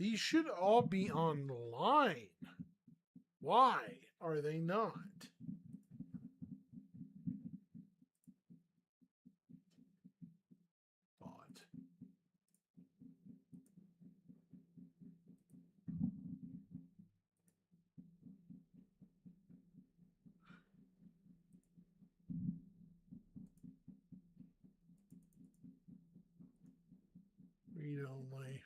These should all be online. Why are they not? Bot. Read only.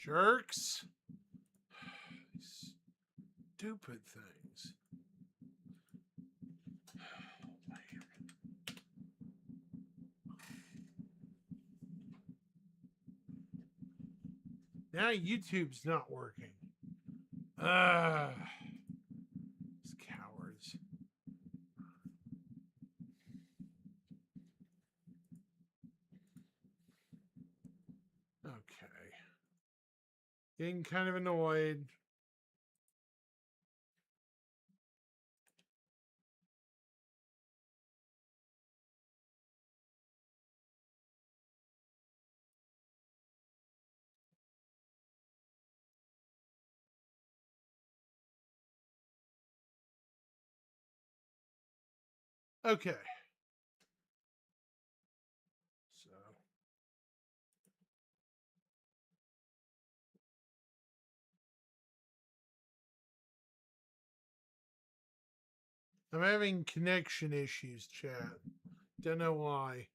Jerks. Stupid things. Now YouTube's not working. These cowards. Okay. Getting kind of annoyed. Okay. So I'm having connection issues, chat. Don't know why.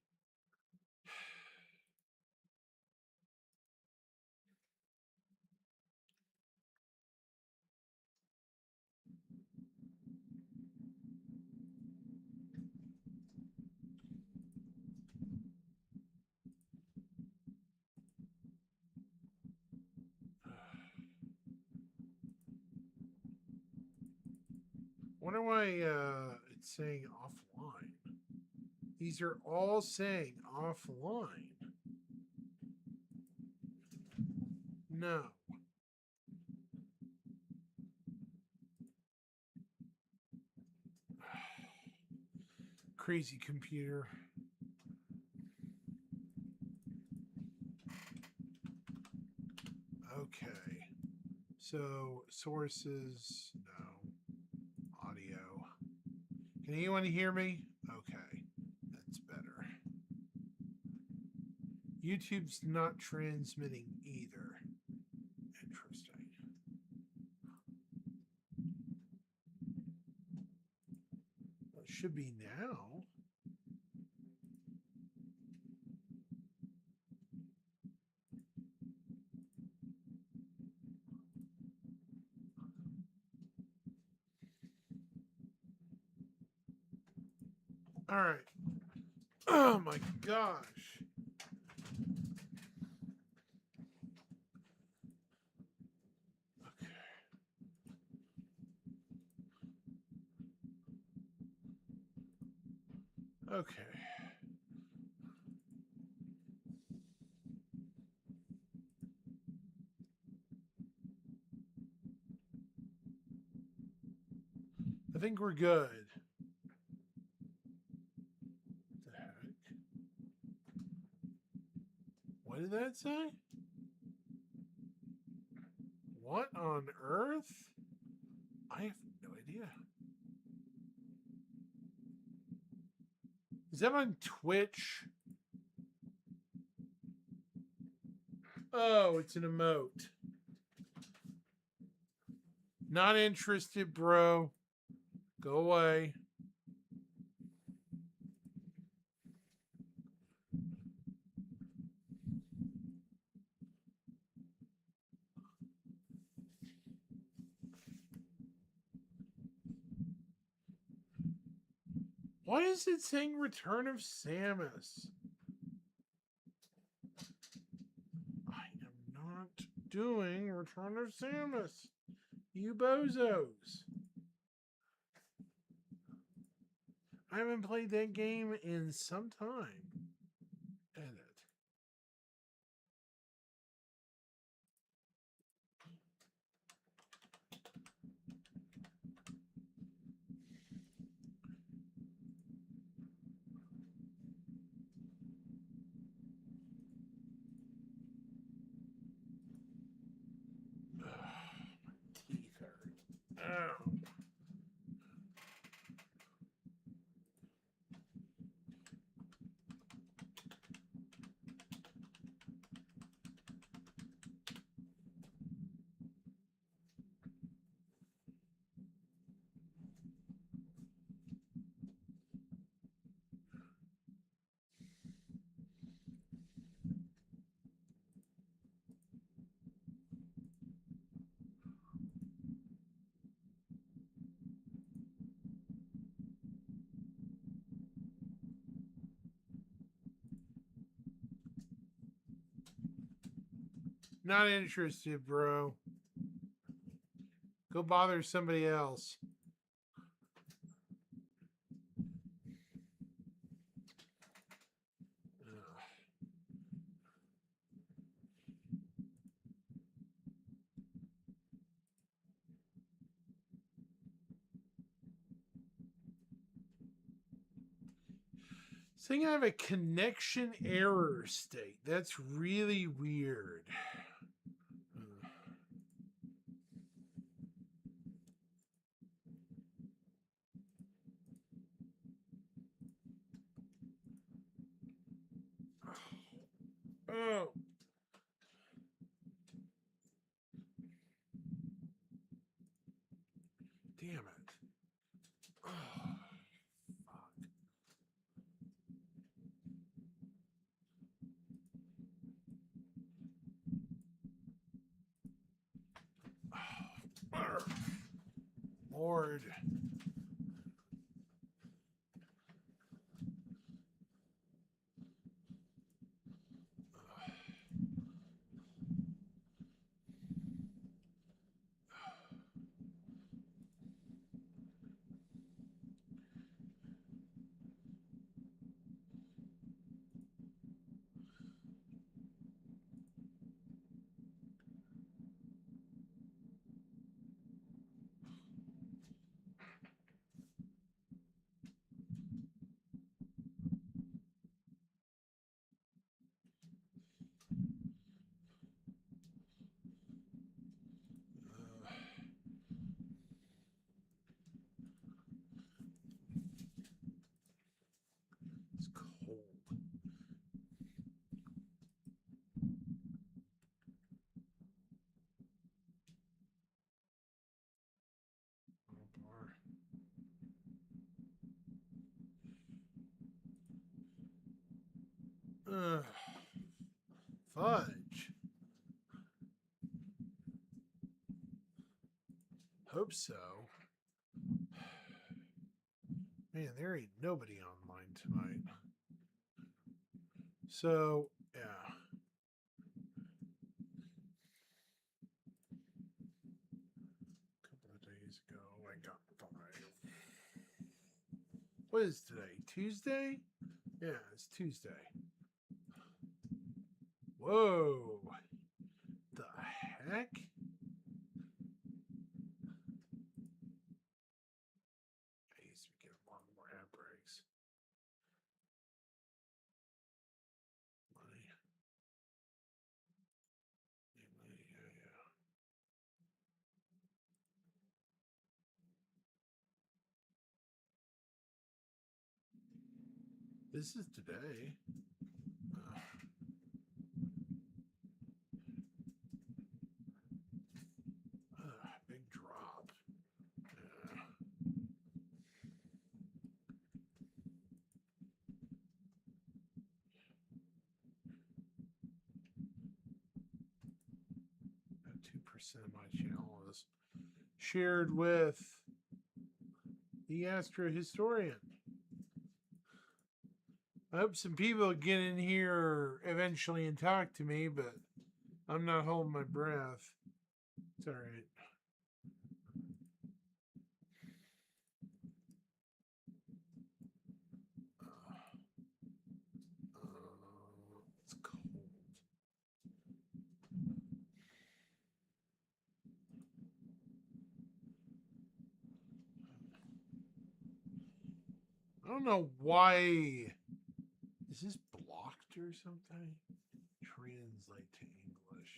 Wonder why it's saying offline. These are all saying offline. No. Crazy computer. Okay. So sources, no. Audio. Can anyone hear me? Okay. That's better. YouTube's not transmitting either. Interesting. Well, it should be now. All right. Oh my gosh. Okay. I think we're good. What the heck? What did that say? What on earth? I have no idea. Is that on Twitch? Oh, it's an emote. Not interested, bro. Go away. Why is it saying Return of Samus? I am not doing Return of Samus. You bozos. I haven't played that game in some time. Edit. Teeth hurt. Ow. Not interested, bro. Go bother somebody else. Saying I have a connection error state. That's really weird. Oh. Damn it. Oh, fuck. Oh, Lord. It's cold. Fudge. Hope so. Man, there ain't nobody online tonight. So, yeah. A couple of days ago, I got 5. What is today? Tuesday? Yeah, it's Tuesday. Whoa. The heck? I used to get a lot more ad breaks. Money. Yeah. This is today. Big drop. Yeah. About 2% of my channel is shared with the Astro Historian. I hope some people get in here eventually and talk to me, but I'm not holding my breath. It's all right. It's cold. I don't know why. Is this blocked or something? Translate to English.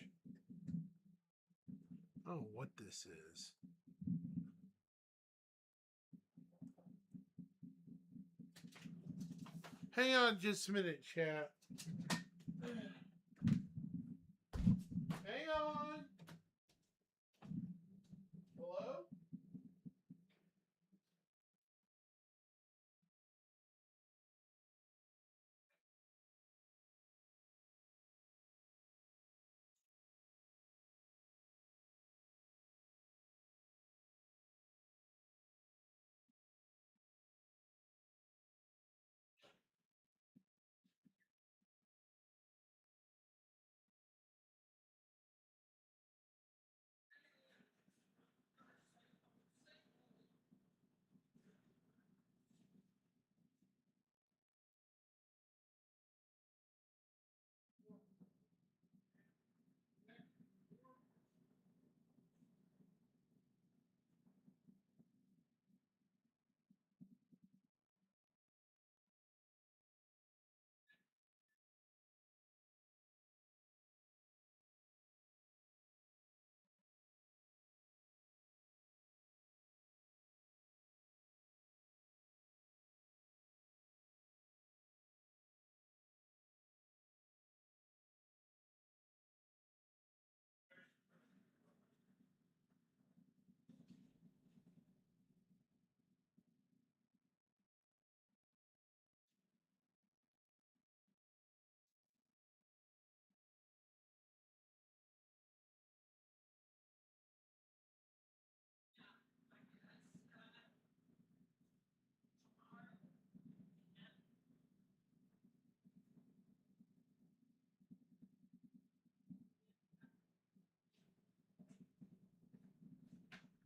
I don't know what this is. Hang on just a minute, chat. Hang on. Hello?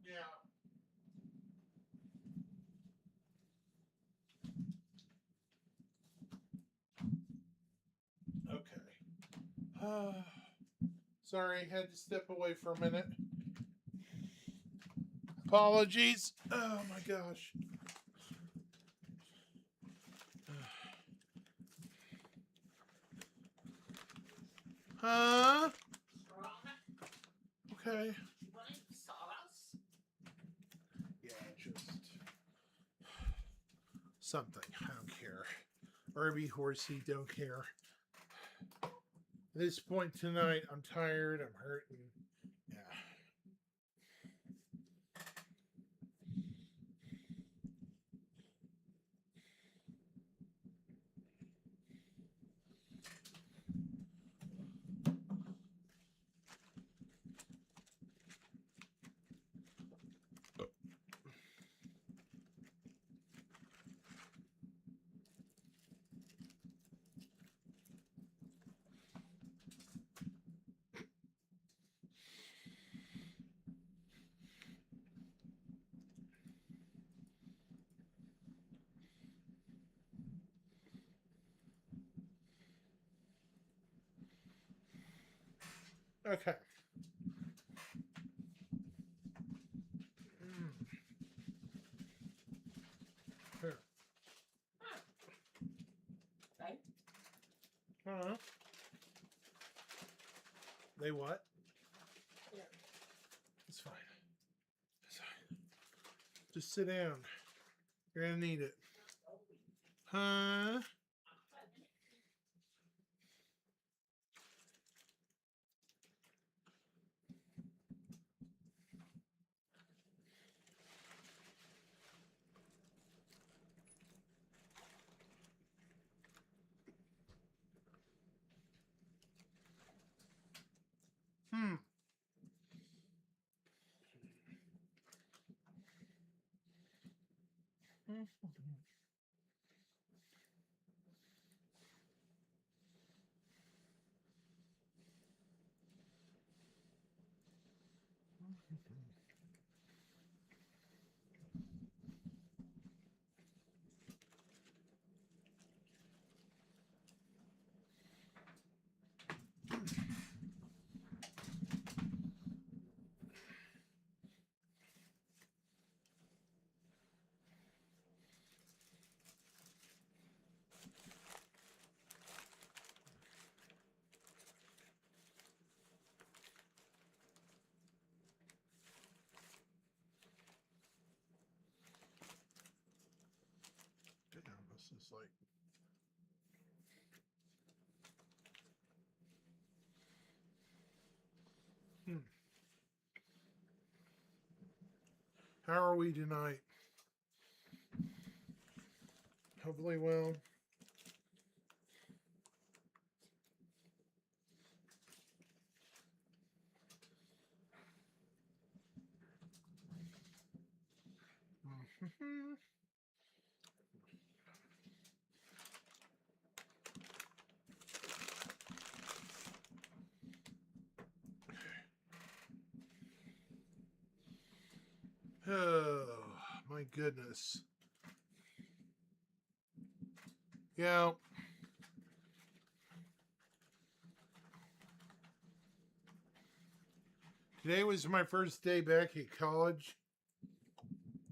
Yeah. Okay. Sorry, had to step away for a minute. Apologies. Oh my gosh. Huh? Okay. Yeah, just something. I don't care. Irby horsey, don't care. At this point tonight, I'm tired. I'm hurting. Yeah. Okay. Here. Huh? They what? It's fine. It's fine. Just sit down. You're gonna need it. Huh? Hmm. Damn, this is like. How are we tonight? Hopefully well. Oh, my goodness. Yeah. Today was my first day back at college.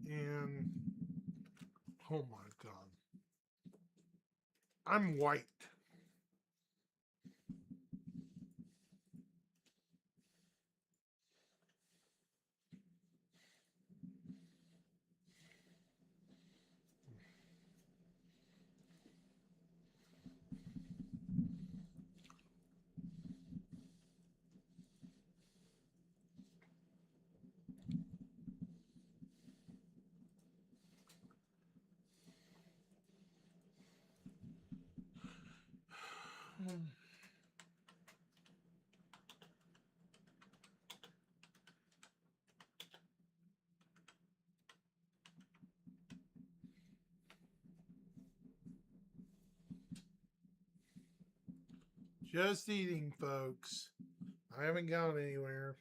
And oh my God. I'm white. Just eating, folks. I haven't gone anywhere.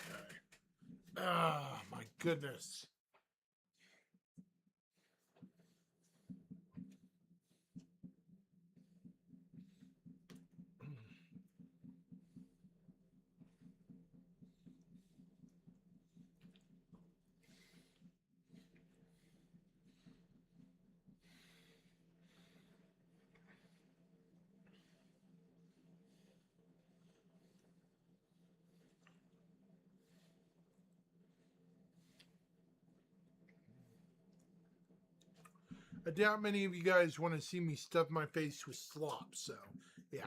Okay. Ah, my goodness. I doubt many of you guys want to see me stuff my face with slop, so yeah.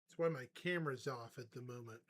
That's why my camera's off at the moment.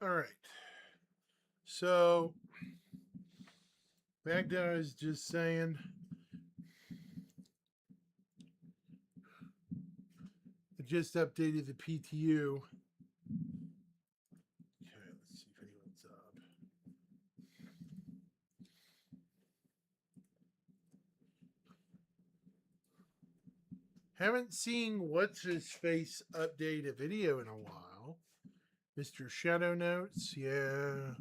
All right. So, back to what I was just saying. I just updated the PTU. Haven't seen what's his face update a video in a while. Mr. Shadow Notes, yeah.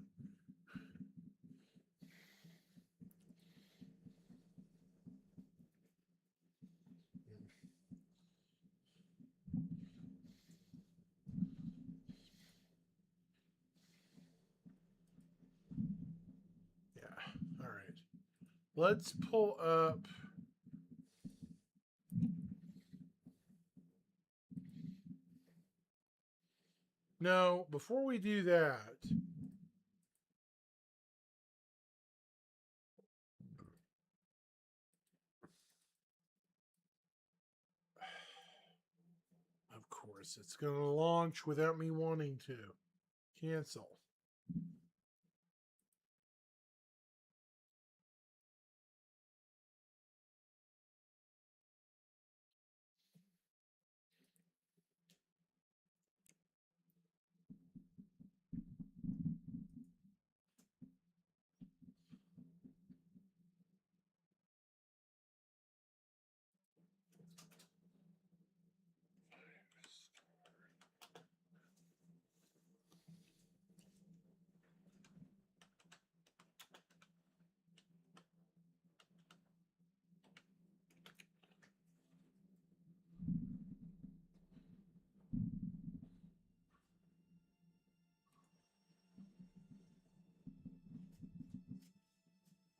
Yeah. All right. Let's pull up. No, before we do that, of course, it's going to launch without me wanting to. Cancel.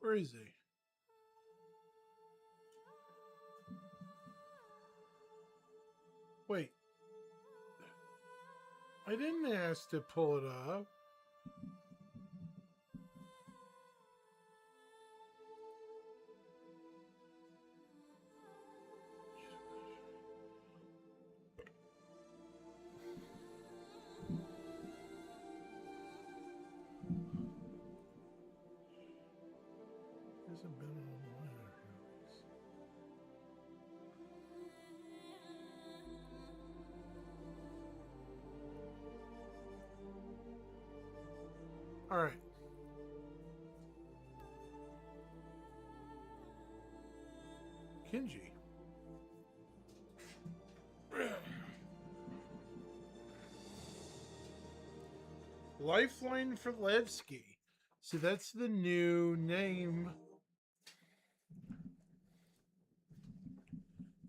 Where is he? Wait. I didn't ask to pull it up. Hasn't been on the ladder. All right. Kenji. Lifeline for Levski. So that's the new name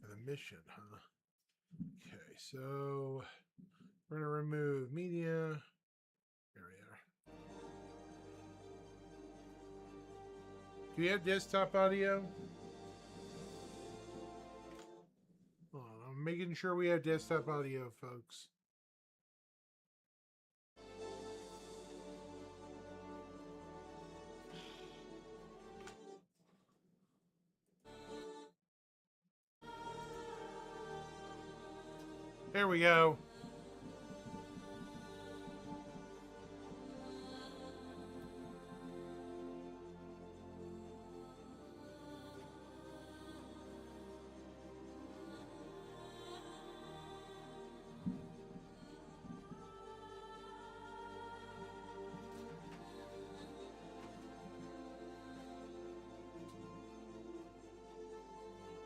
of the mission, huh? Okay, so we're going to remove media. There we are. Do you have desktop audio? Hold on, I'm making sure we have desktop audio, folks. There we go.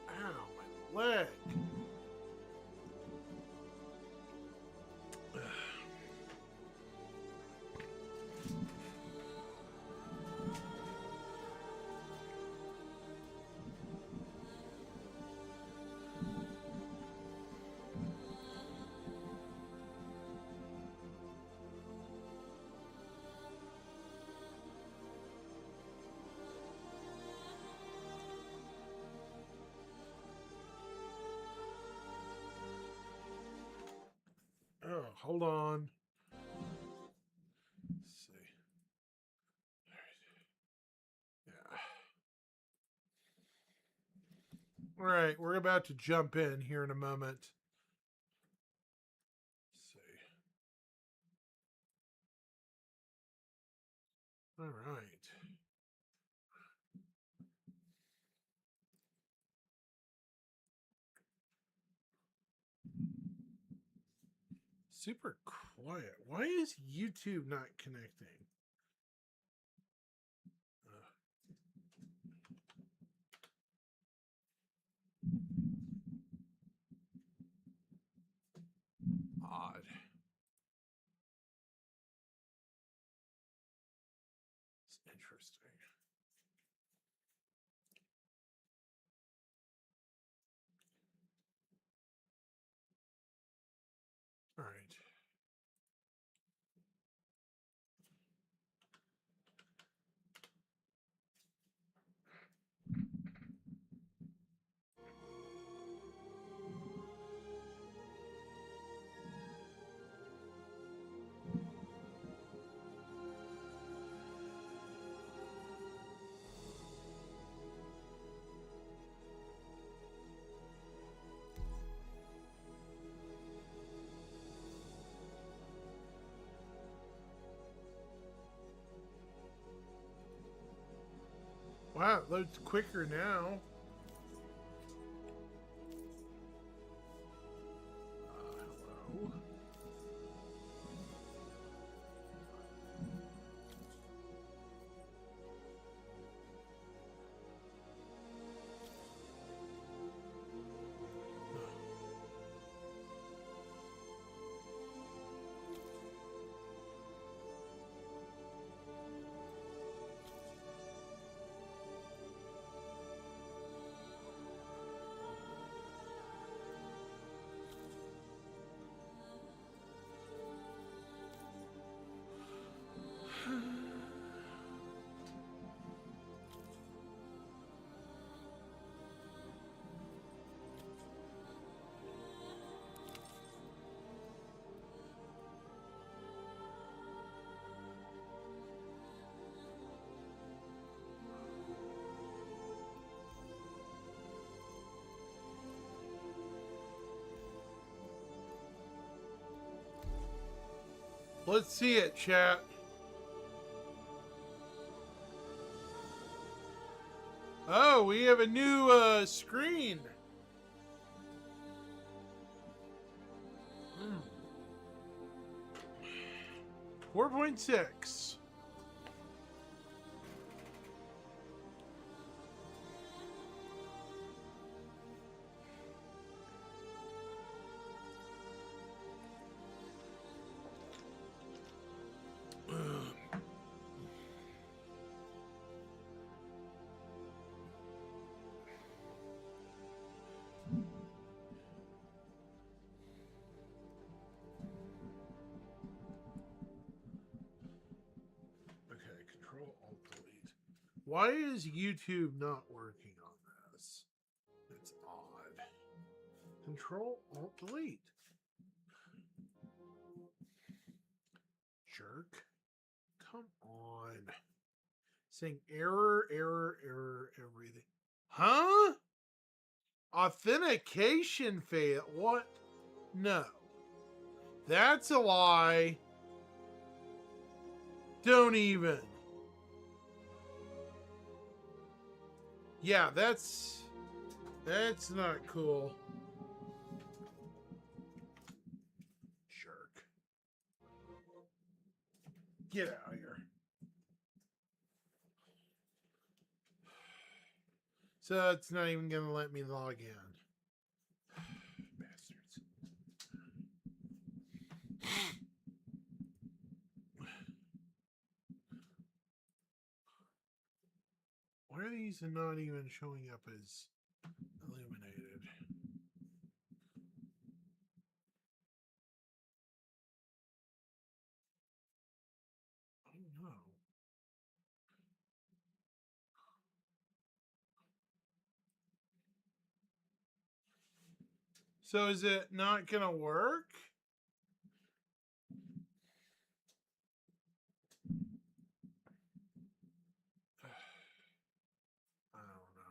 Ow, my leg. Oh, hold on. Let's see. All right, we're about to jump in here in a moment. Let's see. All right. Super quiet. Why is YouTube not connecting? Interesting. All right. Wow, it loads quicker now. Hello. Let's see it, chat. Oh, we have a new screen. 4.6. Okay, Control Alt Delete. Why is YouTube not working on this? It's odd. Control Alt Delete. Jerk. Come on. Saying error, everything. Huh? Authentication fail. What? No. That's a lie. Don't even. Yeah, that's not cool. Jerk. Get out of here. So it's not even going to let me log in. Bastards. Why are these not even showing up as illuminated? I don't know. So is it not going to work? I don't know.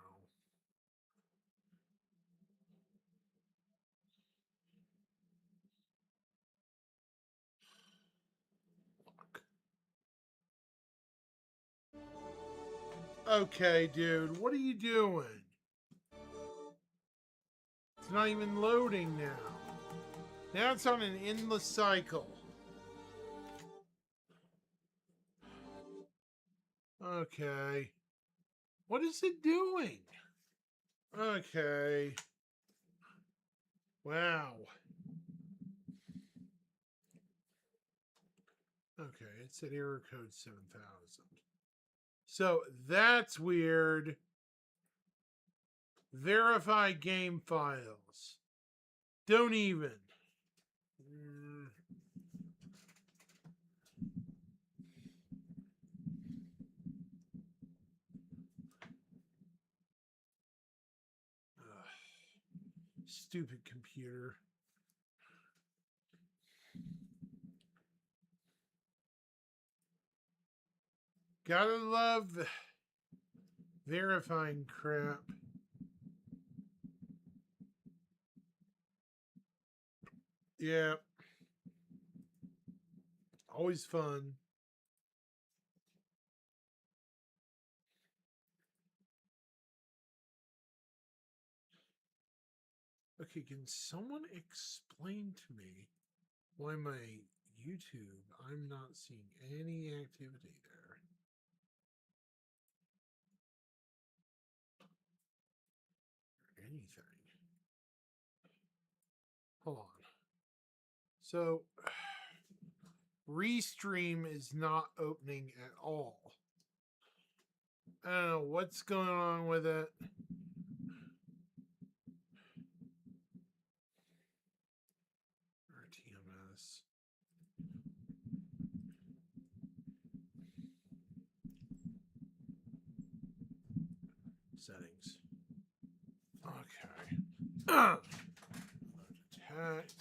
Okay, dude, what are you doing? It's not even loading now. Now it's on an endless cycle. Okay. What is it doing? Okay. Wow. Okay, it's at error code 7000. So that's weird. Verify game files. Don't even. Mm. Stupid computer. Gotta love the verifying crap. Yeah. Always fun. Okay, can someone explain to me why my YouTube, I'm not seeing any activity there? Anything. Hold on. So, Restream is not opening at all. I don't know what's going on with it. RTMS. Settings. Okay. Detect.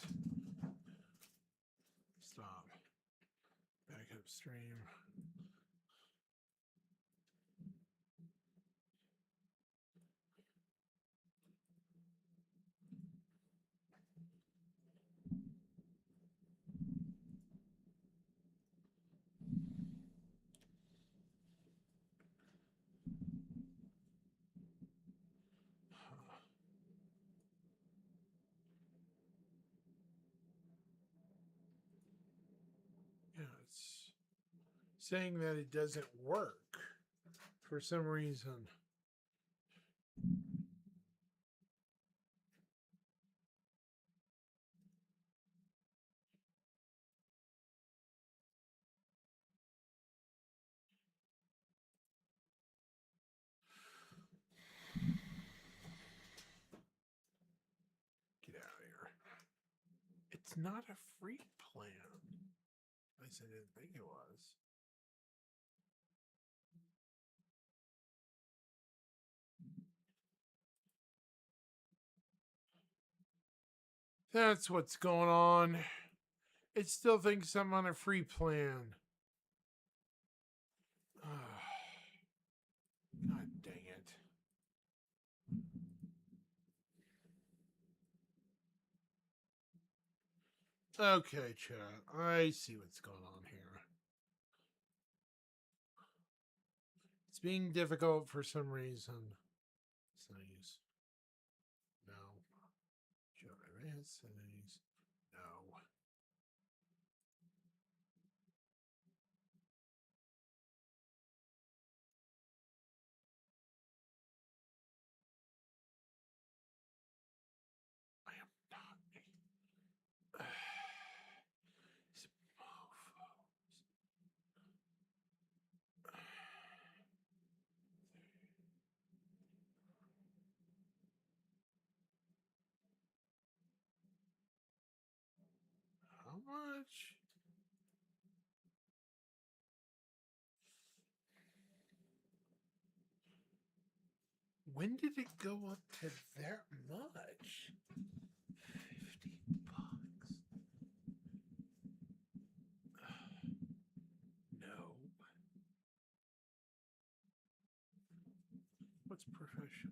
Stop. Backup stream. Yeah, it's saying that it doesn't work for some reason. Get out of here. It's not a free plan. At least I didn't think it was. That's what's going on. It still thinks I'm on a free plan. God dang it. Okay, chat. I see what's going on here. It's being difficult for some reason. Settings. No. Show advanced settings. No. I am not. These mofos. How much? When did it go up to that much? 50 bucks. No. What's professional?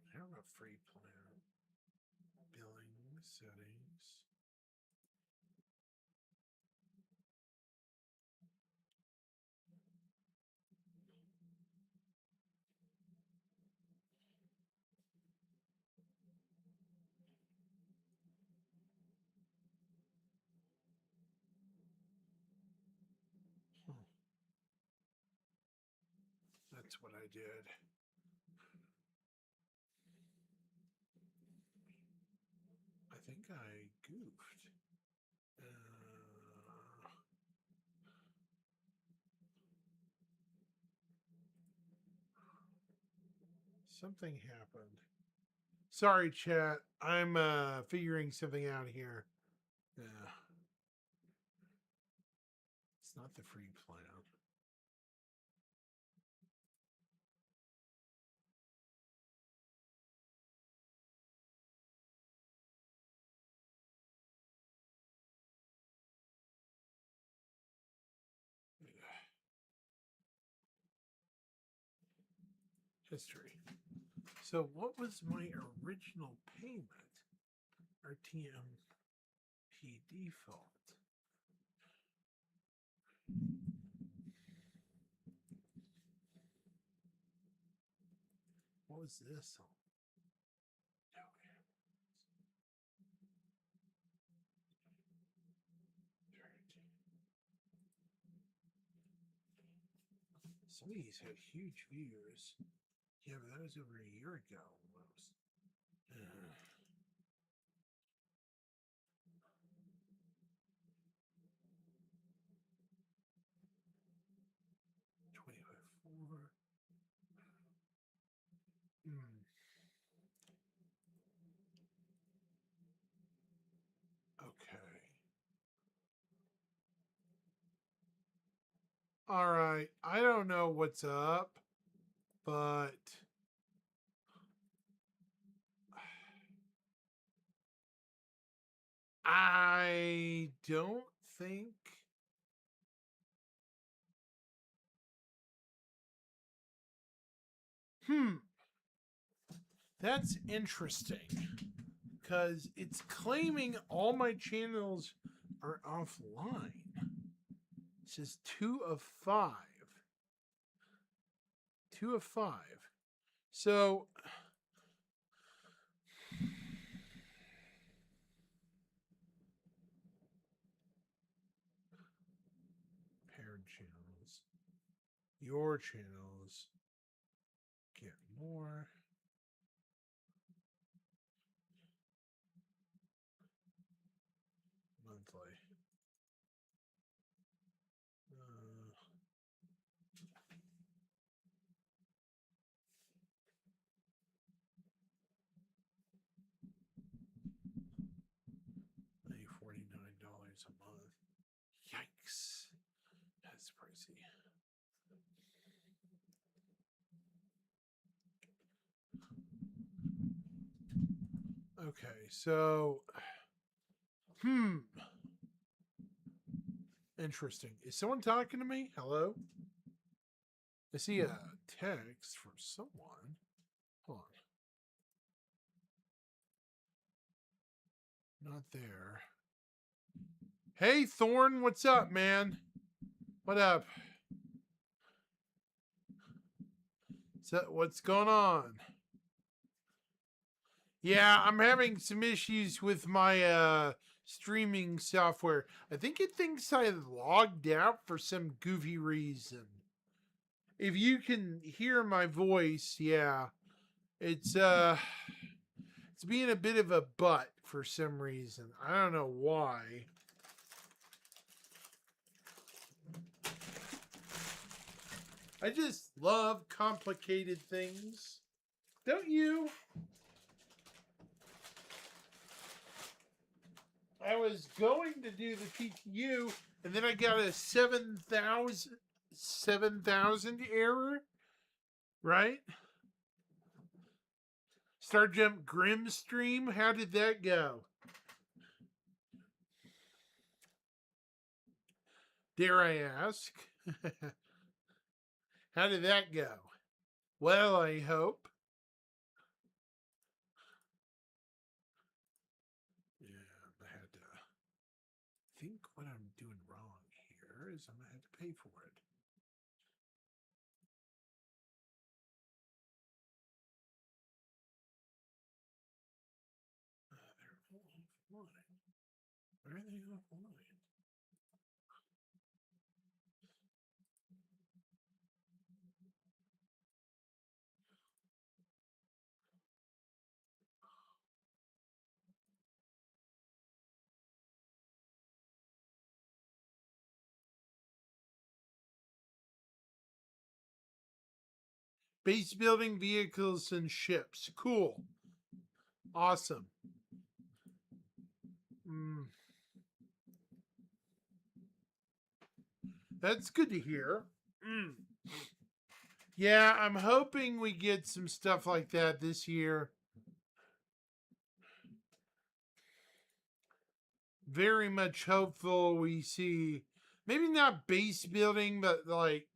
I have a free plan. Billing settings. That's what I did. think I goofed. Something happened. Sorry, chat. I'm figuring something out here. Yeah. It's not the free plan. History. So what was my original payment? RTMP default. What was this on? Some of these had huge views. Yeah, but that was over a year ago almost. 25.4. Okay. All right. I don't know what's up, but I don't think that's interesting because it's claiming all my channels are offline. It says 2 of 5. 2 of 5. So paired channels. Your channels get more. Monthly. $49 a month. Yikes. That's pricey. Okay, so interesting. Is someone talking to me? Hello? I see a text from someone. Hold on. Not there. Hey, Thorn, what's up, man? What up? So, what's going on? Yeah, I'm having some issues with my streaming software. I think it thinks I logged out for some goofy reason. If you can hear my voice, yeah. It's being a bit of a butt for some reason. I don't know why. I just love complicated things. Don't you? I was going to do the PTU, and then I got a 7,000 error, right? Star Jump Grim stream, how did that go? Dare I ask? How did that go? Well, I hope. Yeah, I had to think what I'm doing wrong here is I'm going to have to pay for it. They're all offline. Why are they offline? Base building vehicles and ships. Cool. Awesome. That's good to hear. Yeah, I'm hoping we get some stuff like that this year. Very much hopeful we see maybe not base building, but like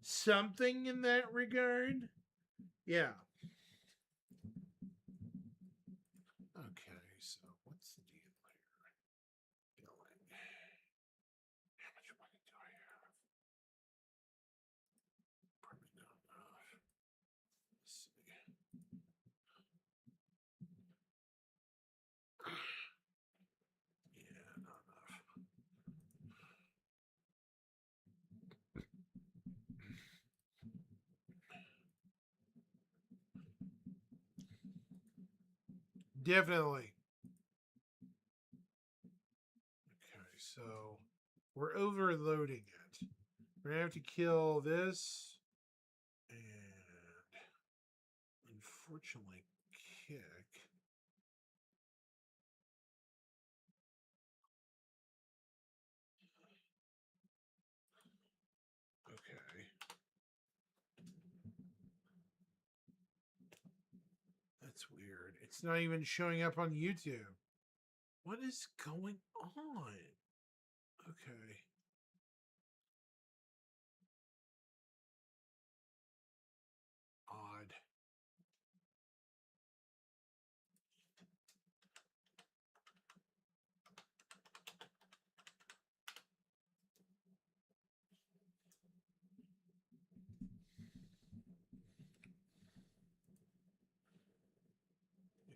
something in that regard. Yeah. Okay, so what's the deal here? Billing. How much money do I have? Probably not enough. Let's see. Yeah, not enough. Definitely. Okay, so we're overloading it. We're gonna have to kill this and unfortunately kick. Okay. That's weird. It's not even showing up on YouTube. What is going on? Okay. Odd.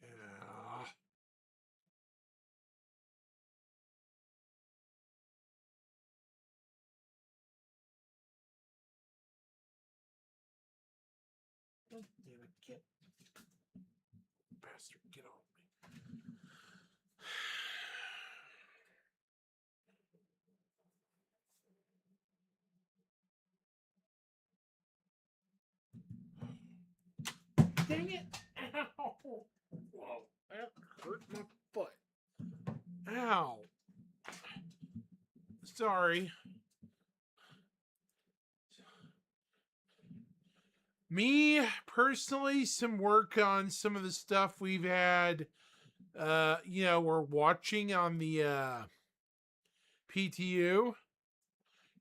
Yeah. Oh, damn it, get. Bastard, get off me. Dang it! Ow! Whoa, that hurt my foot. Ow. Sorry. Me personally, some work on some of the stuff we've had. We're watching on the PTU.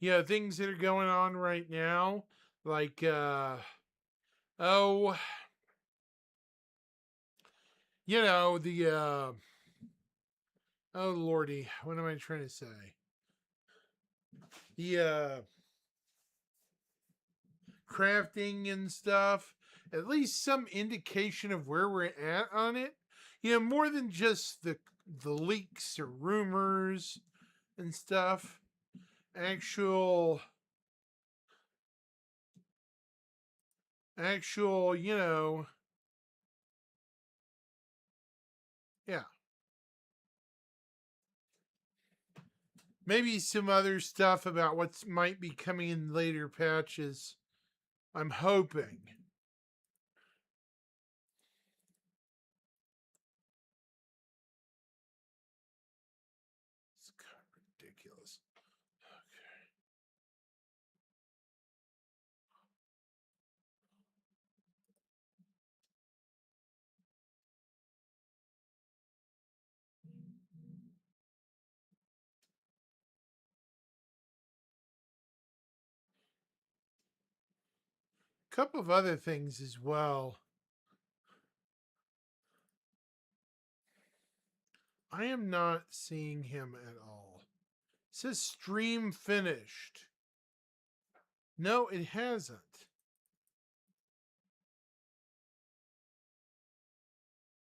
Things that are going on right now, like oh, the oh lordy, what am I trying to say? The crafting and stuff, at least some indication of where we're at on it. More than just the leaks or rumors and stuff. Actual, yeah. Maybe some other stuff about what might be coming in later patches. I'm hoping. It's kind of ridiculous. Okay. Couple of other things as well. I am not seeing him at all. It says stream finished. No, it hasn't.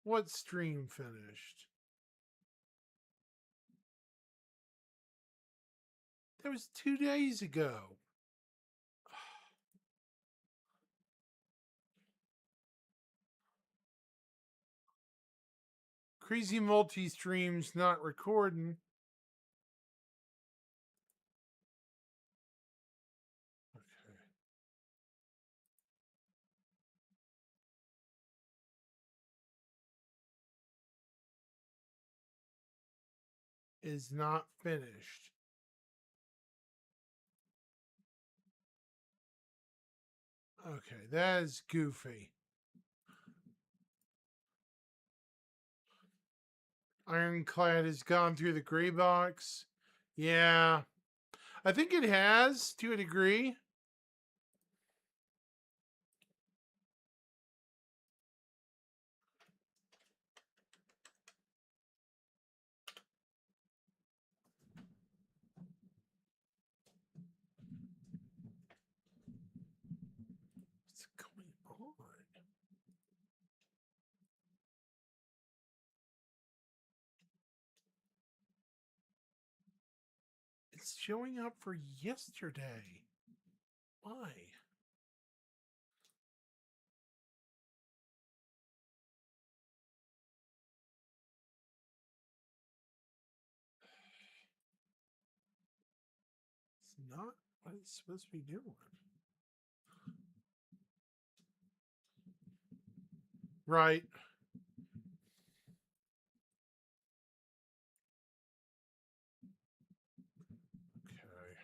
What stream finished? That was 2 days ago. Crazy multi streams not recording. Okay. is not finished. Okay, that is goofy. Ironclad has gone through the gray box. Yeah, I think it has to a degree. What's going on? It's showing up for yesterday. Why? It's not what it's supposed to be doing. Right. Okay.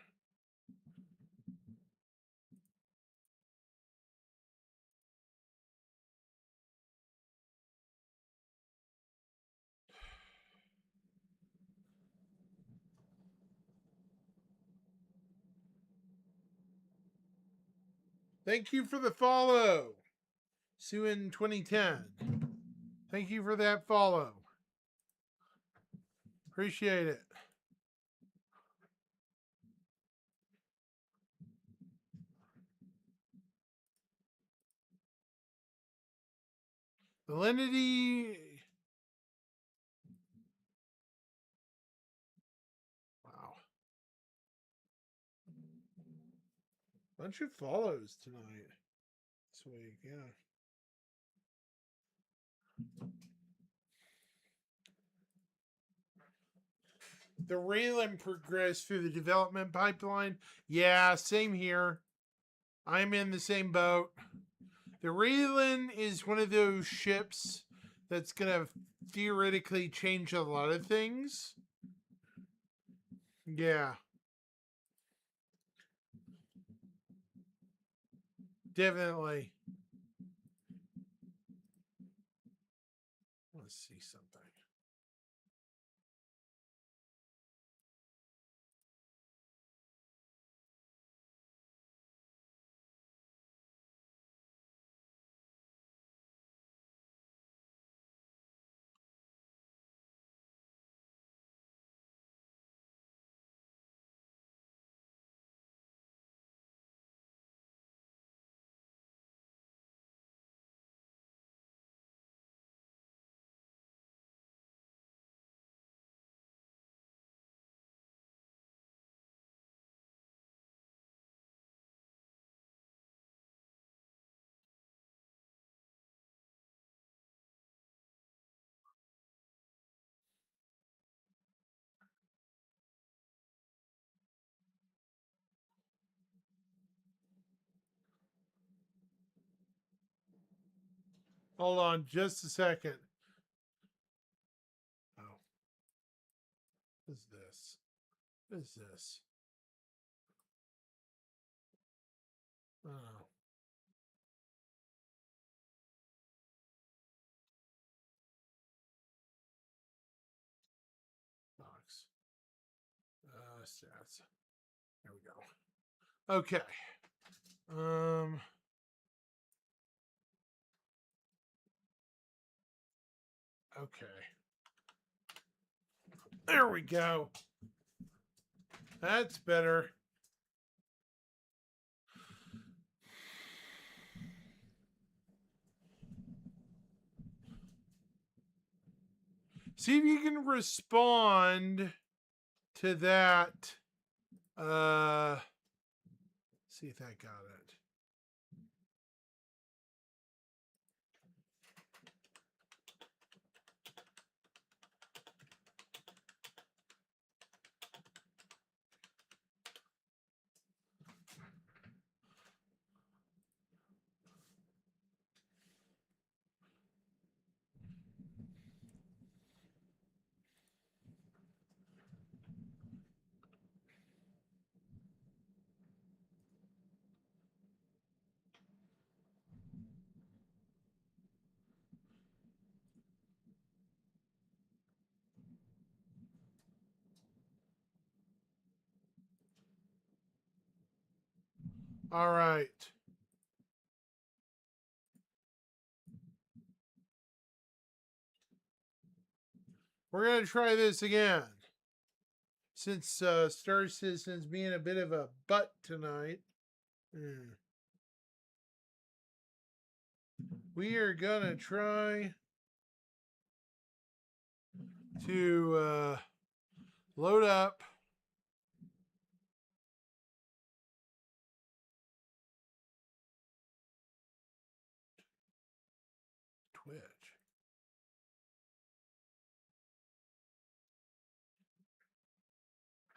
Thank you for the follow, Suin 2010. Thank you for that follow. Appreciate it. Validity. Wow. Bunch of follows tonight. This week, yeah. The Raylan progressed through the development pipeline. Yeah, same here. I'm in the same boat. The Raylan is one of those ships that's going to theoretically change a lot of things. Yeah. Definitely. Let's see something. Hold on just a second. Oh. What is this? What is this? Oh. Box. Stats. There we go. Okay. Okay. There we go. That's better. See if you can respond to that. See if that got it. All right. We're going to try this again. Since Star Citizen's being a bit of a butt tonight. We are going to try to load up Twitch.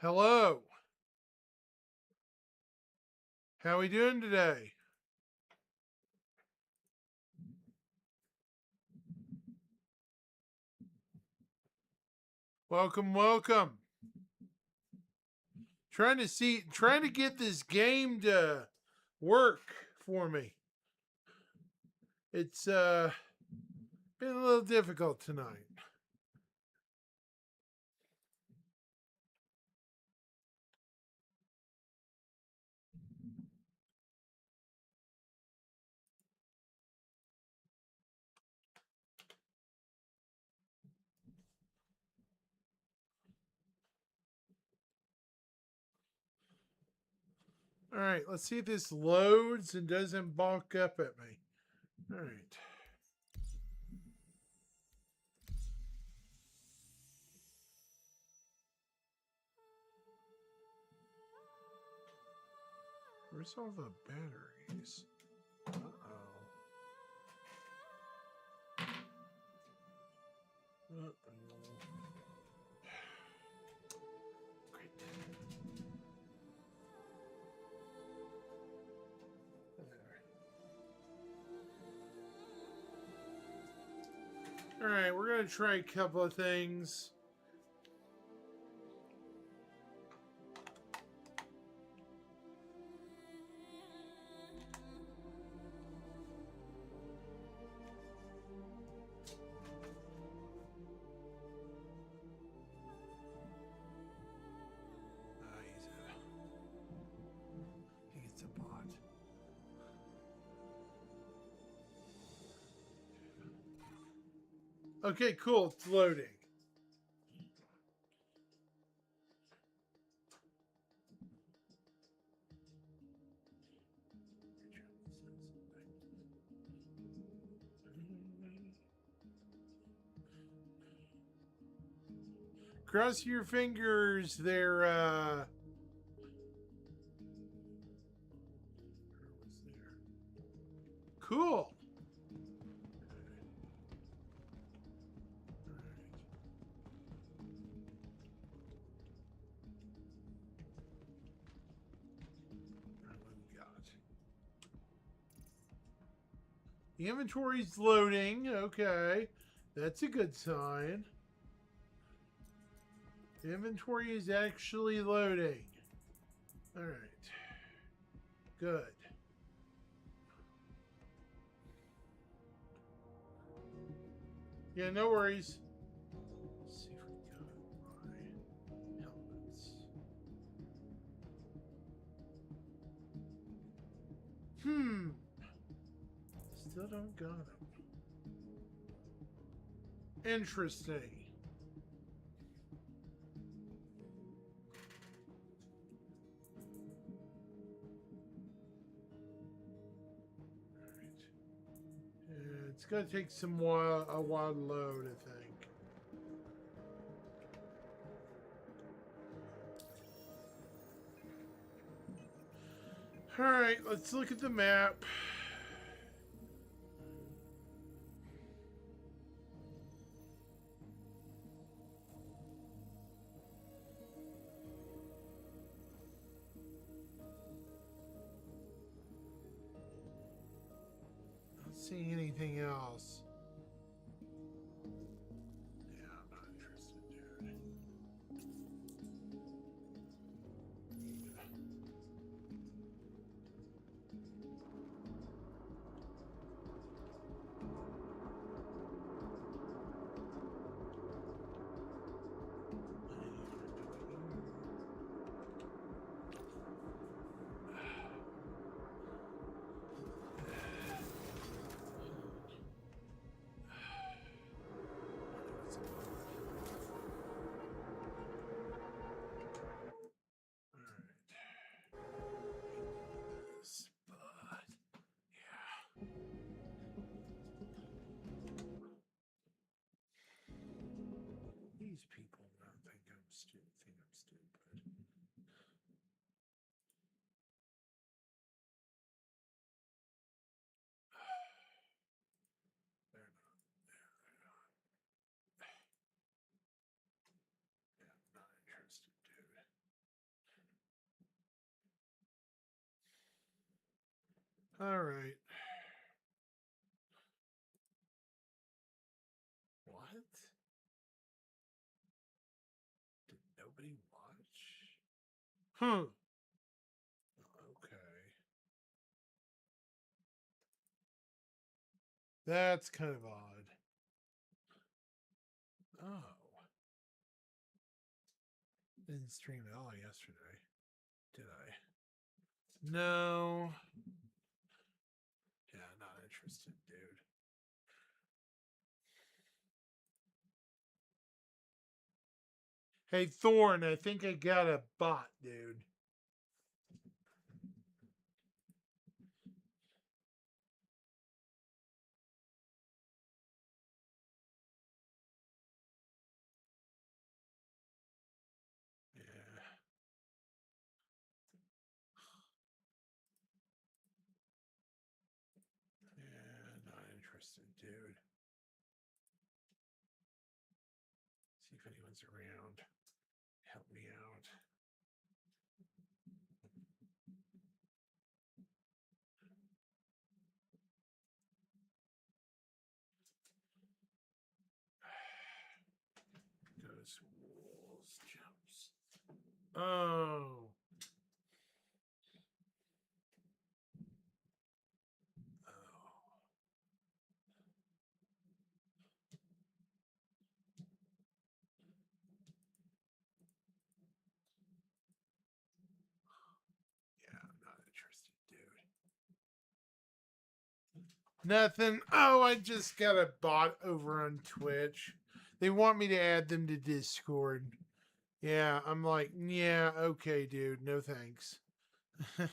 Hello. How we doing today? Welcome, welcome. Trying to get this game to work for me. It's been a little difficult tonight. All right, let's see if this loads and doesn't bonk up at me. All right. Where's all the batteries? Uh-oh. Great. All right, we're going to try a couple of things. He's a bot. Okay, cool. It's loading. Cross your fingers there, cool. The inventory's loading. Okay. That's a good sign. The inventory is actually loading. All right. Good. Yeah, no worries. Let's see if we got my helmets. Still don't got them. Interesting. It's gonna take a while to load, I think. All right, let's look at the map. Not seeing anything else. Yeah, I'm not interested, dude. All right. What? Did nobody watch? Okay. That's kind of odd. Oh. Didn't stream at all yesterday, did I? No. Yeah, not interested, dude. Hey, Thorn, I think I got a bot, dude. Yeah, not interested, dude. See if anyone's around. Help me out. Goes Wolves jumps. Oh. Yeah, I'm not interested, dude. Nothing. Oh, I just got a bot over on Twitch. They want me to add them to Discord. Yeah, I'm like, yeah, okay, dude. No thanks. I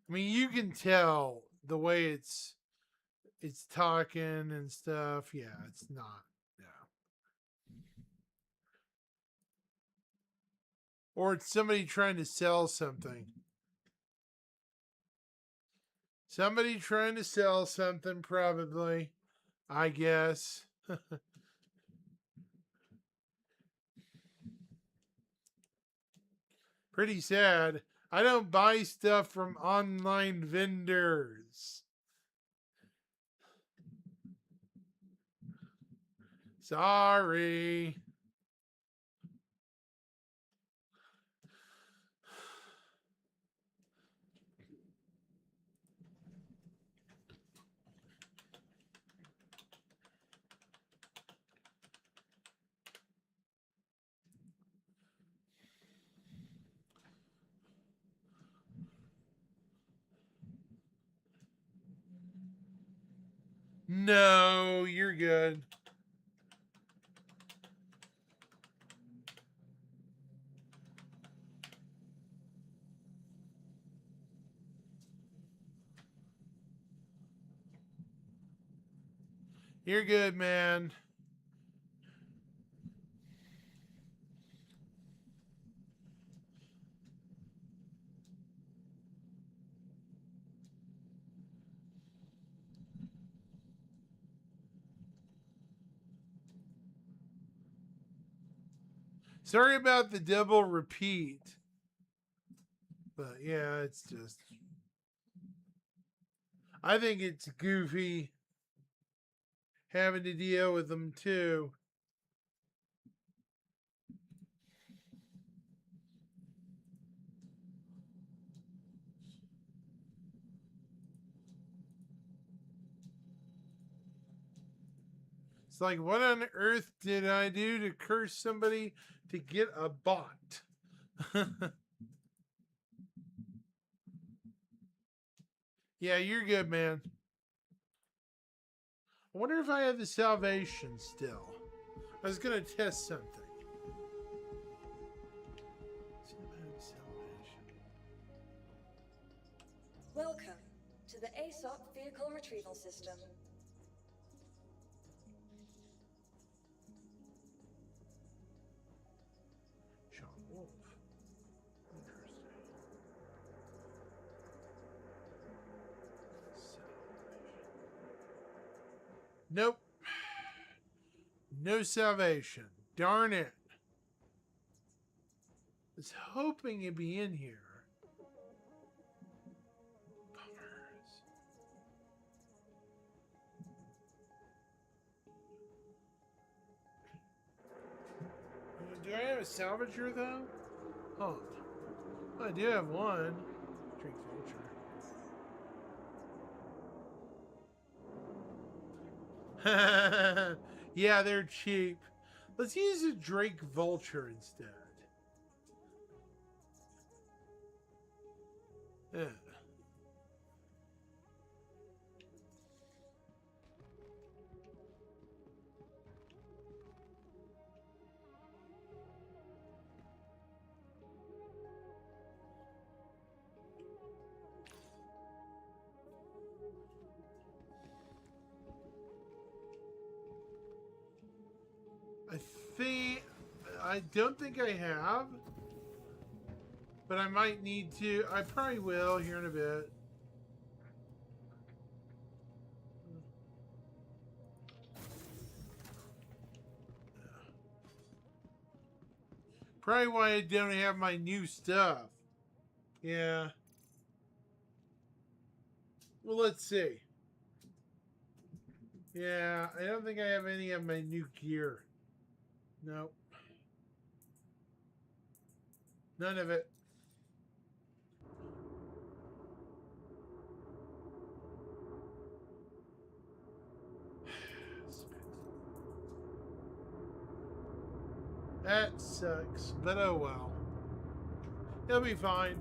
mean, you can tell the way it's talking and stuff. Yeah, it's not. Yeah. Or it's somebody trying to sell something. Somebody trying to sell something, probably. I guess. Pretty sad. I don't buy stuff from online vendors. Sorry. No, you're good. You're good, man. Sorry about the double repeat. But yeah, it's just. I think it's goofy having to deal with them too. It's like, what on earth did I do to curse somebody to get a bot? Yeah, you're good, man. I wonder if I have the salvation still. I was gonna test something. See if I have salvation. Welcome to the ASOP Vehicle Retrieval System. Sean Wolf. Interesting. Nope. No salvation. Darn it. I was hoping it'd be in here. have a salvager though? Oh, I do have one. Drake Vulture. Yeah, they're cheap. Let's use a Drake Vulture instead. Yeah. I don't think I have, but I might need to. I probably will here in a bit. Probably why I don't have my new stuff. Yeah. Well, let's see. Yeah, I don't think I have any of my new gear. Nope. None of it. That sucks, but oh well. He'll be fine.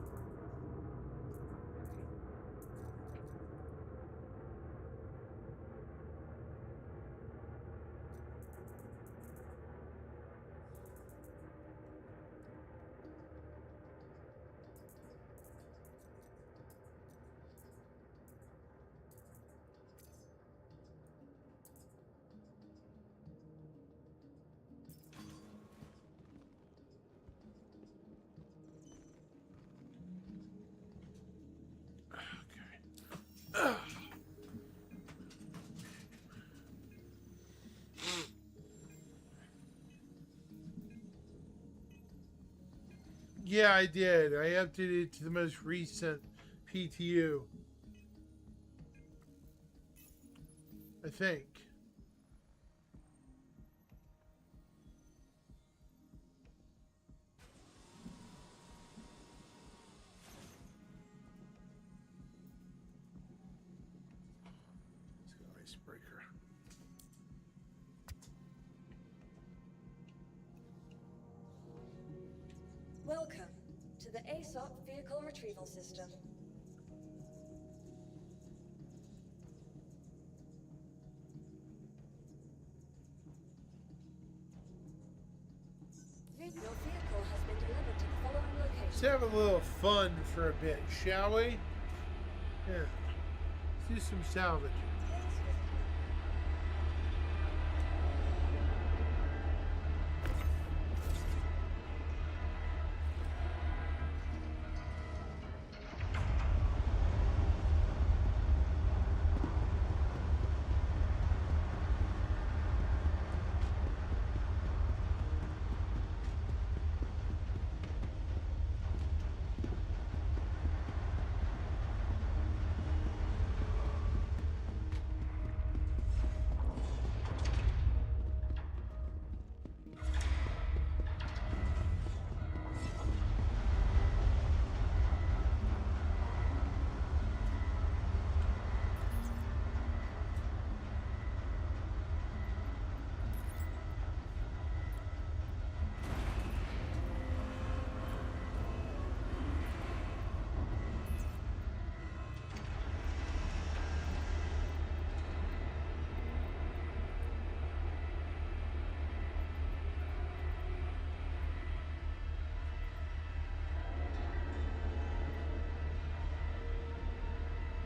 Yeah, I did. I updated it to the most recent PTU. I think. Let's go icebreaker. Welcome to the ASOP Vehicle Retrieval System. Your vehicle has been delivered to the following location. Let's have a little fun for a bit, shall we? Yeah. Let's do some salvaging.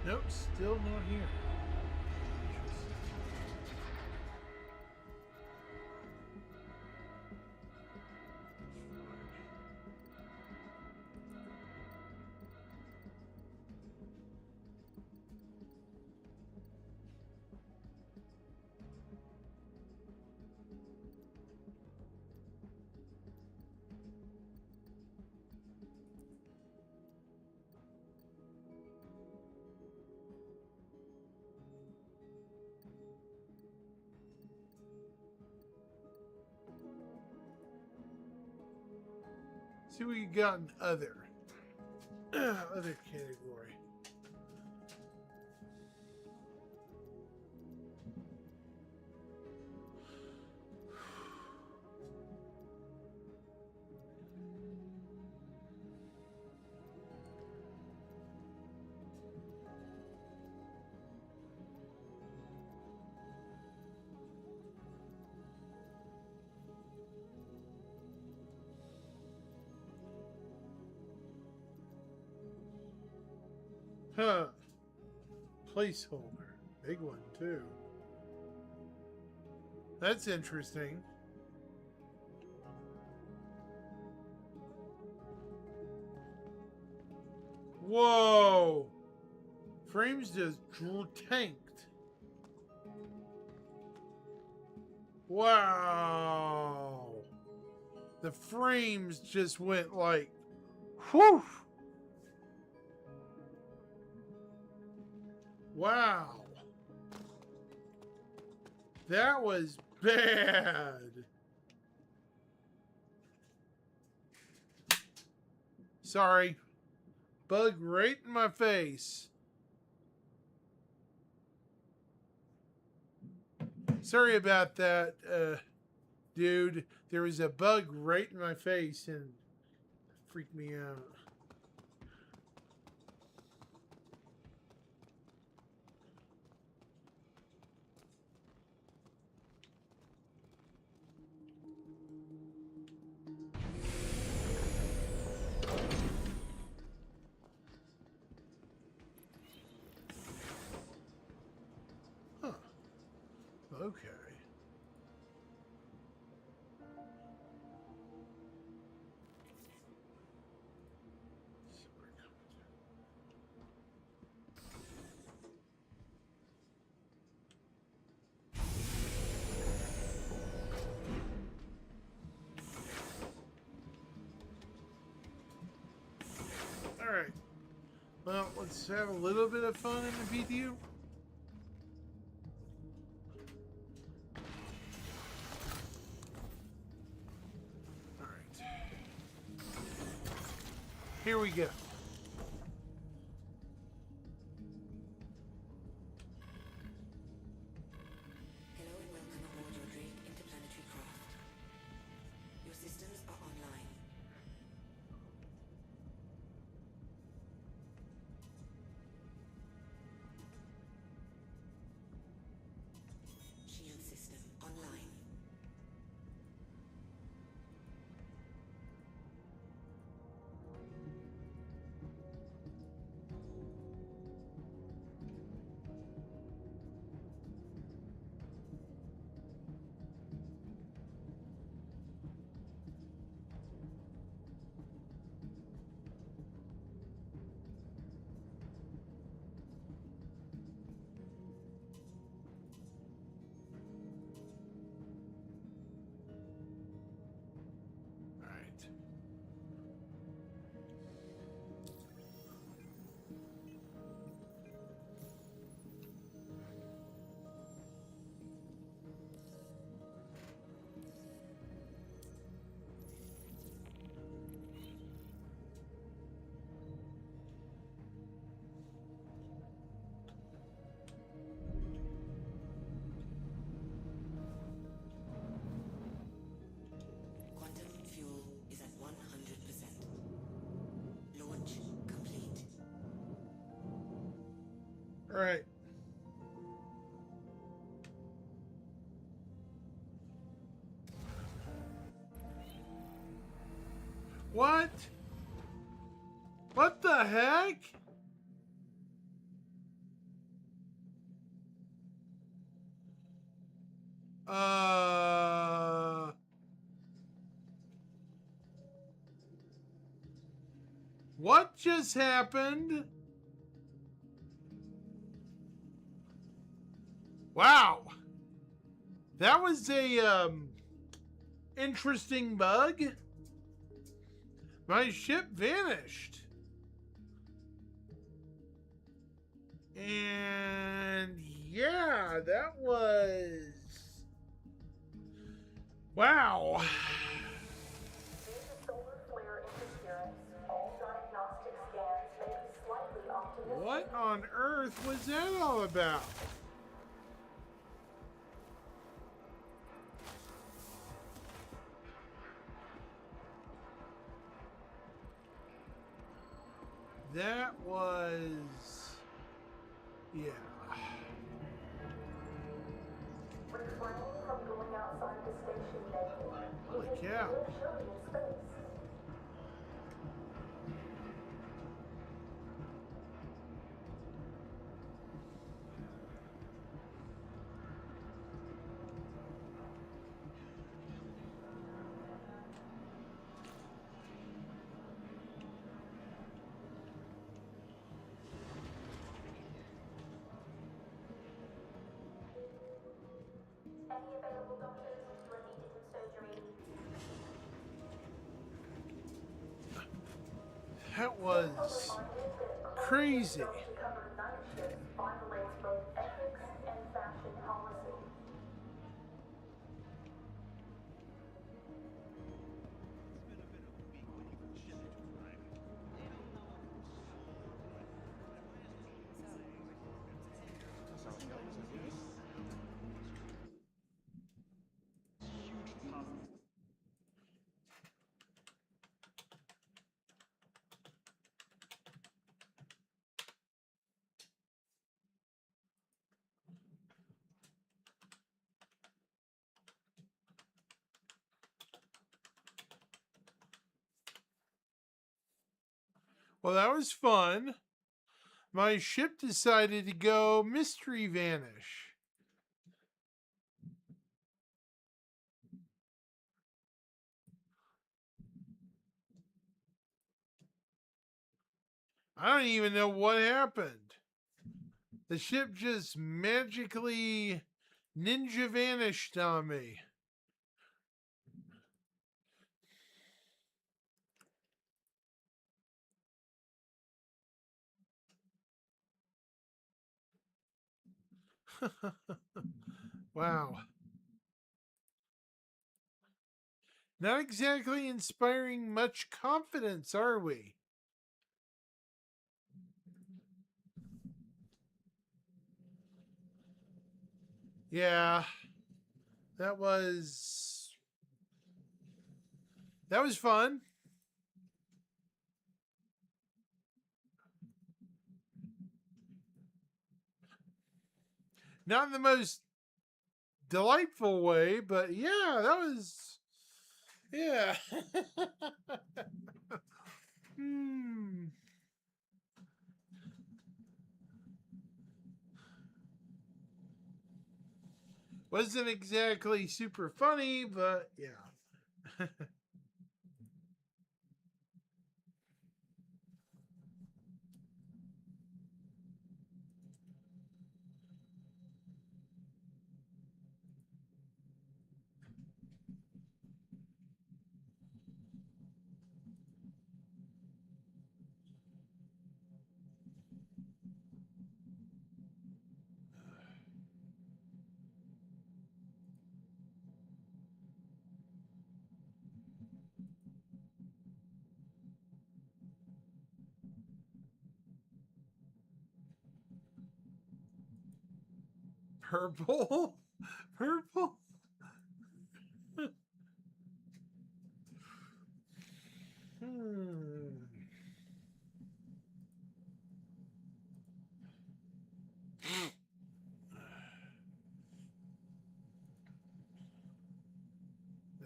Nope, still not here. See what you got in other. Other category. Huh. Placeholder. Big one, too. That's interesting. Whoa! Frames just tanked. Wow! The frames just went like, whew! Wow! That was bad. Sorry. Bug right in my face. Sorry about that, dude. There was a bug right in my face and freaked me out. Huh. Okay. Alright. Well, let's have a little bit of fun in the video. Alright. Here we go. Hello and welcome aboard your Drake interplanetary craft. Your systems are online. Shield system online. Alright. Quantum fuel is at 100%. Launch complete. Alright. What? What the heck? What just happened? Wow. That was a interesting bug. My ship vanished. And yeah, that was wow. Due to solar flare interference, earth was that all about? That was... yeah. Refraining from going outside the station naked. Holy You can cow. live surely in space. Any available doctors? You are needed in surgery. That was crazy. To cover night shifts violates both ethics and fashion policy. Well, that was fun. My ship decided to go mystery vanish. I don't even know what happened. The ship just magically ninja vanished on me. Wow. Not exactly inspiring much confidence, are we? Yeah. That was fun. Not in the most delightful way, but yeah, that was yeah. Hmm. Wasn't exactly super funny, but yeah. Purple? Purple? Hmm.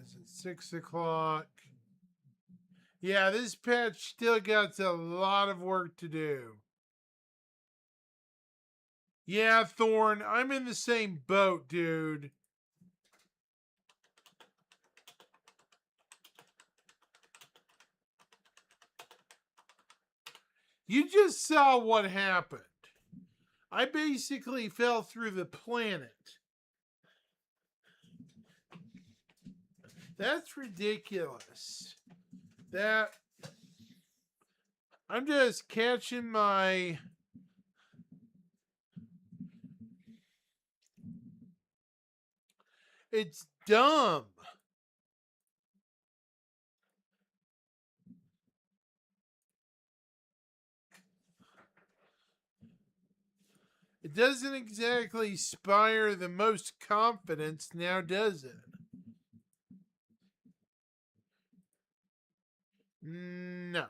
Is it 6 o'clock? Yeah, this patch still got a lot of work to do. Yeah, Thorn, I'm in the same boat, dude. You just saw what happened. I basically fell through the planet. That's ridiculous. That I'm just catching my it's dumb. It doesn't exactly inspire the most confidence now, does it? No.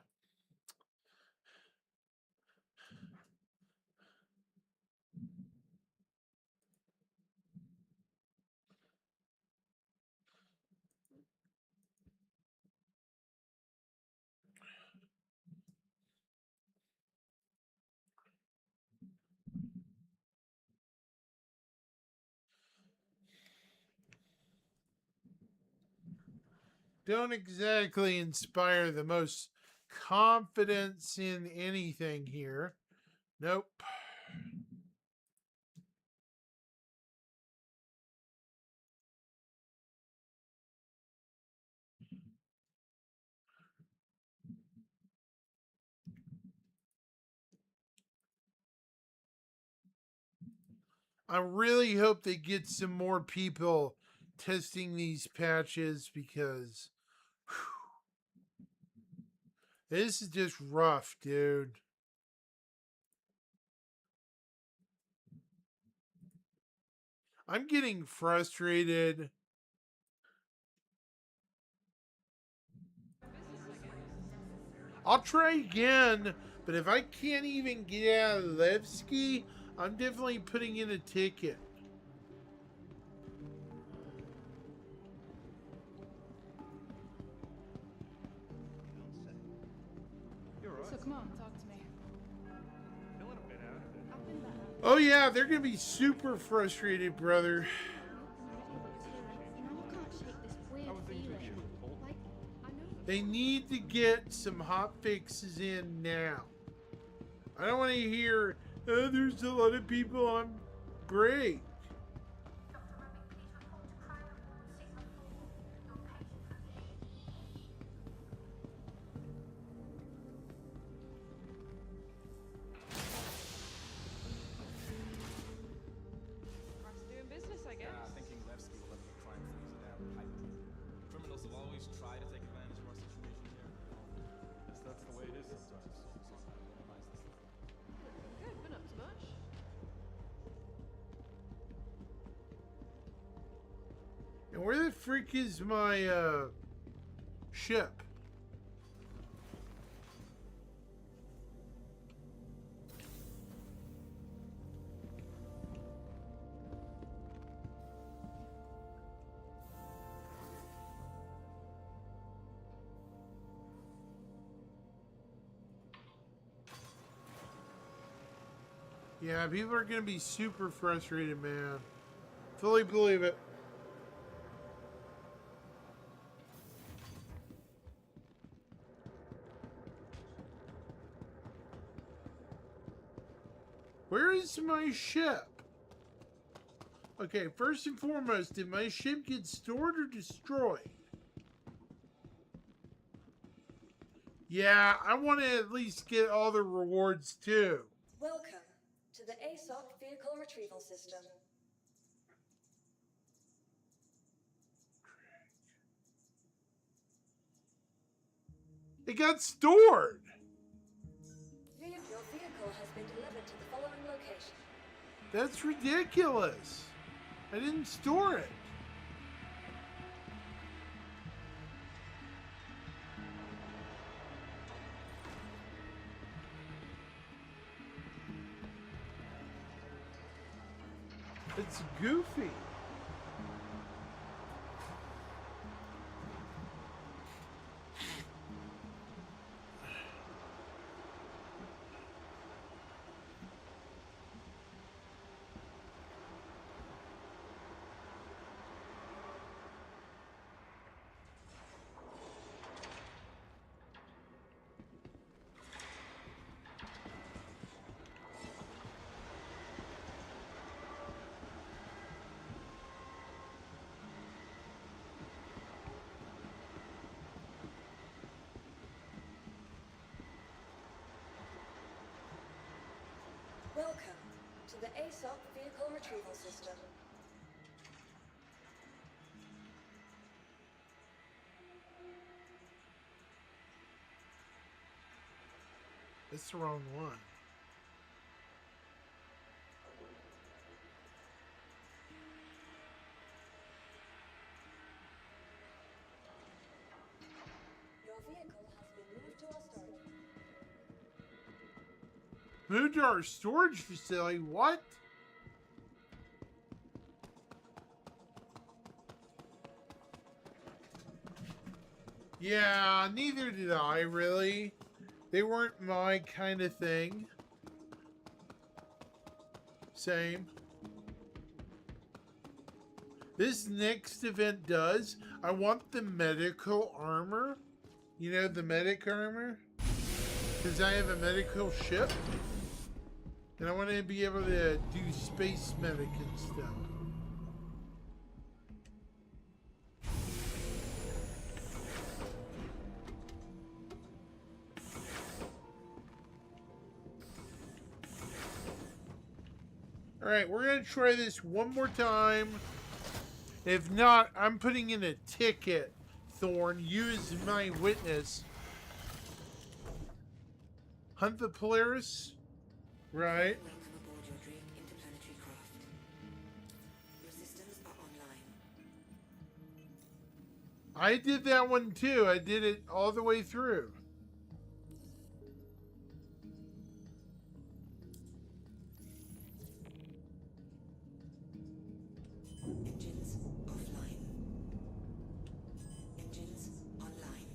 Don't exactly inspire the most confidence in anything here. Nope. I really hope they get some more people testing these patches because this is just rough, dude. I'm getting frustrated. I'll try again, but if I can't even get out of Levski, I'm definitely putting in a ticket. So come on, talk to me. Oh yeah, they're gonna be super frustrated, brother. They need to get some hot fixes in now. I don't want to hear, oh, there's a lot of people on break. Doing business, I guess. Thinking Levski will let the crime freeze down tight. Criminals have always tried to take advantage of our situation here. Guess that's the way it is sometimes. Good, been up to much? And where the freak is my ship? Yeah, people are gonna be super frustrated, man. Fully believe it. Where is my ship? Okay, first and foremost, did my ship get stored or destroyed? Yeah, I want to at least get all the rewards too. Welcome to the ASOC Vehicle Retrieval System. It got stored. Your vehicle has been delivered to the following location. That's ridiculous. I didn't store it. It's goofy. Welcome to the ASOC Vehicle Retrieval System. It's the wrong one. vehicle has been moved to our storage. Moved to our storage facility? What? Yeah, neither did I, really. They weren't my kind of thing. Same. This next event does. I want the medical armor. You know, the medic armor? Because I have a medical ship. And I want to be able to do space medic and stuff. Alright, we're going to try this one more time. If not, I'm putting in a ticket, Thorn. You as my witness. Hunt the Polaris? Right. Welcome aboard your Drake interplanetary craft. Your systems are online. I did that one too. I did it all the way through. Engines offline. Engines online.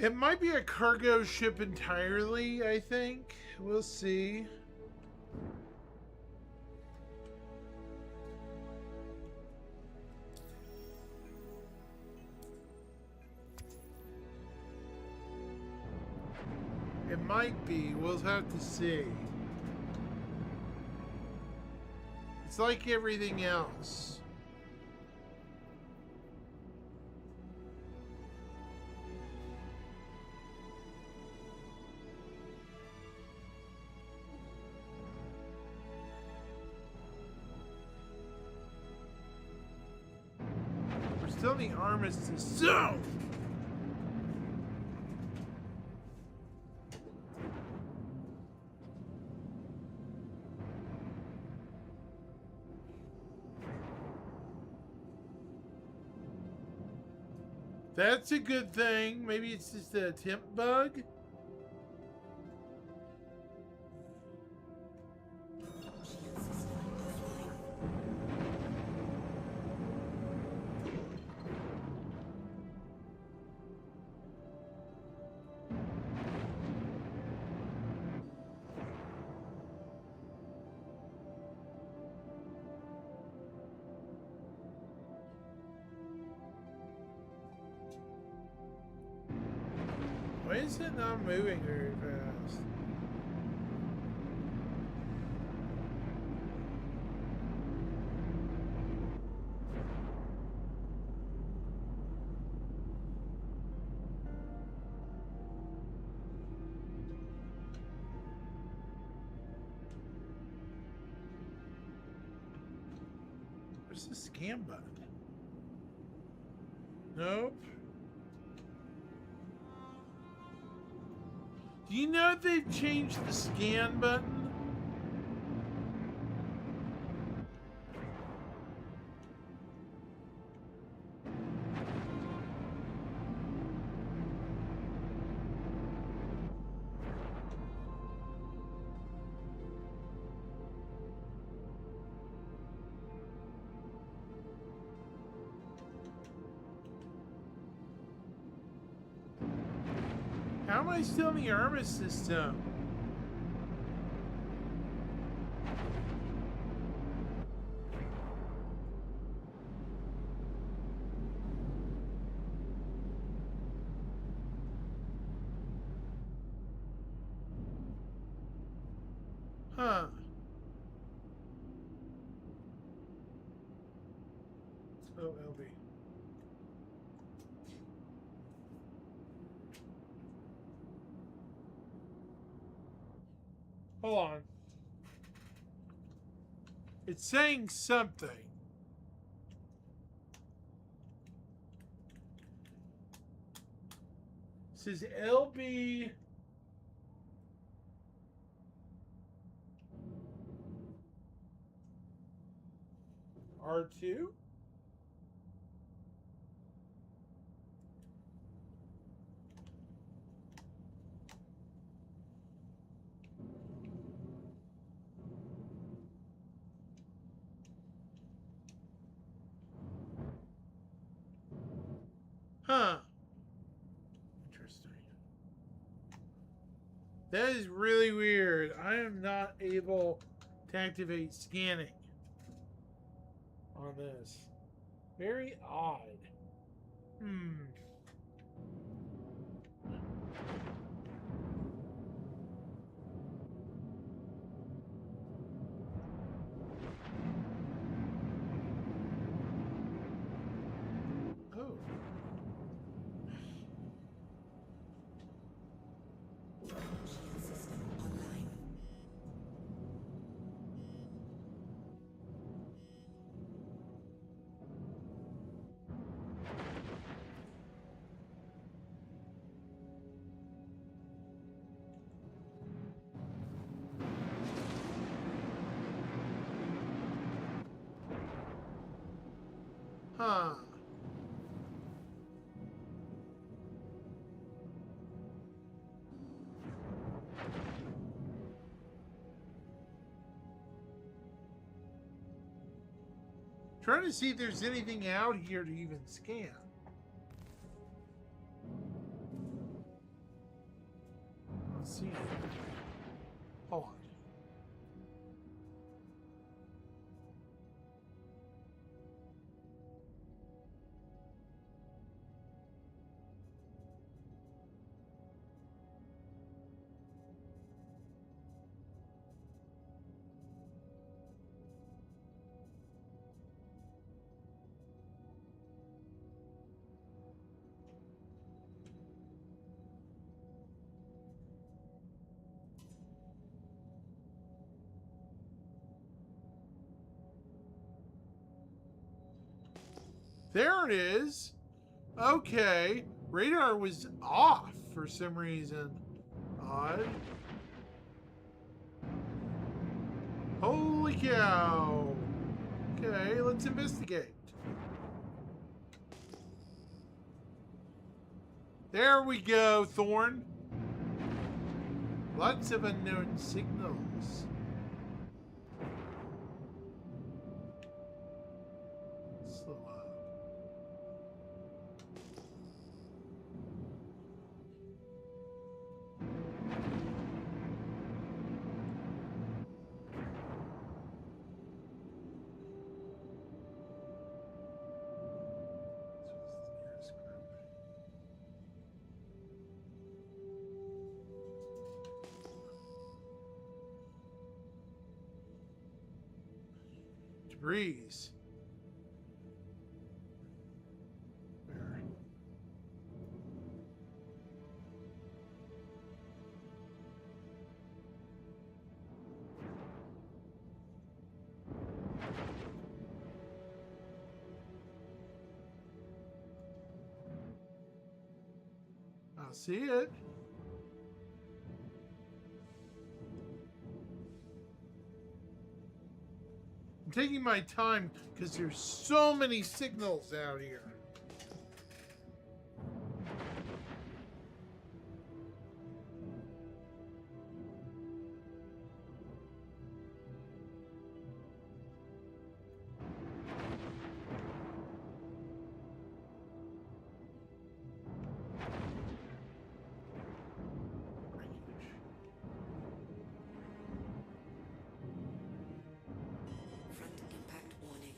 It might be a cargo ship entirely, I think. We'll see. It might be. We'll have to see. It's like everything else. We're still in the armistice zone. That's a good thing. Maybe it's just a temp bug. Shield system offline. Why is it not moving very fast? Where's the scan button? Nope. Do you know they've changed the scan button? How am I still in the Irma system? Huh. Oh, LB. Hold on. It's saying something. It says LB R2? Huh. Interesting. That is really weird. I am not able to activate scanning on this. Very odd. Hmm. Oh. Shield system online. Huh. Trying to see if there's anything out here to even scan. Let's see. Hold on. There it is. Okay. Radar was off for some reason. Odd. Holy cow. Okay, let's investigate. There we go, Thorn. Lots of unknown signals. Slow up. Debris. Where? I see it. I'm taking my time because there's so many signals out here. Front impact warning.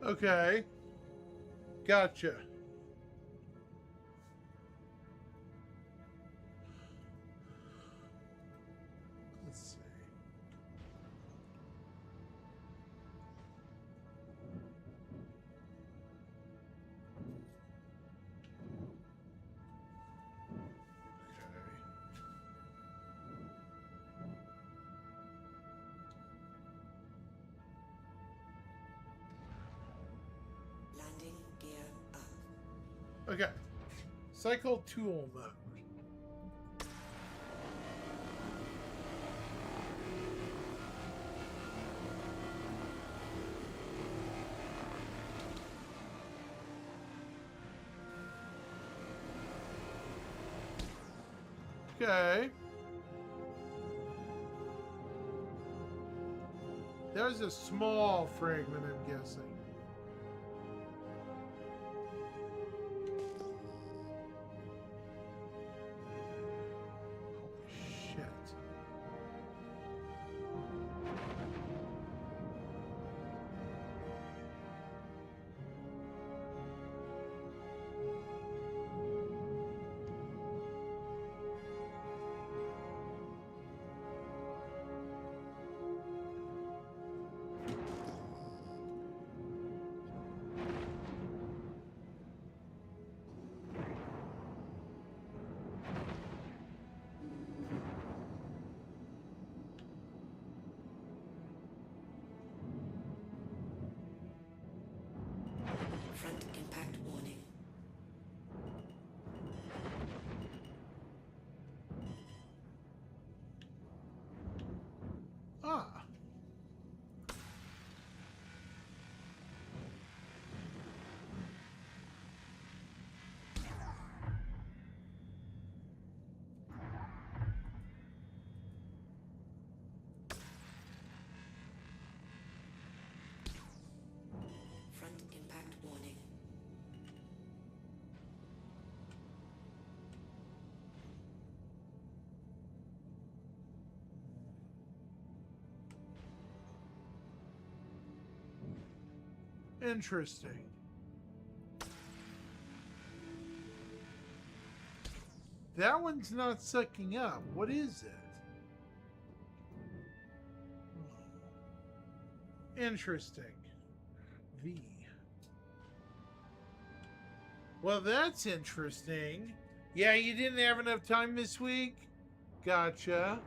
Okay. Gotcha. Let's see. Landing gear up. Okay. Cycle tool mode. Okay. There's a small fragment, I'm guessing. Holy shit. Front impact warning. Ah. Front impact warning. Interesting. That one's not sucking up. What is it? Interesting. V. Well, that's interesting. Yeah, you didn't have enough time this week? Gotcha.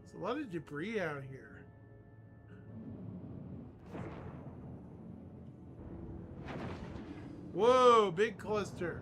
There's a lot of debris out here. Whoa, big cluster. There.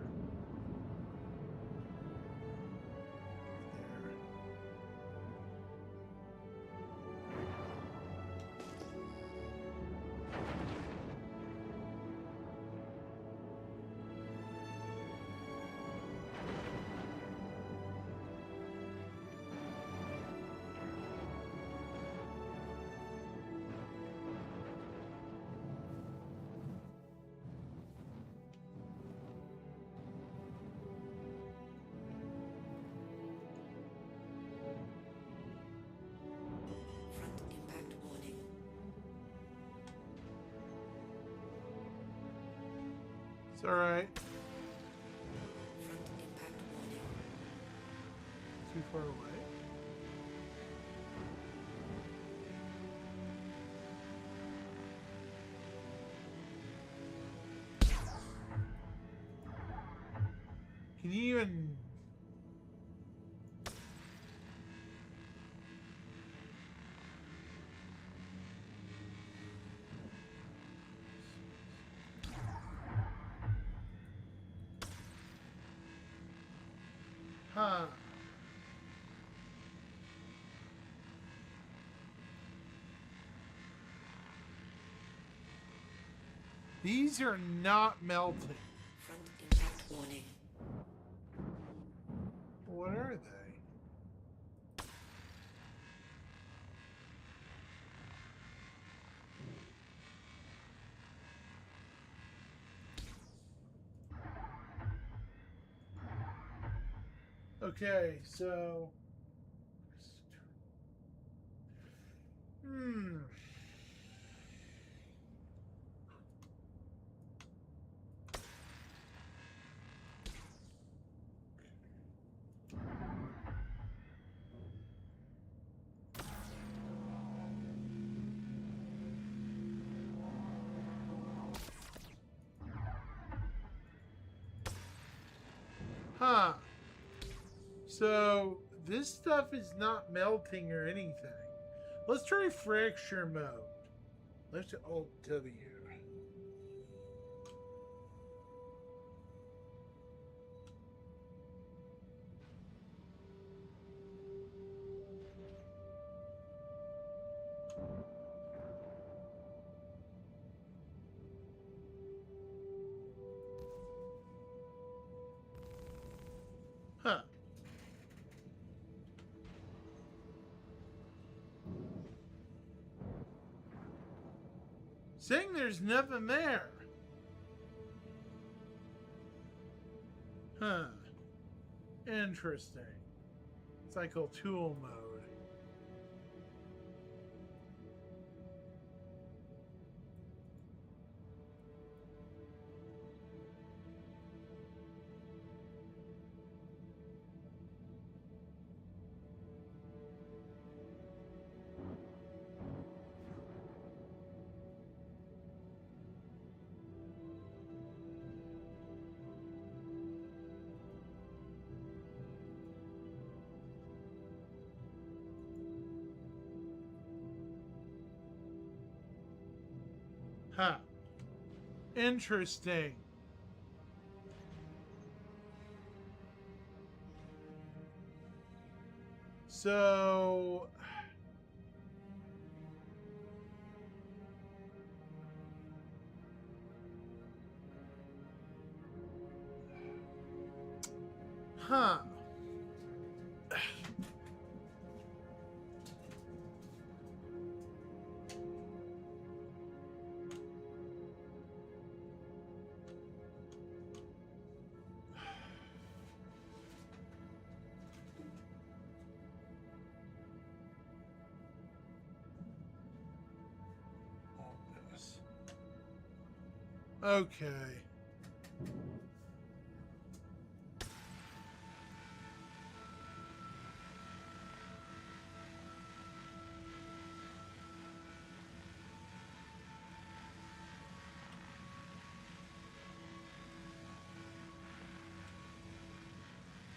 It's alright. Front impact warning. Too far away. Can you even... Huh. These are not melting. Front impact warning. What are they? Okay, so... Huh. So, this stuff is not melting or anything. Let's try fracture mode. Let's Alt W. Huh. Saying there's nothing there. Huh. Interesting. Cycle tool mode. Huh. Interesting. So... Huh. Okay.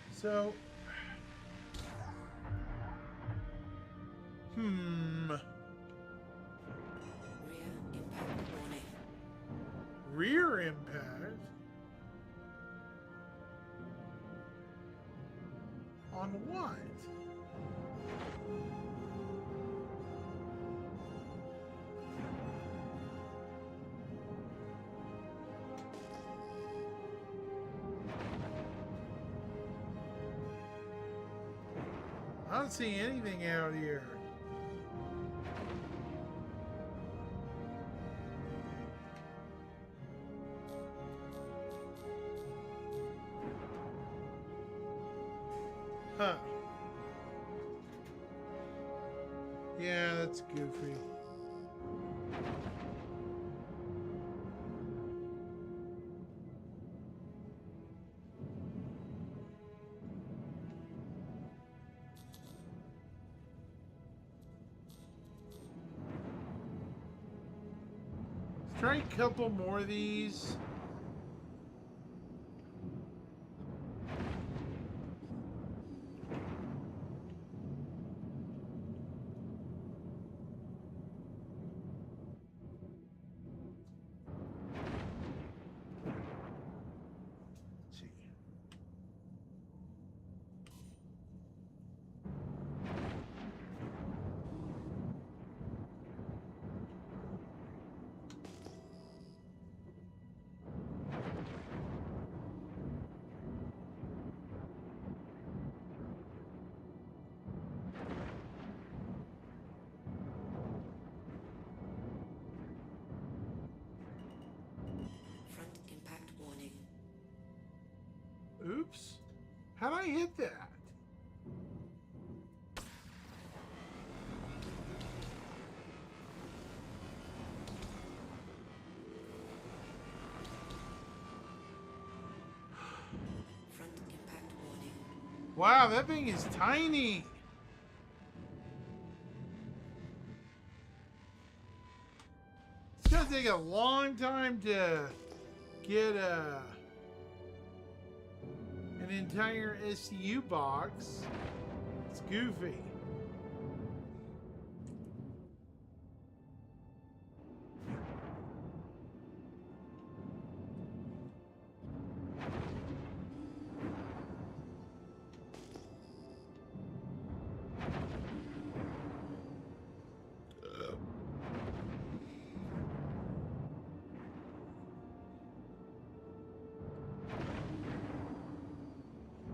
So... Rear impact warning. Rear impact? On what? I don't see anything out here. Huh. Yeah, that's goofy. Try a couple more of these. Let's see. Front impact warning. Oops. How'd I hit that? Front impact warning. Wow, that thing is tiny. It's gonna take a long time to get an entire SCU box. It's goofy.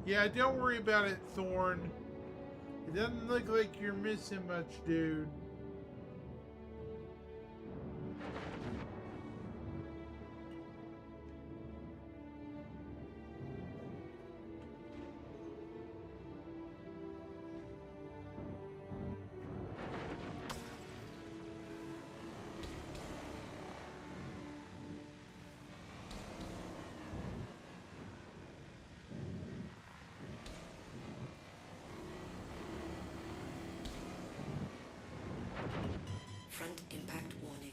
Yeah, don't worry about it, Thorn. It doesn't look like you're missing much, dude. Front impact warning.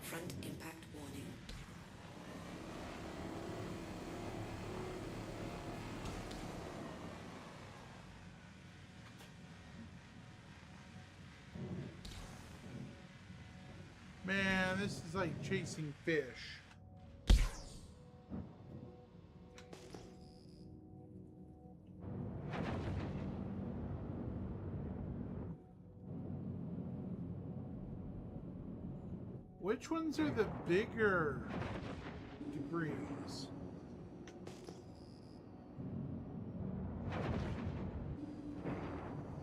Front impact warning. Man, this is like chasing fish. Which ones are the bigger debris?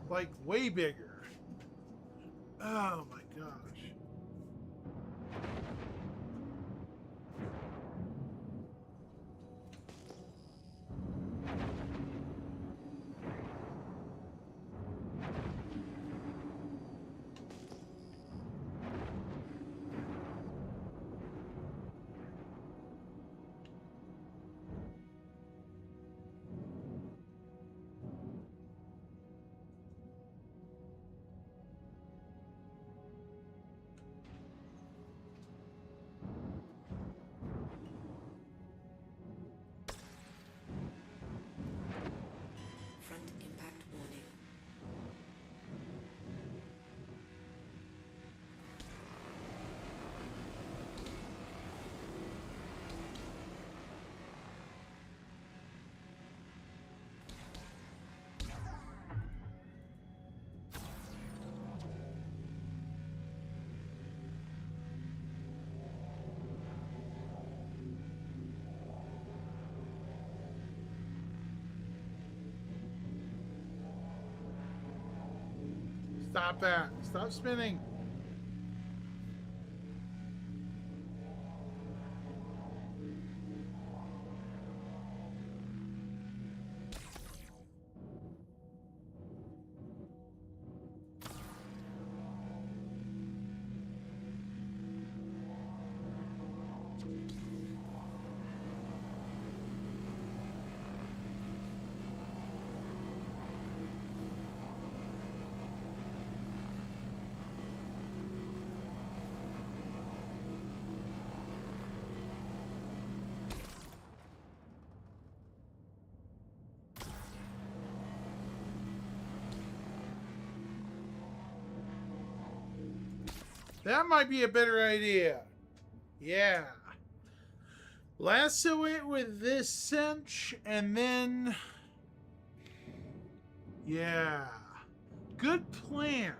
Like way bigger. Oh my gosh. Front impact warning. Stop that. Stop spinning. That might be a better idea. Yeah. Lasso it with this cinch and then... Yeah. Good plan.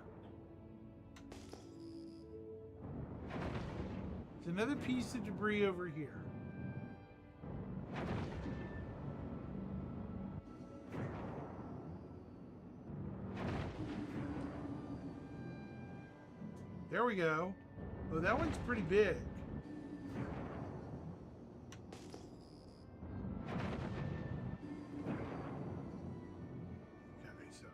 There's another piece of debris over here. There we go. Oh, that one's pretty big. Okay, so.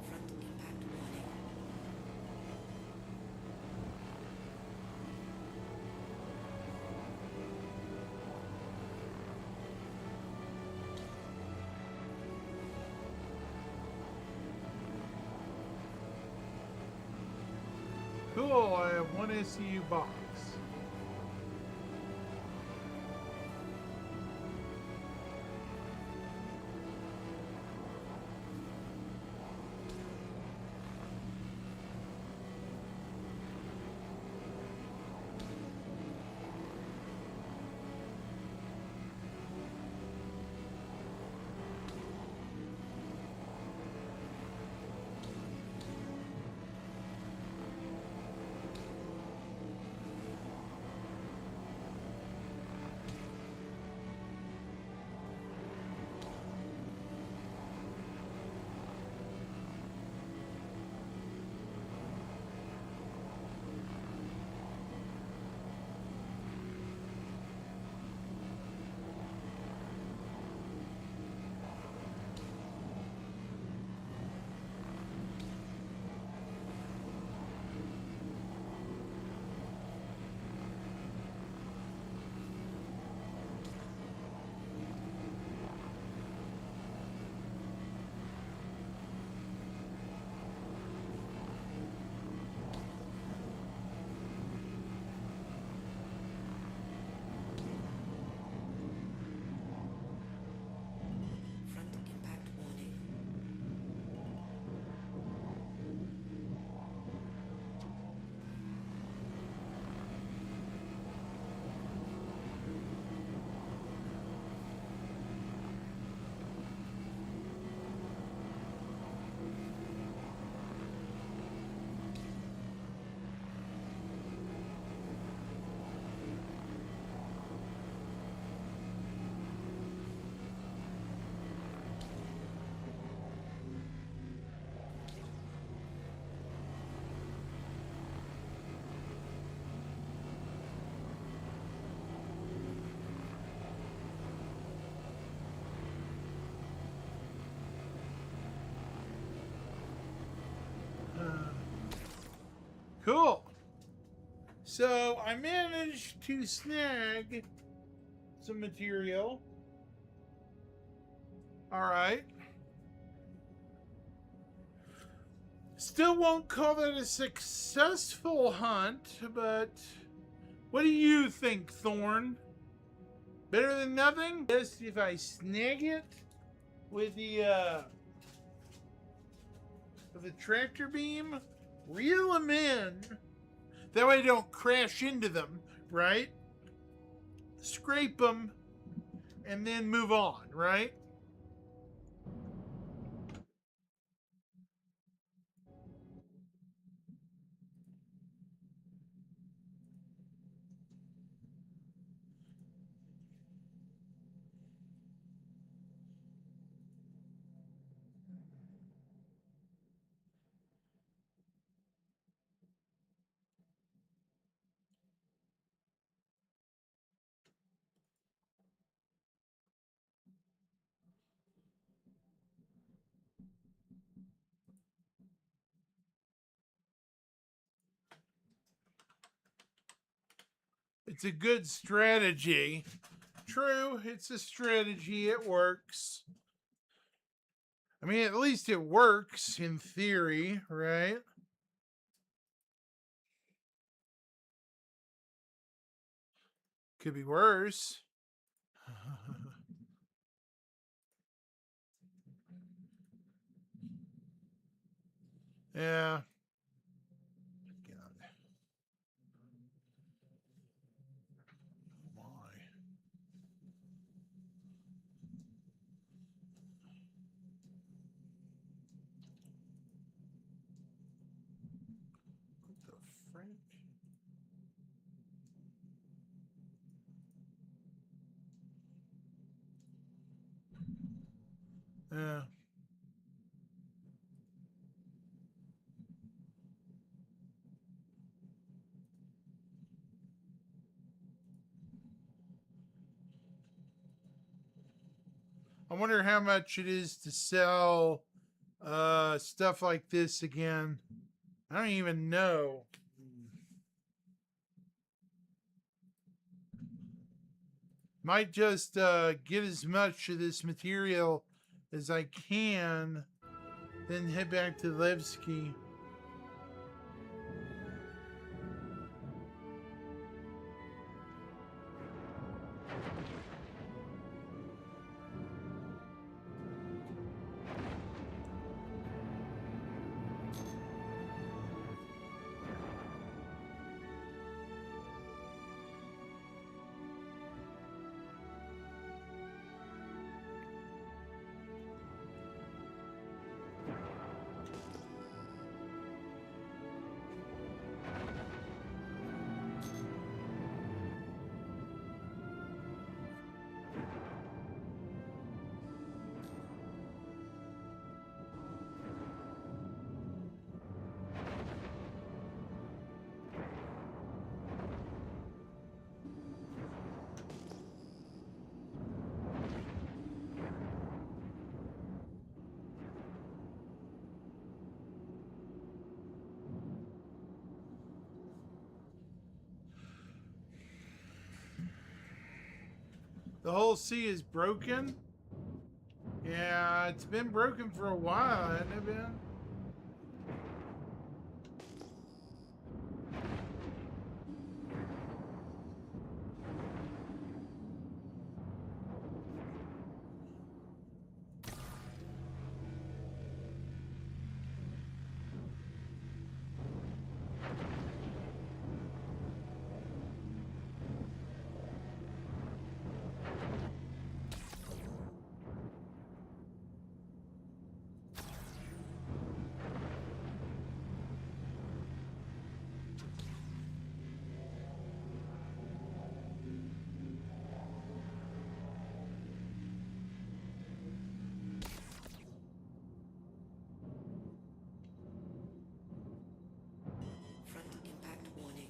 Front impact warning. Cool, I have one SCU box. Front impact warning. Cool. So I managed to snag some material. All right. Still won't call that a successful hunt, but what do you think, Thorn? Better than nothing? Just if I snag it with the tractor beam, reel them in. That way I don't crash into them, right? Scrape them and then move on, right? It's a good strategy. True, it's a strategy. It works. I mean, at least it works in theory, right? Could be worse. Yeah. God. Why? What the frick? Yeah. I wonder how much it is to sell stuff like this again. I don't even know. Might just get as much of this material as I can, then head back to Levski. The whole sea is broken? Yeah, it's been broken for a while, hasn't it been? Front impact warning.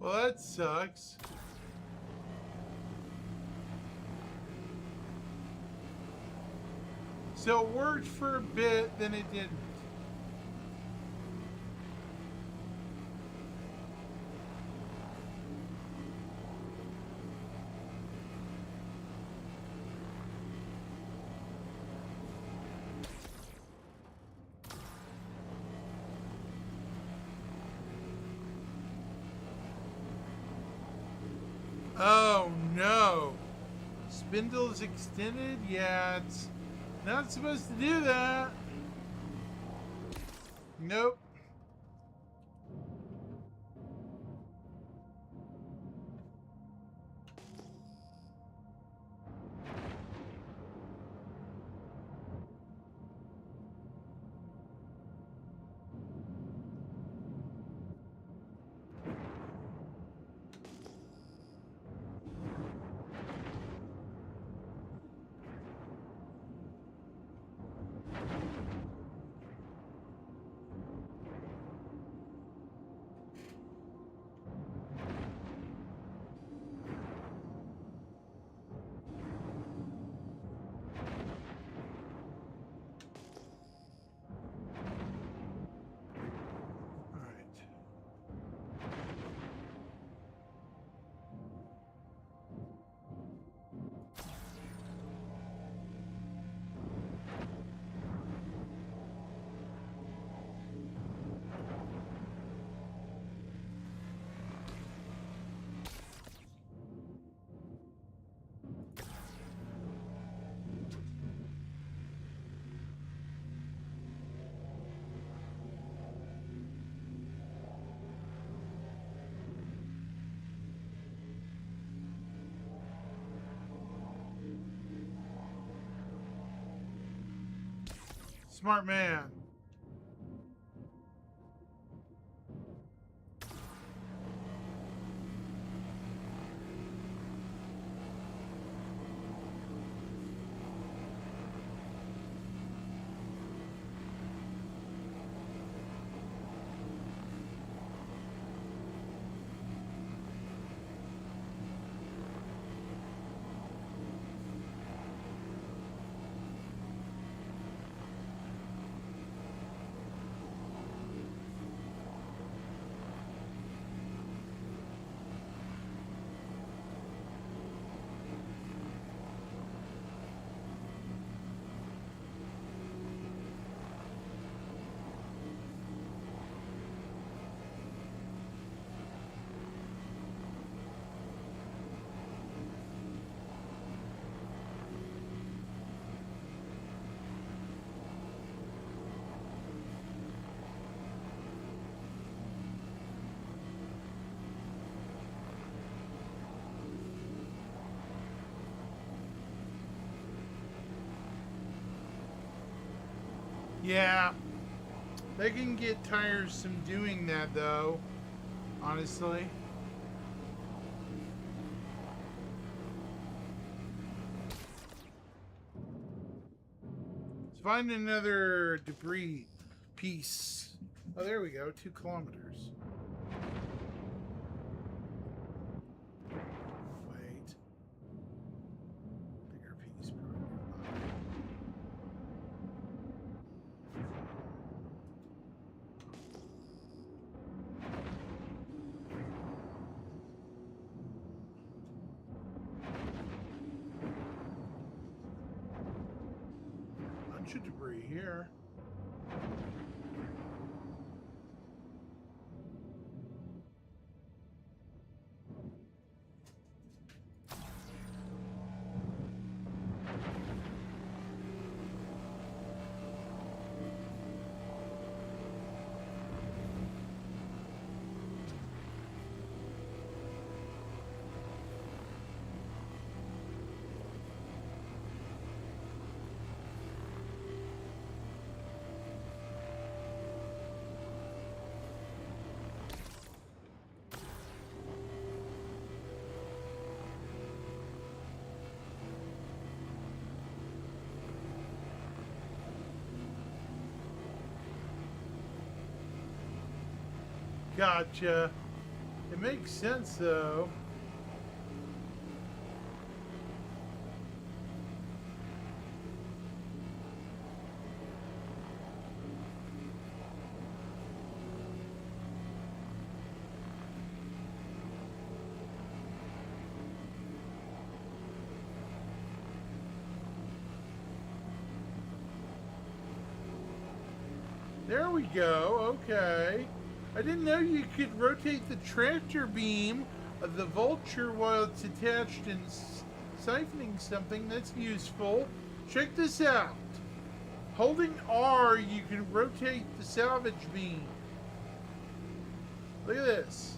Well, that sucks. So it worked for a bit, then it didn't. Oh no. Spindle is extended? Yeah, it's not supposed to do that. Nope. Smart man. Yeah, they can get tiresome doing that though, honestly. Let's find another debris piece. Oh, there we go, 2 kilometers. Wait. Bigger piece, probably. Bunch of debris here. Gotcha. It makes sense though. There we go. Okay. I didn't know you could rotate the tractor beam of the Vulture while it's attached and siphoning something. That's useful. Check this out. Holding R, you can rotate the salvage beam. Look at this.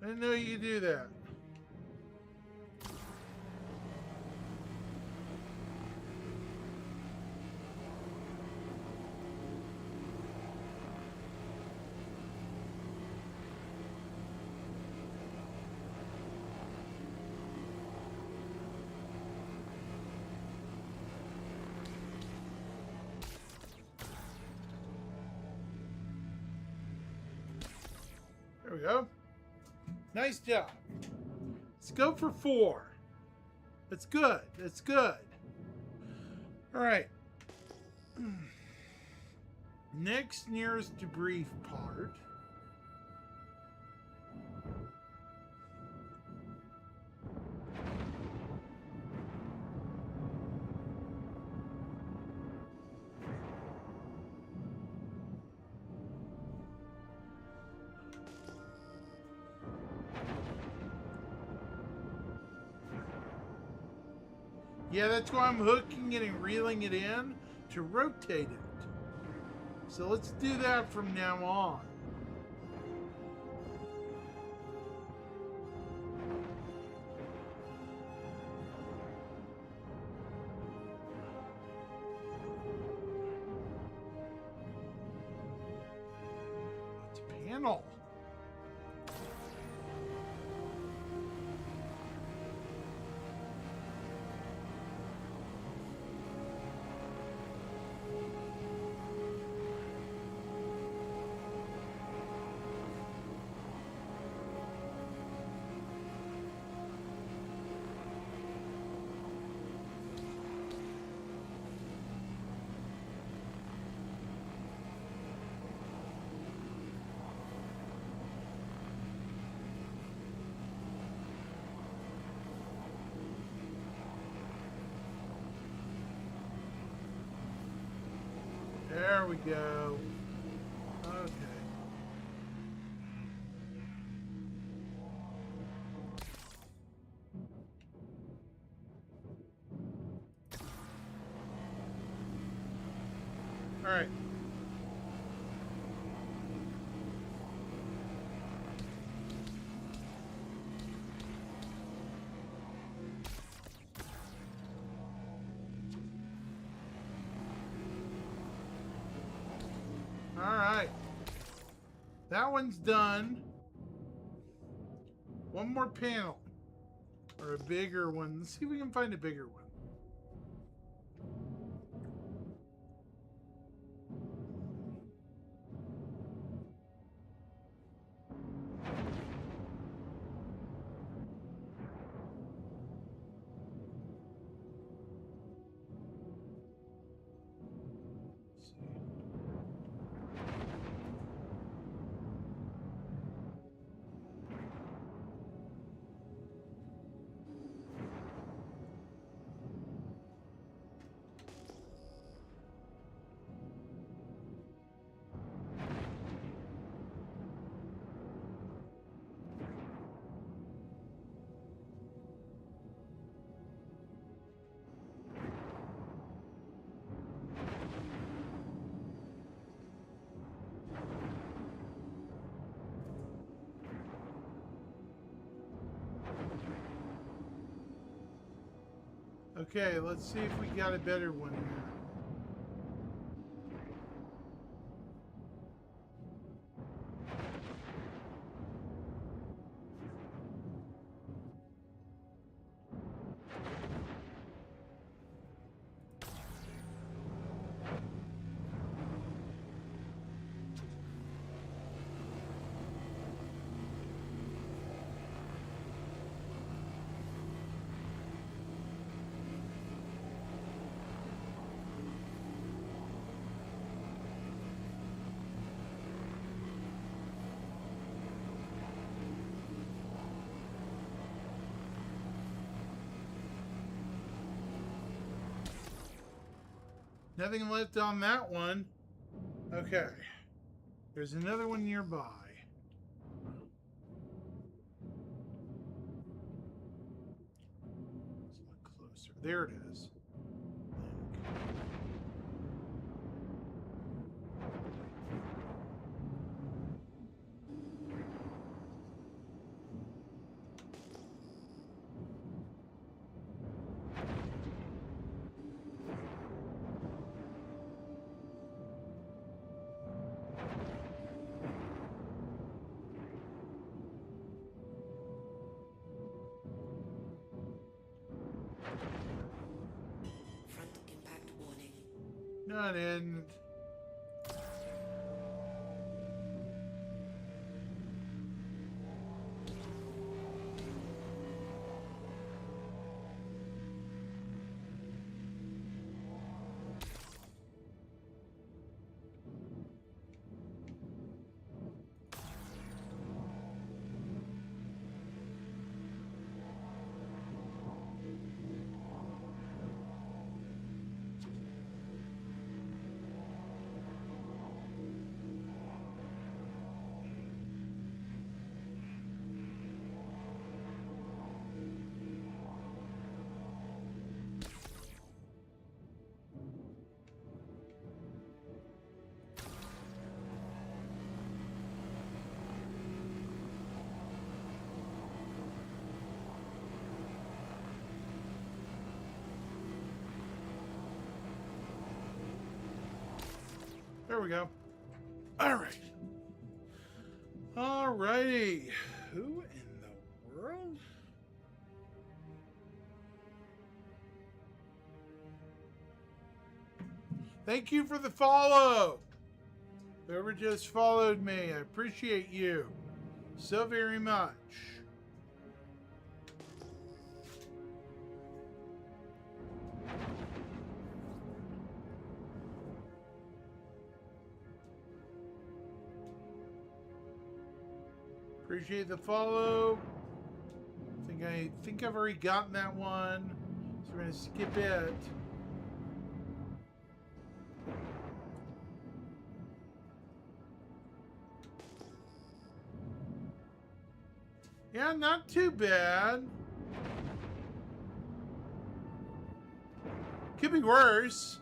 I didn't know you could do that. There we go. Nice job. Let's go for 4. That's good. That's good. All right. Next nearest debris part. Yeah, that's why I'm hooking it and reeling it in to rotate it. So let's do that from now on. panel. There we go. Okay. All right. All right. That one's done. One more panel. Or a bigger one. Let's see if we can find a bigger one. Let's see. Okay, let's see if we got a better one here. Nothing left on that one. Okay. There's another one nearby. Let's look closer. There it is. Front impact warning. Not in. There we go. All right. Alrighty. Who in the world? Thank you for the follow. Whoever just followed me, I appreciate you so very much. Appreciate the follow. I think I've already gotten that one, so we're gonna skip it. Yeah, not too bad. Could be worse.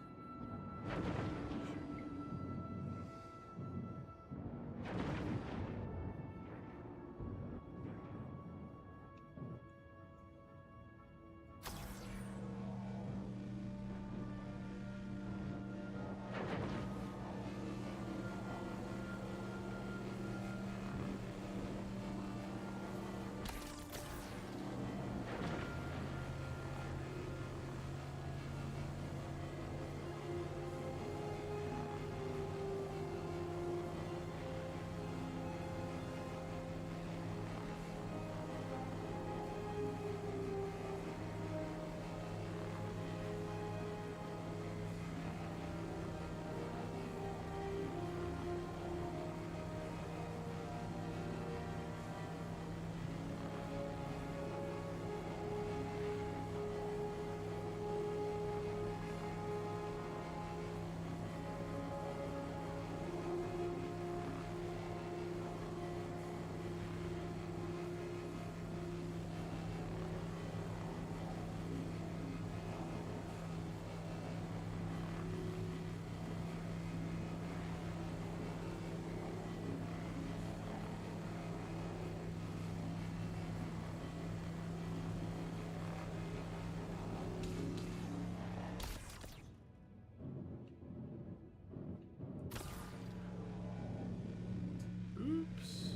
Oops.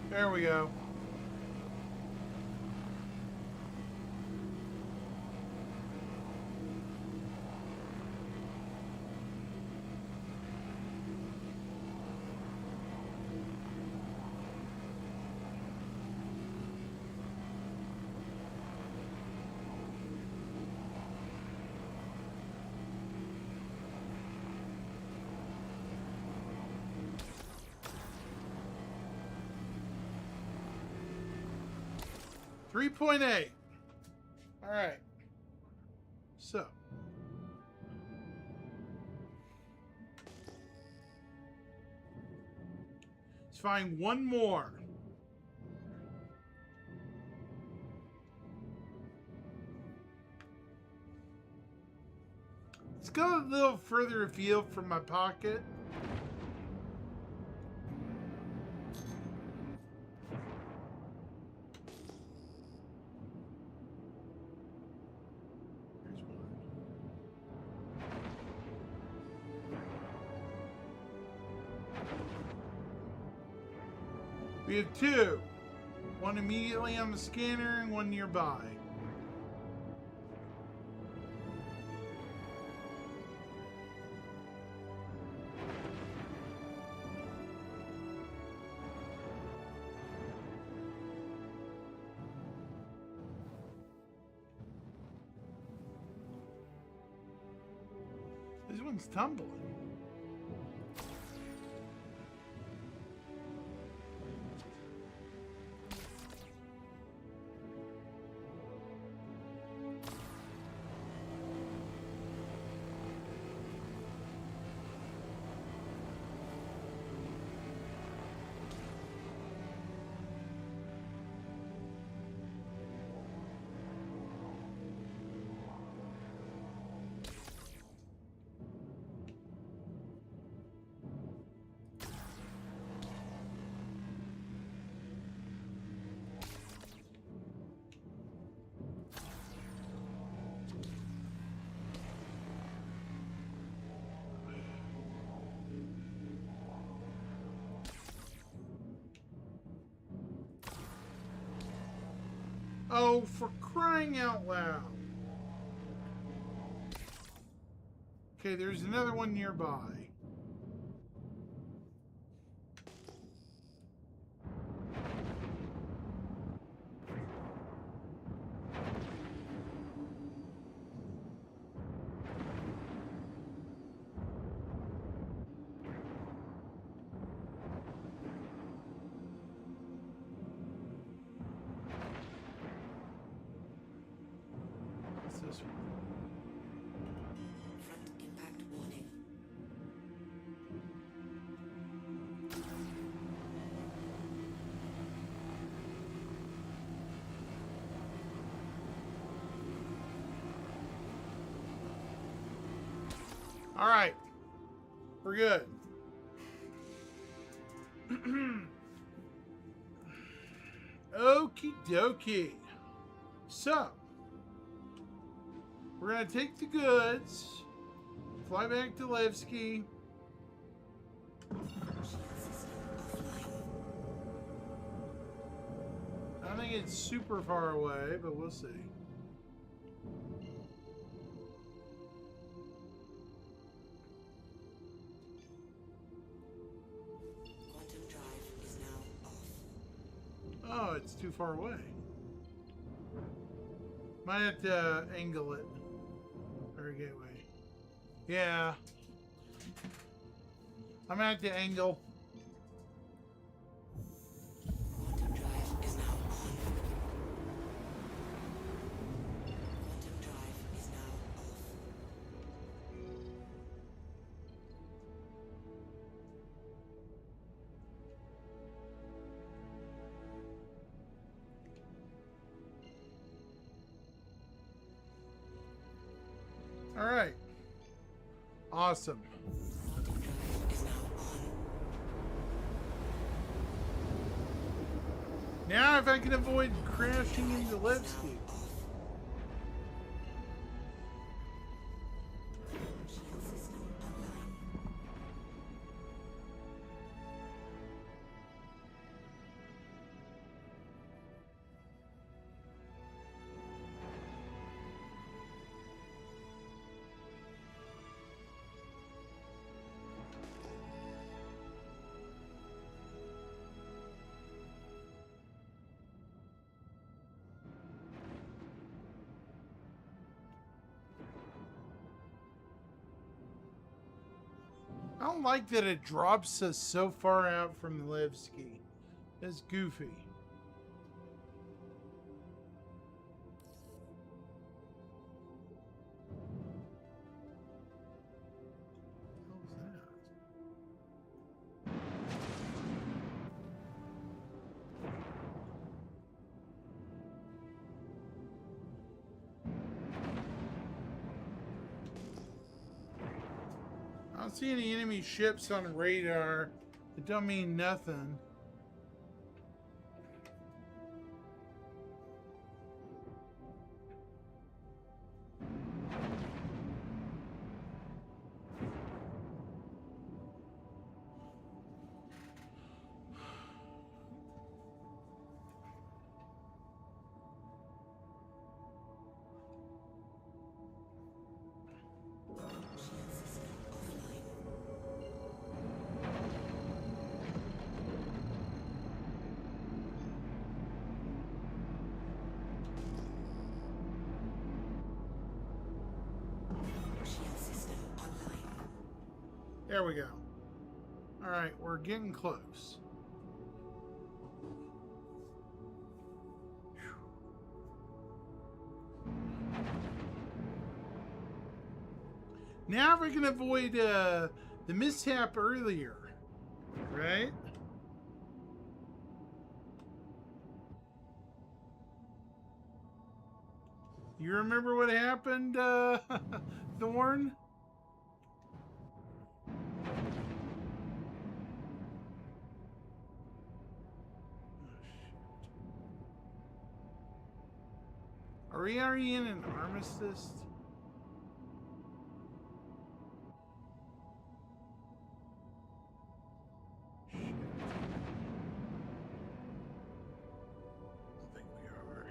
There we go. $3.8. All right. So. Let's find one more. Let's go a little further afield from my pocket. We have two. One immediately on the scanner and one nearby. This one's tumbling. Oh, for crying out loud. Okay, there's another one nearby. What's this one? Front impact warning. All right, we're good. Okie dokie. So, we're gonna take the goods, fly back to Levski. Shield system offline. I don't think it's super far away, but we'll see. Quantum drive is now off. Oh, it's too far away. Might have to angle it. Or gateway. Yeah. I'm gonna have to angle. Quantum drive is now on. Quantum drive is now off. All right. Awesome. Quantum drive is now on. Now, if I can avoid crashing into Levski. Shield system online. I don't like that it drops us so far out from Levski. That's goofy. What was that? I don't see any enemy ships on radar. It don't mean nothing. Shield system offline. Shield system online. There we go. All right, we're getting close. Now we can avoid the mishap earlier, right? You remember what happened, Thorn? Are we already in an armistice? Shit. I think we are.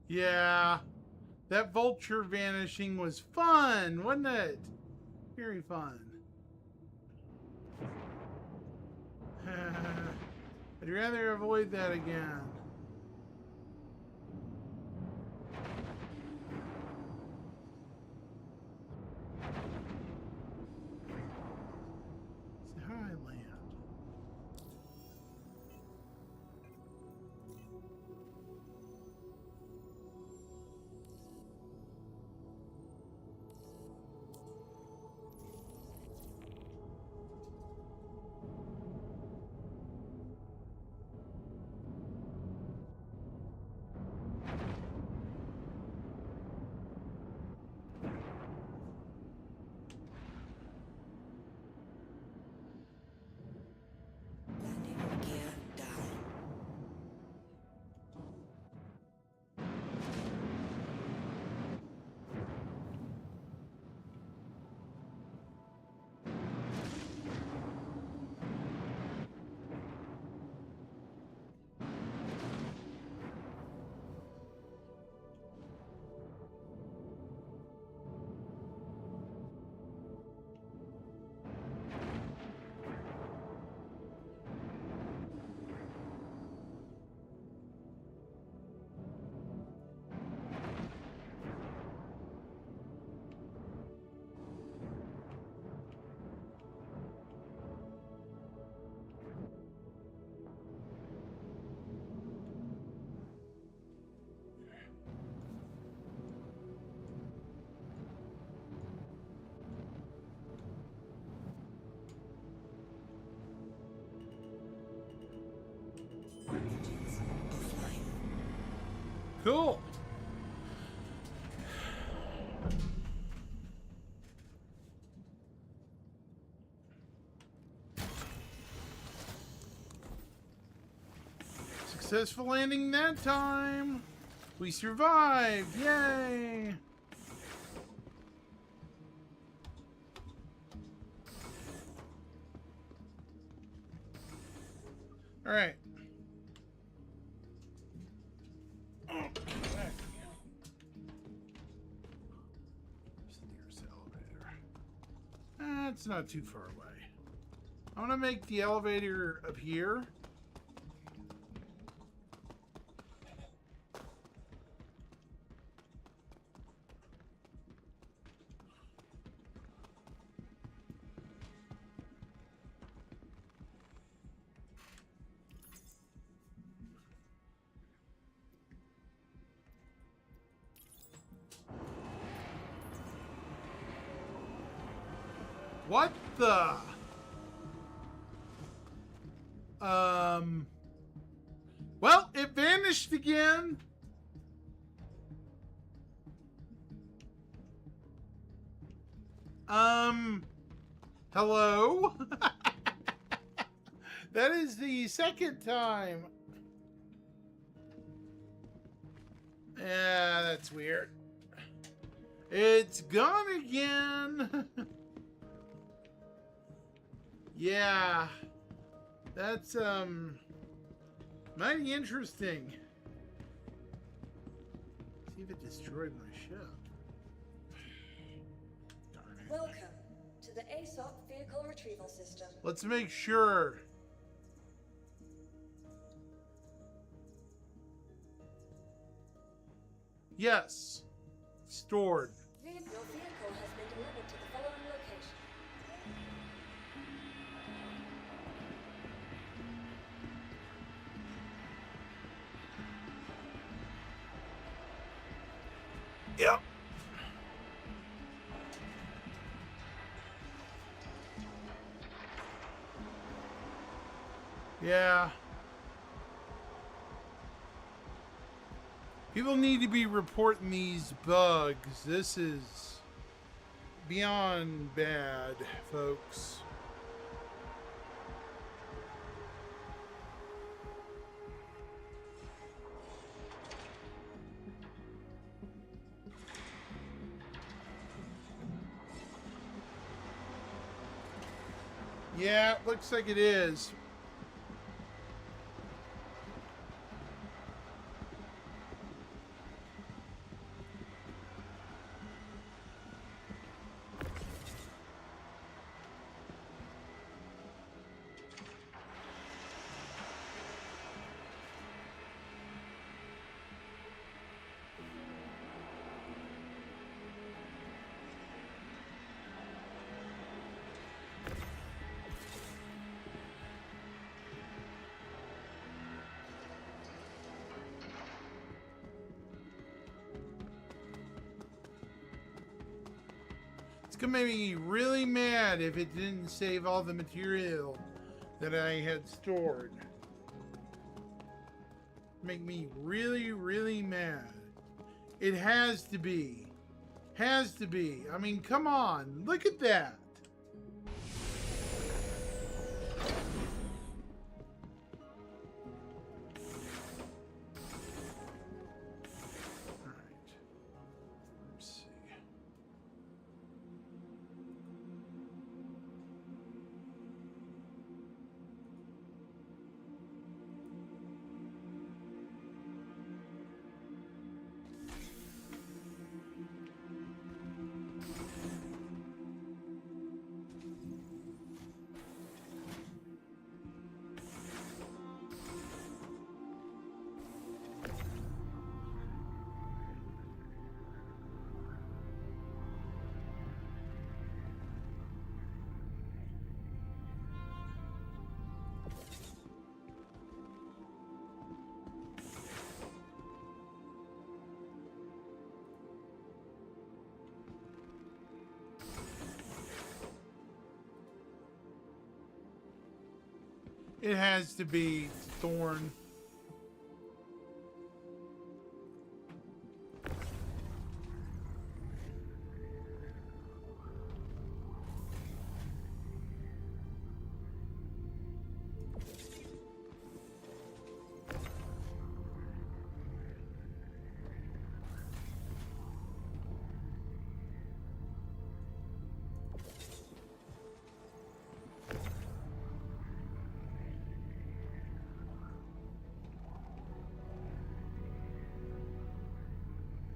Yeah. That vulture vanishing was fun, wasn't it? Very fun. I'd rather avoid that again. See how I land. Landing gear down. Engines offline. Cool. Successful landing that time. We survived. Yay. All right. Oh, back. Where's the nearest elevator? That's not too far away. I'm gonna make the elevator up here. What the? Well, it vanished again. Hello? That is the second time. Yeah, that's weird. It's gone again. Yeah, that's mighty interesting. See if it destroyed my ship. Darn it. Welcome to the ASOP vehicle retrieval system. Let's make sure. Yes, stored. Your vehicle has been delivered to the following location. Yep. Yeah. People need to be reporting these bugs. This is beyond bad, folks. Yeah, it looks like it is. It's gonna make me really mad if it didn't save all the material that I had stored. Make me really, really mad. It has to be. Has to be. I mean, come on. Look at that. It has to be Thorn.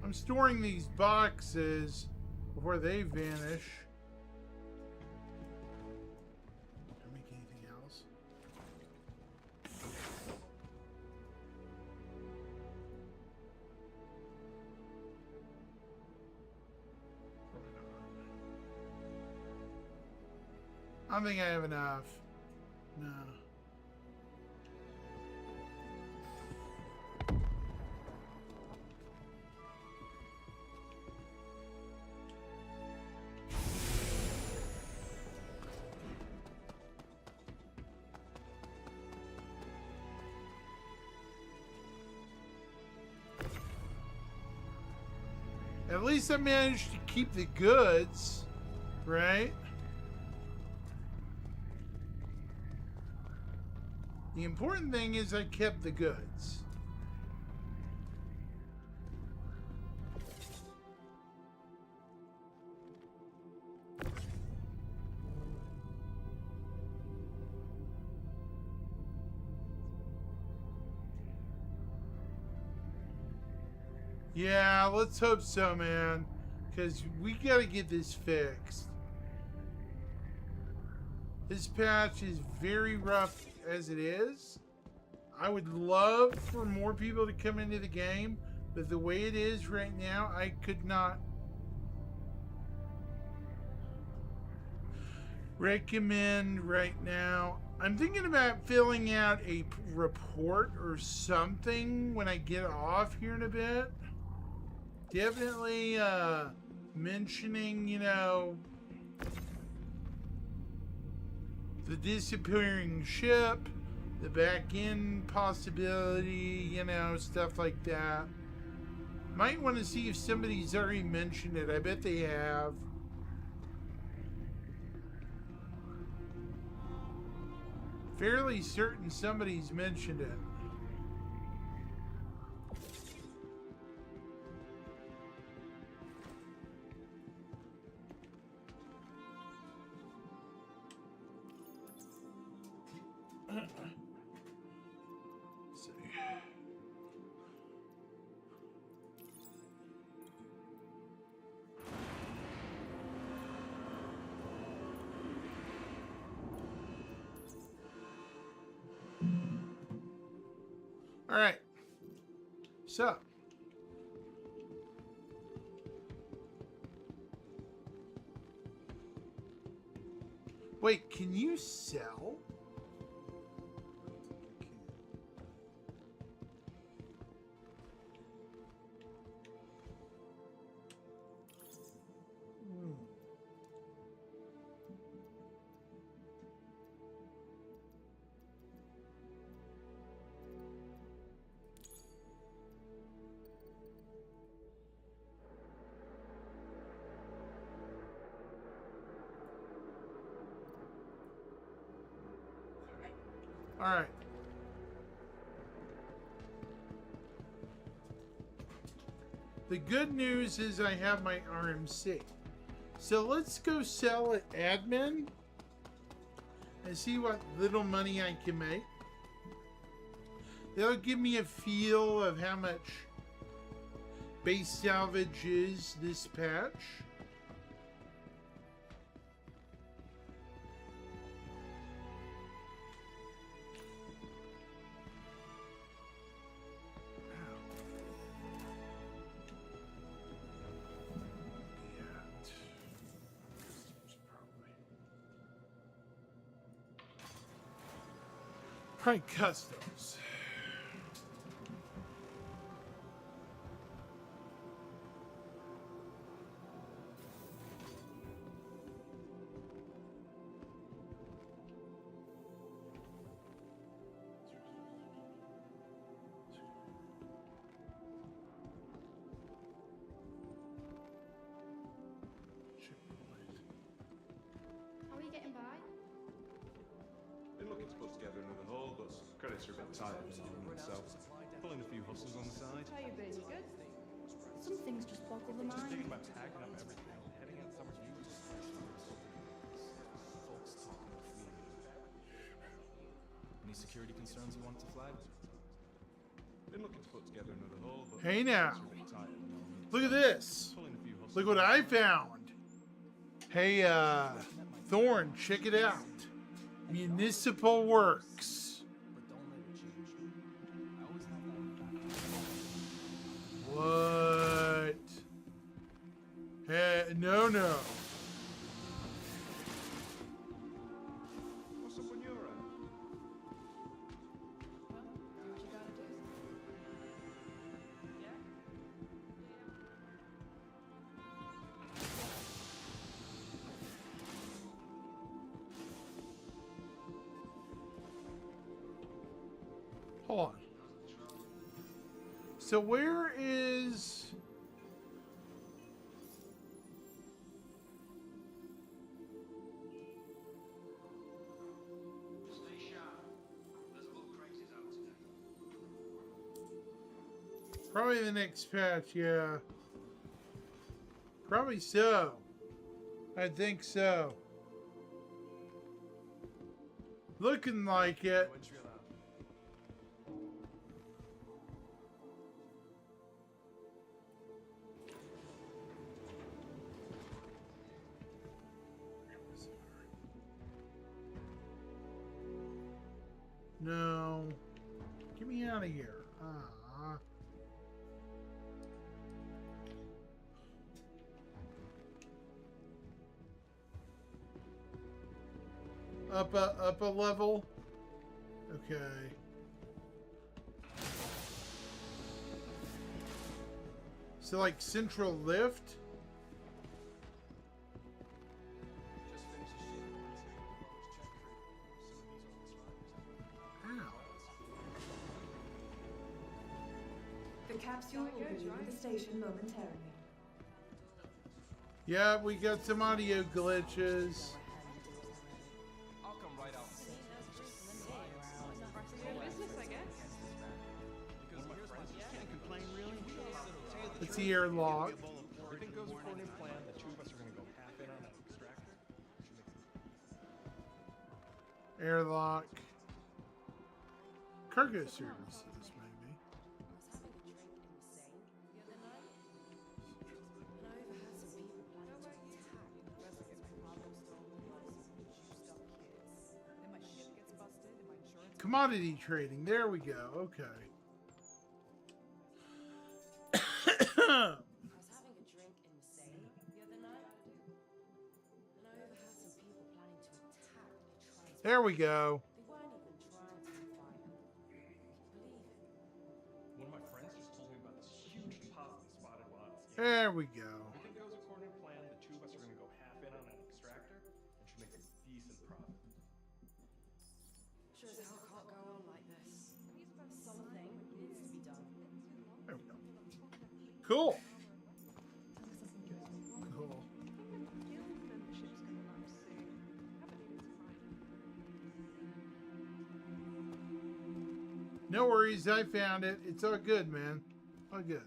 I'm storing these boxes before they vanish. Can I make anything else? I don't think I have enough. No. At least I managed to keep the goods, right? The important thing is I kept the goods. Yeah, let's hope so, man. Because we gotta get this fixed. This patch is very rough as it is. I would love for more people to come into the game, but the way it is right now, I could not recommend right now. I'm thinking about filling out a report or something when I get off here in a bit. Definitely mentioning, you know, the disappearing ship, the back end possibility, you know, stuff like that. Might want to see if somebody's already mentioned it. I bet they have. Fairly certain somebody's mentioned it. All right. So. Wait, can you sell? All right. The good news is I have my RMC. So let's go sell at admin and see what little money I can make. That'll give me a feel of how much base salvage is this patch. Probably customs. How are you getting by? Been looking to put together another haul, but credits are a bit tight at the moment, so pulling a few hustles on the side. How you been? You good? Some things just boggle the Just thinking mind. about packing up everything, heading out summer news. Folks talking to Any security concerns you want to flag? Been looking to put together another haul, but Hey now. credits are a bit tight at the moment, Look at so this. pulling a few hustles Look what on the I side. found. Hey, Thorn, check it out. Municipal Works. But don't let it change you. I always have that. What? Hey, no. What's up on your end? Well, do what you gotta do. Yeah? Hold on. So where is... Probably the next patch, yeah. Probably so. I think so. Looking like it. No. Get me out of here. Ah. Up a level. Okay. So like central lift. Ow. The capsule will be leaving the station momentarily. Yeah, we got some audio glitches. I'll come right out. Doing business, I guess. Because here's my Can't complain, really. It's the airlock. Everything goes according to plan. The two of us are gonna go half in on that extractor. Airlock. Cargo services, maybe. Commodity trading. There we go. Okay. I was having a drink in Marseille the other night, and I overheard some people planning to attack a transport. There we go. They weren't even trying to fire. Believe it. One of my friends just told me about this huge deposit in Spotted Lots. There we go. Everything goes according to plan. The two of us are gonna go half in on that extractor and should make a decent profit. Sure as hell can't go on like this. Something needs to be done. There we go. Cool. Cool. Guild membership's gonna lapse soon. Haven't needed to find No worries, I found it. It's all good, man. All good.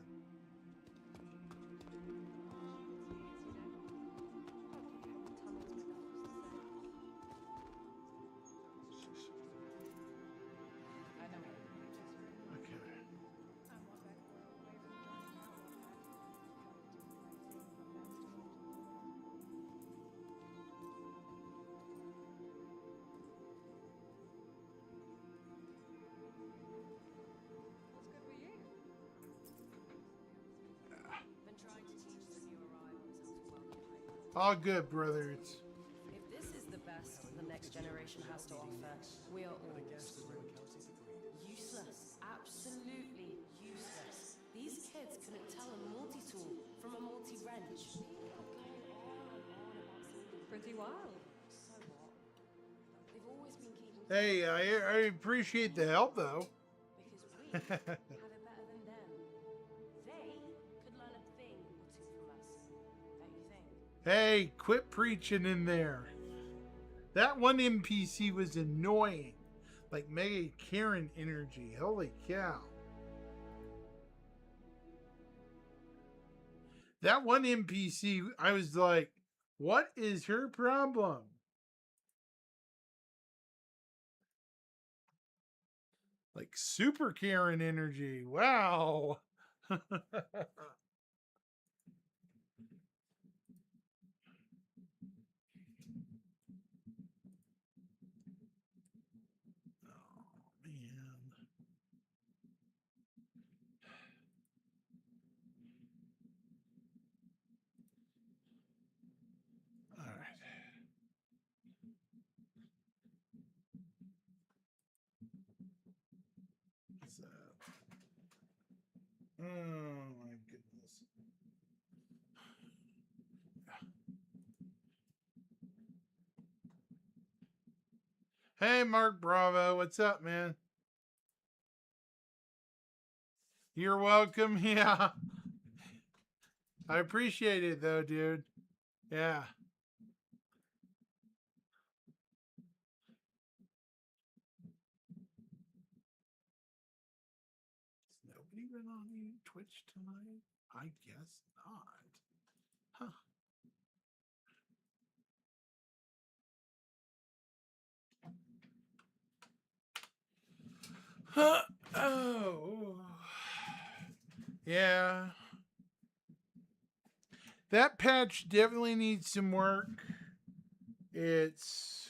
Okay. Been trying to teach the new arrivals how to welcome home. All good, brother. It's If this is the best the next generation has to offer, we are all screwed. Useless. Absolutely useless. These kids couldn't tell a multi-tool from a multi-wrench. Pretty wild. So what? They've always been keeping hey, I appreciate the help though. because we have it better than them. They could learn a thing or two from us. Don't you think? Hey, quit preaching in there. That one NPC was annoying. Like Mega Karen energy. Holy cow. That one NPC, I was like, what is her problem? Like super Karen energy. Wow. Oh, man. All right. What's that? Oh my goodness. Hey, Mark Bravo. What's up, man? You're welcome. Yeah. I appreciate it, though, dude. Yeah. Has nobody been on Twitch tonight? I guess not. Huh. Oh. Yeah. That patch definitely needs some work. It's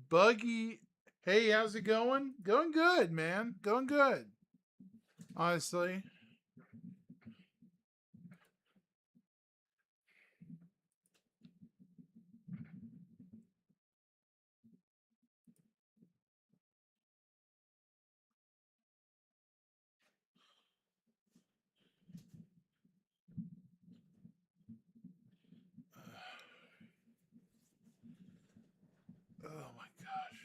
buggy. Hey, how's it going? Going good, man. Going good. Honestly. Oh my gosh.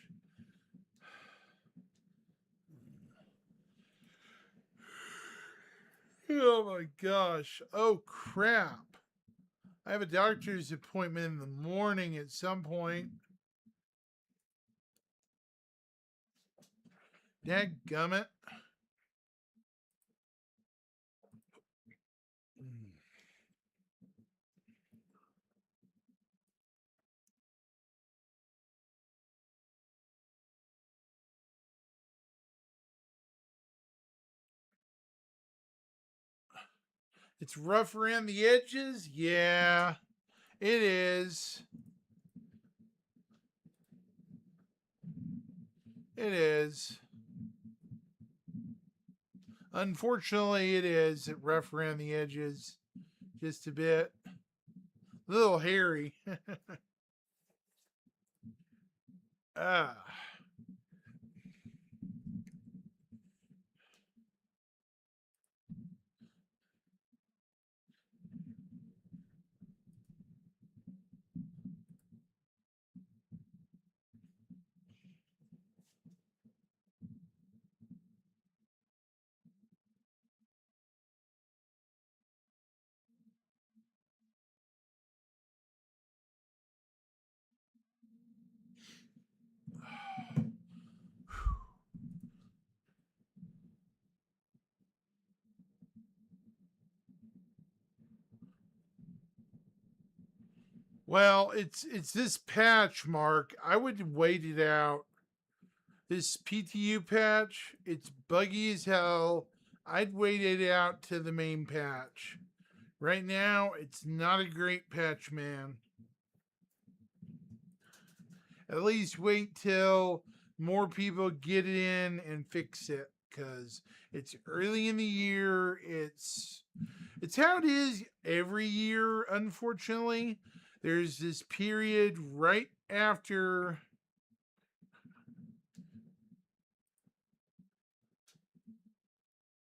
Oh my gosh. Oh crap. I have a doctor's appointment in the morning at some point. Dadgummit. It's rough around the edges. Yeah, it is. It is. Unfortunately, it is rough around the edges. Just a bit. A little hairy. Ah. Well, it's this patch, Mark. I would wait it out. This PTU patch, it's buggy as hell. I'd wait it out to the main patch. Right now, it's not a great patch, man. At least wait till more people get it in and fix it, because it's early in the year. It's how it is every year, unfortunately. There's this period right after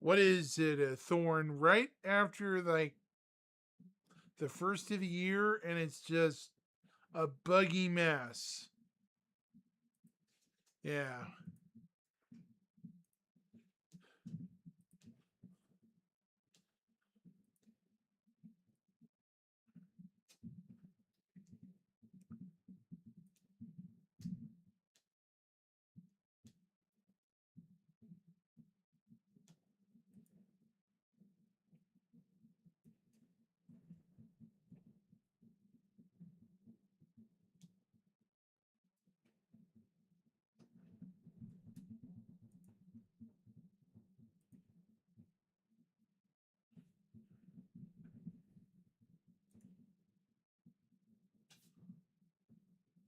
what is it, a Thorn, right after like the first of the year, and it's just a buggy mess. Yeah.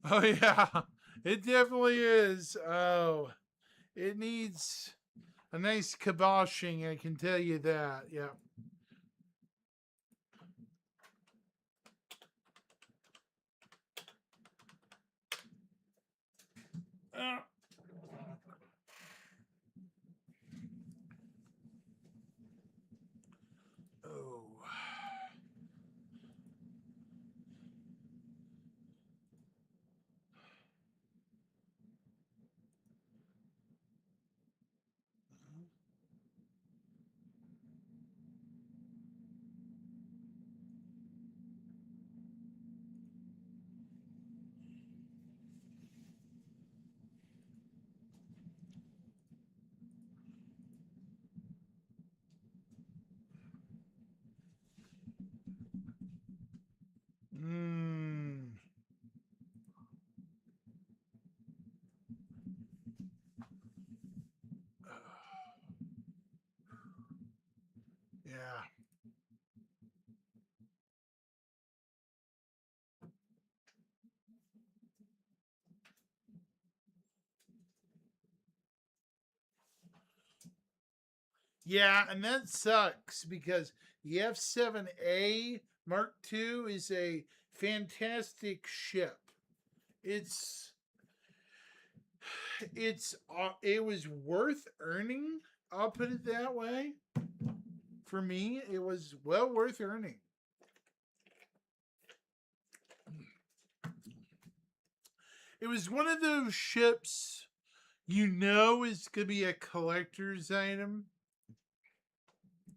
Oh yeah, it definitely is. Oh, it needs a nice kiboshing, I can tell you that. Yeah. Uh, oh. Mm. Yeah. Yeah, and that sucks because the F7A Mark II is a fantastic ship. It's it was worth earning. I'll put it that way. For me, it was well worth earning. It was one of those ships you know is gonna be a collector's item.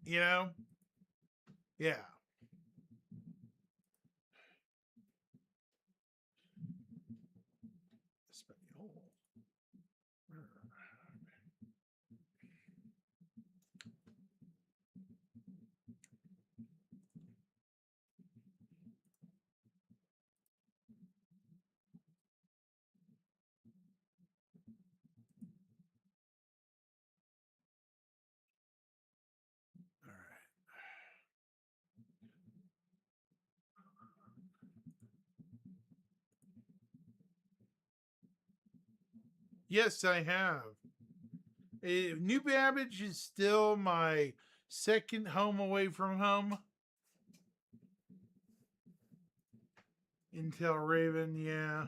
You know? Yeah. Espanol. All right. Yes, I have. New Babbage is still my second home away from home. Intel Raven, yeah.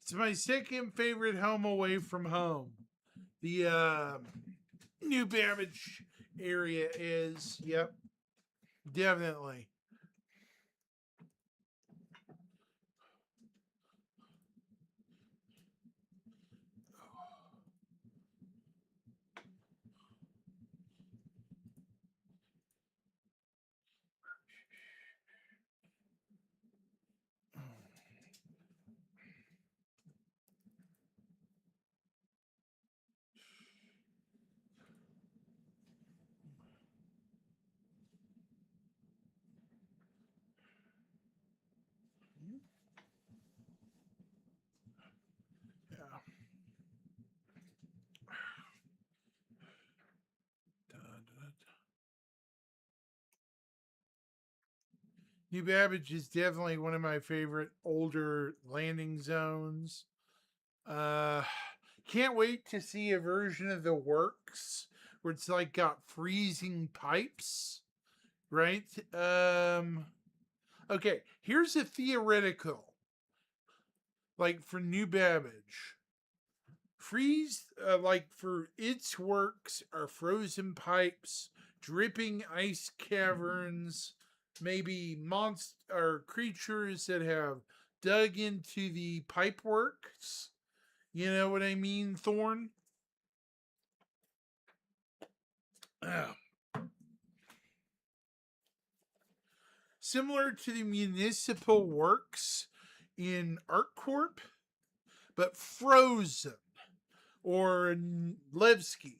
It's my second favorite home away from home. The New Babbage area is, yep, definitely. New Babbage is definitely one of my favorite older landing zones. Can't wait to see a version of the works where it's like got freezing pipes, right? Okay, here's a theoretical, like for New Babbage. Freeze, like for its works, are frozen pipes, dripping ice caverns, maybe monster or creatures that have dug into the pipe works. You know what I mean, Thorn? Similar to the municipal works in ArcCorp, but frozen, or Levski.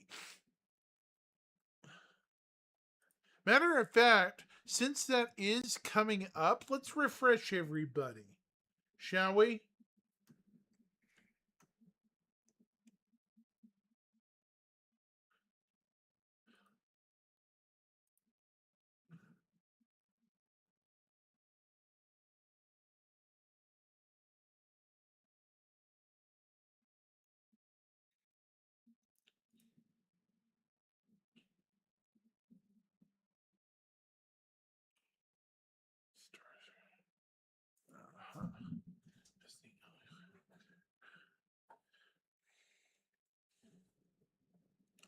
Matter of fact, since that is coming up, let's refresh everybody, shall we?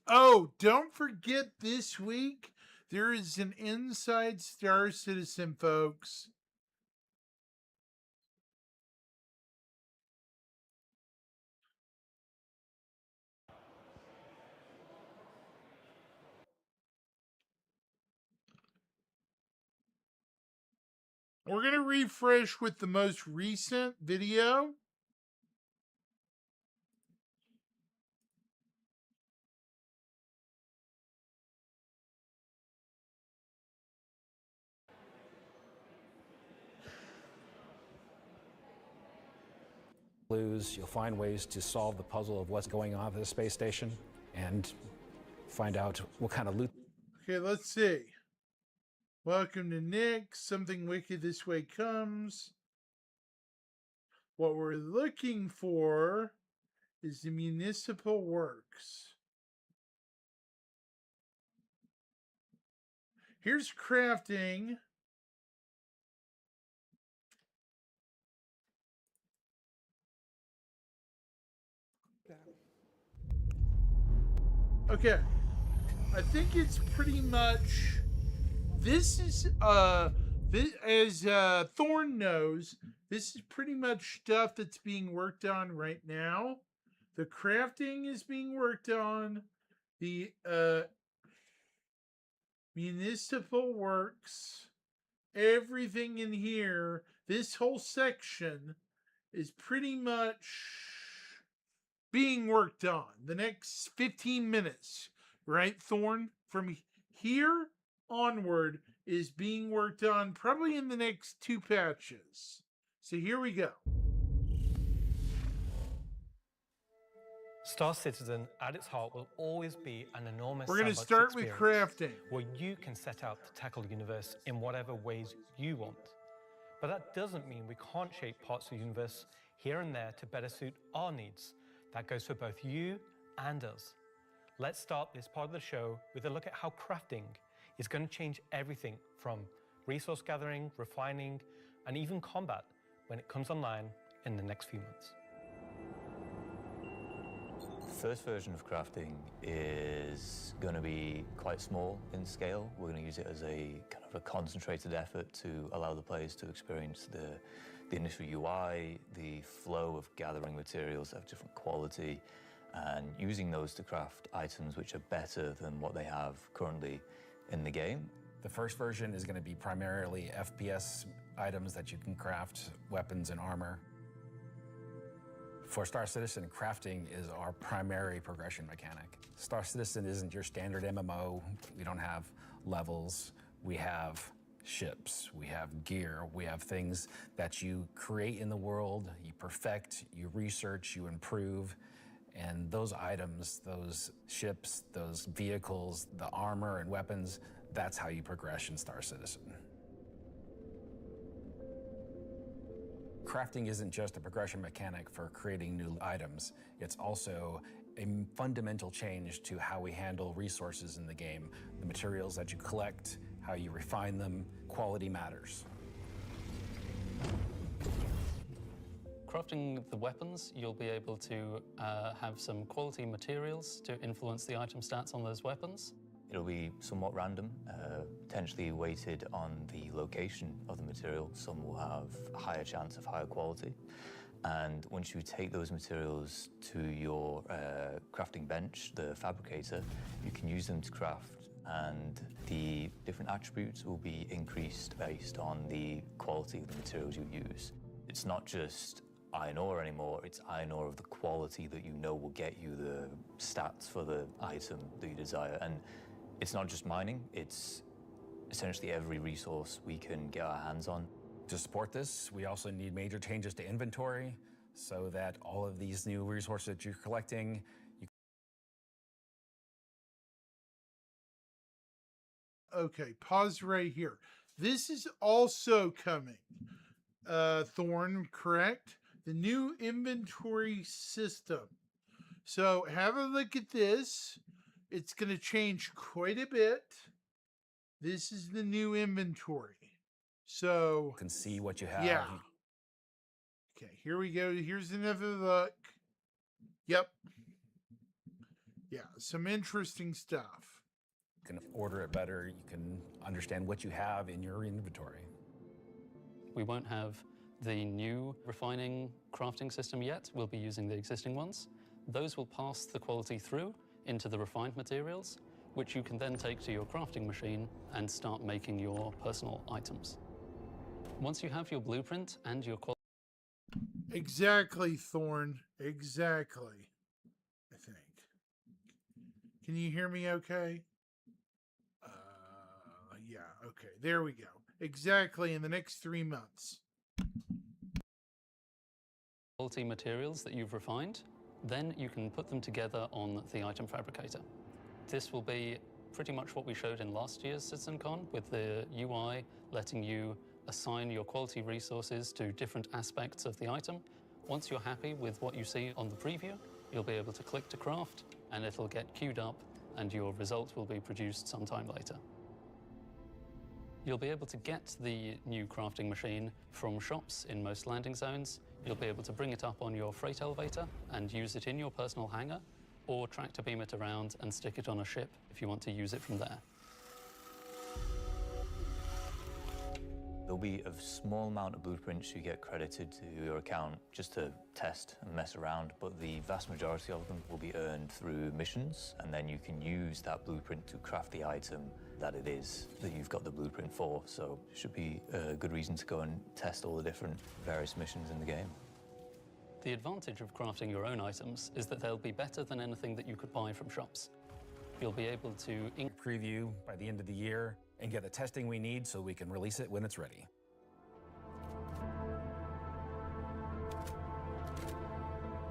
Oh, don't forget this week there is an Inside Star Citizen, folks. We're going to refresh with the most recent video. You'll find ways to solve the puzzle of what's going on at the space station and find out what kind of loot. Okay, let's see. Welcome to Nick. Something wicked this way comes. What we're looking for is the municipal works. Here's crafting. Okay, I think it's pretty much, this is, as Thorn knows, this is pretty much stuff that's being worked on right now. The crafting is being worked on. The municipal works, everything in here, this whole section is pretty much being worked on. The next 15 minutes, right, Thorn? From here onward is being worked on probably in the next 2 patches. So here we go. Star Citizen, at its heart, will always be an enormous We're going to sandbox start with experience crafting, where you can set out to tackle the universe in whatever ways you want. But that doesn't mean we can't shape parts of the universe here and there to better suit our needs. That goes for both you and us. Let's start this part of the show with a look at how crafting is going to change everything from resource gathering, refining, and even combat when it comes online in the next few months. The first version of crafting is going to be quite small in scale. We're going to use it as a kind of a concentrated effort to allow the players to experience the initial UI, the flow of gathering materials that have different quality, and using those to craft items which are better than what they have currently in the game. The first version is going to be primarily FPS items that you can craft, weapons and armor. For Star Citizen, crafting is our primary progression mechanic. Star Citizen isn't your standard MMO. We don't have levels. We have ships, we have gear, we have things that you create in the world, you perfect, you research, you improve, and those items, those ships, those vehicles, the armor and weapons, that's how you progress in Star Citizen. Crafting isn't just a progression mechanic for creating new items, it's also a fundamental change to how we handle resources in the game. The materials that you collect, how you refine them, quality matters. Crafting the weapons, you'll be able to have some quality materials to influence the item stats on those weapons. It'll be somewhat random, potentially weighted on the location of the material. Some will have a higher chance of higher quality. And once you take those materials to your crafting bench, the fabricator, you can use them to craft, and the different attributes will be increased based on the quality of the materials you use. It's not just iron ore anymore, it's iron ore of the quality that you know will get you the stats for the item that you desire. And it's not just mining, it's essentially every resource we can get our hands on. To support this, we also need major changes to inventory so that all of these new resources that you're collecting, Okay, pause right here. This is also coming, Thorn, correct? The new inventory system. So have a look at this. It's going to change quite a bit. This is the new inventory. So you can see what you have. Yeah. Okay, here we go. Here's another look. Yep. Yeah, some interesting stuff. You can order it better. You can understand what you have in your inventory. We won't have the new refining crafting system yet. We'll be using the existing ones. Those will pass the quality through into the refined materials, which you can then take to your crafting machine and start making your personal items. Once you have your blueprint and your quality... Exactly, Thorn. Exactly. I think. Can you hear me okay? Yeah, okay. There we go. Exactly in the next 3 months. Quality materials that you've refined, then you can put them together on the item fabricator. This will be pretty much what we showed in last year's CitizenCon, with the UI letting you assign your quality resources to different aspects of the item. Once you're happy with what you see on the preview, you'll be able to click to craft, and it'll get queued up, and your result will be produced sometime later. You'll be able to get the new crafting machine from shops in most landing zones. You'll be able to bring it up on your freight elevator and use it in your personal hangar, or tractor beam it around and stick it on a ship if you want to use it from there. There'll be a small amount of blueprints you get credited to your account just to test and mess around, but the vast majority of them will be earned through missions, and then you can use that blueprint to craft the item that it is that you've got the blueprint for. So it should be a good reason to go and test all the different various missions in the game. The advantage of crafting your own items is that they'll be better than anything that you could buy from shops. You'll be able to preview by the end of the year and get the testing we need so we can release it when it's ready.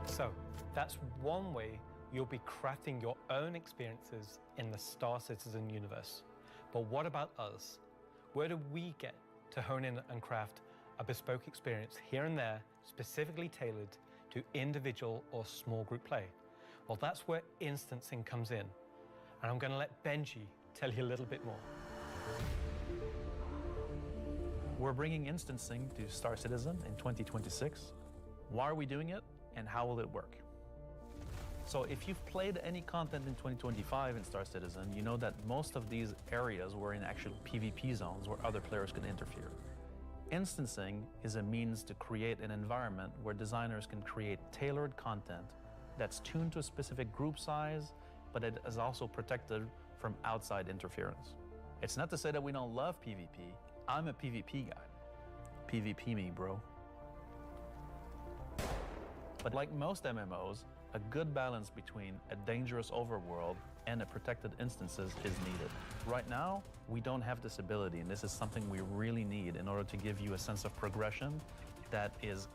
So that's one way you'll be crafting your own experiences in the Star Citizen universe. But what about us? Where do we get to hone in and craft a bespoke experience here and there, specifically tailored to individual or small group play? Well, that's where instancing comes in. And I'm going to let Benji tell you a little bit more. We're bringing instancing to Star Citizen in 2026. Why are we doing it, and how will it work? So if you've played any content in 2025 in Star Citizen, you know that most of these areas were in actual PvP zones where other players could interfere. Instancing is a means to create an environment where designers can create tailored content that's tuned to a specific group size, but it is also protected from outside interference. It's not to say that we don't love PvP. I'm a PvP guy. PvP me, bro. But like most MMOs, a good balance between a dangerous overworld and a protected instances is needed. Right now, we don't have this ability, and this is something we really need in order to give you a sense of progression that is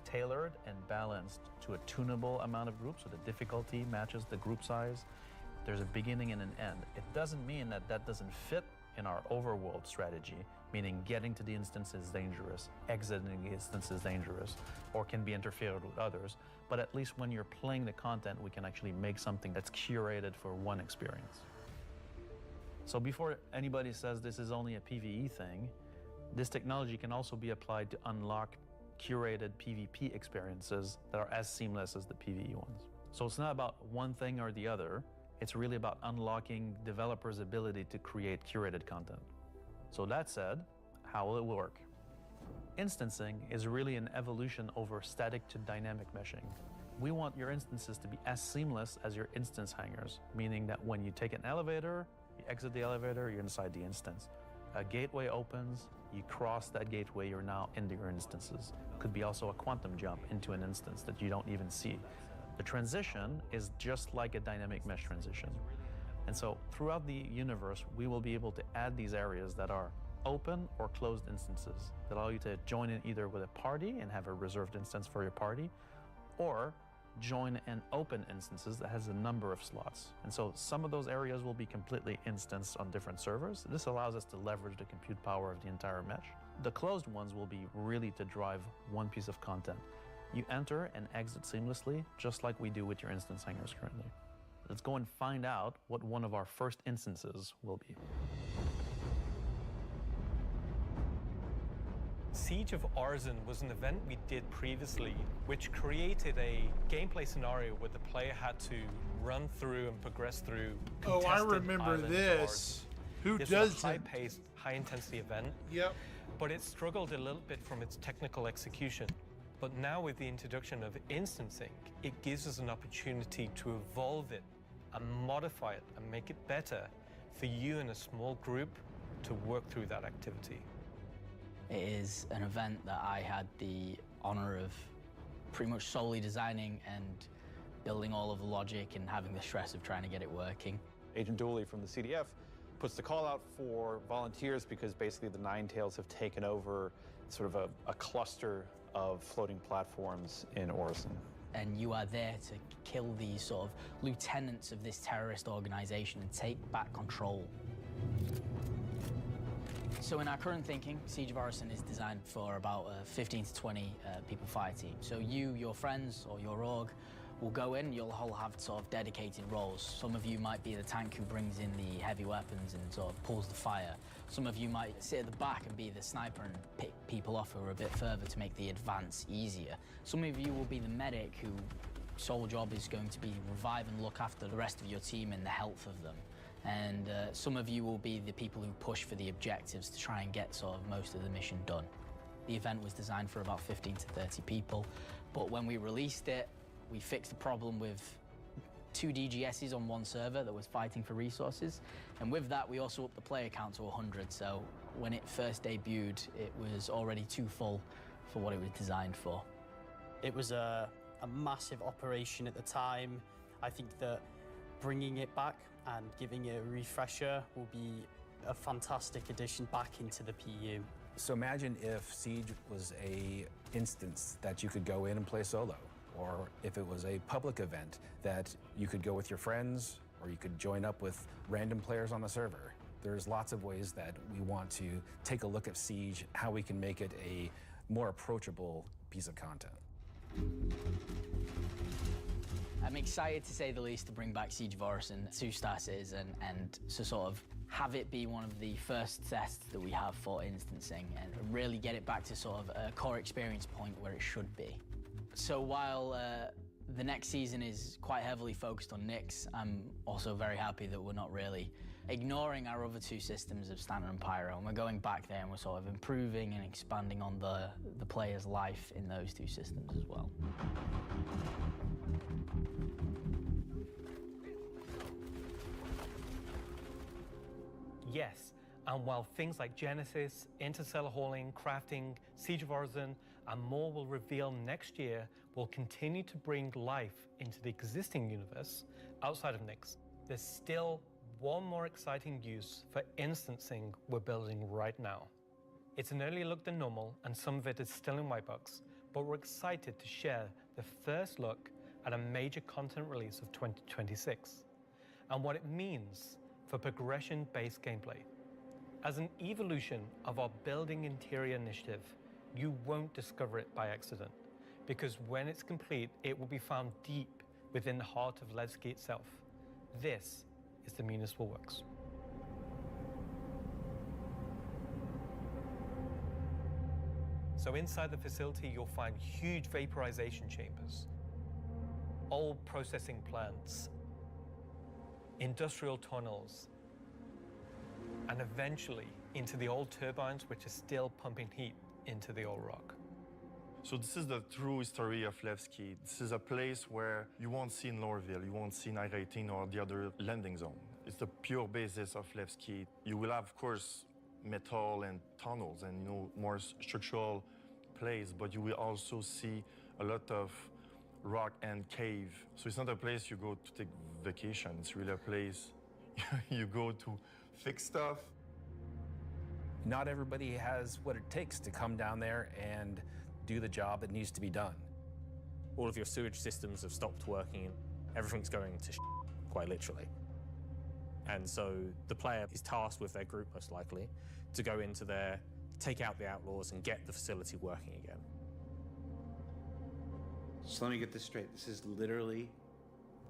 tailored and balanced to a tunable amount of groups, so the difficulty matches the group size. There's a beginning and an end. It doesn't mean that that doesn't fit in our overworld strategy, meaning getting to the instance is dangerous, exiting the instance is dangerous, or can be interfered with others. But at least when you're playing the content, we can actually make something that's curated for one experience. So before anybody says this is only a PvE thing, this technology can also be applied to unlock curated PvP experiences that are as seamless as the PvE ones. So it's not about one thing or the other, it's really about unlocking developers' ability to create curated content. So that said, how will it work? Instancing is really an evolution over static to dynamic meshing. We want your instances to be as seamless as your instance hangers, meaning that when you take an elevator, you exit the elevator, you're inside the instance. A gateway opens, you cross that gateway, you're now into your instances. Could be also a quantum jump into an instance that you don't even see. The transition is just like a dynamic mesh transition. And so throughout the universe, we will be able to add these areas that are open or closed instances that allow you to join in either with a party and have a reserved instance for your party, or join in open instances that has a number of slots. And so some of those areas will be completely instanced on different servers. This allows us to leverage the compute power of the entire mesh. The closed ones will be really to drive one piece of content. You enter and exit seamlessly, just like we do with your instance hangers currently. Let's go and find out what one of our first instances will be. Siege of Arisen was an event we did previously, which created a gameplay scenario where the player had to run through and progress through Oh, I contested remember islands of this. Who This does was a high-paced, high-intensity event. Yep. But it struggled a little bit from its technical execution. But now with the introduction of instancing, it gives us an opportunity to evolve it and modify it and make it better for you in a small group to work through that activity. It is an event that I had the honor of pretty much solely designing and building all of the logic and having the stress of trying to get it working. Agent Dooley from the CDF puts the call out for volunteers because basically the Nine Tails have taken over sort of a cluster of floating platforms in Orison. And you are there to kill these sort of lieutenants of this terrorist organization and take back control. So in our current thinking, Siege of Orison is designed for about a 15 to 20 people fire team. So you, your friends, or your org will go in, you'll all have sort of dedicated roles. Some of you might be the tank who brings in the heavy weapons and sort of pulls the fire. Some of you might sit at the back and be the sniper and pick people off who are a bit further to make the advance easier. Some of you will be the medic whose sole job is going to be revive and look after the rest of your team and the health of them. And some of you will be the people who push for the objectives to try and get sort of most of the mission done. The event was designed for about 15 to 30 people, but when we released it, we fixed the problem with 2 DGSs on one server that was fighting for resources. And with that, we also upped the player count to 100. So when it first debuted, it was already too full for what it was designed for. It was a massive operation at the time. I think that bringing it back and giving it a refresher will be a fantastic addition back into the PU. So imagine if Siege was a instance that you could go in and play solo, or if it was a public event that you could go with your friends, or you could join up with random players on the server. There's lots of ways that we want to take a look at Siege, how we can make it a more approachable piece of content. I'm excited, to say the least, to bring back Siege of Orison to Star Citizen and to sort of have it be one of the first tests that we have for instancing and really get it back to sort of a core experience point where it should be. So while the next season is quite heavily focused on Nyx, I'm also very happy that we're not really ignoring our other 2 systems of Stanton and Pyro, and we're going back there and we're sort of improving and expanding on the player's life in those 2 systems as well. Yes, and while things like Genesis, interstellar hauling, crafting, Siege of Orison, and more will reveal next year, we'll continue to bring life into the existing universe outside of Nyx. There's still one more exciting use for instancing we're building right now. It's an earlier look than normal, and some of it is still in white box, but we're excited to share the first look at a major content release of 2026, and what it means for progression-based gameplay. As an evolution of our Building Interior initiative, you won't discover it by accident, because when it's complete, it will be found deep within the heart of Levski itself. This is the Municipal Works. So inside the facility, you'll find huge vaporization chambers, old processing plants, industrial tunnels, and eventually into the old turbines, which are still pumping heat into the old rock. So this is the true history of Levski. This is a place where you won't see in Lorville, you won't see in I-18 or the other landing zone. It's the pure basis of Levski. You will have, of course, metal and tunnels and more structural place, but you will also see a lot of rock and cave. So it's not a place you go to take vacation. It's really a place you go to fix stuff. Not everybody has what it takes to come down there and do the job that needs to be done. All of your sewage systems have stopped working. Everything's going to quite literally. And so the player is tasked with their group, most likely, to go into there, take out the outlaws, and get the facility working again. So let me get this straight. This is literally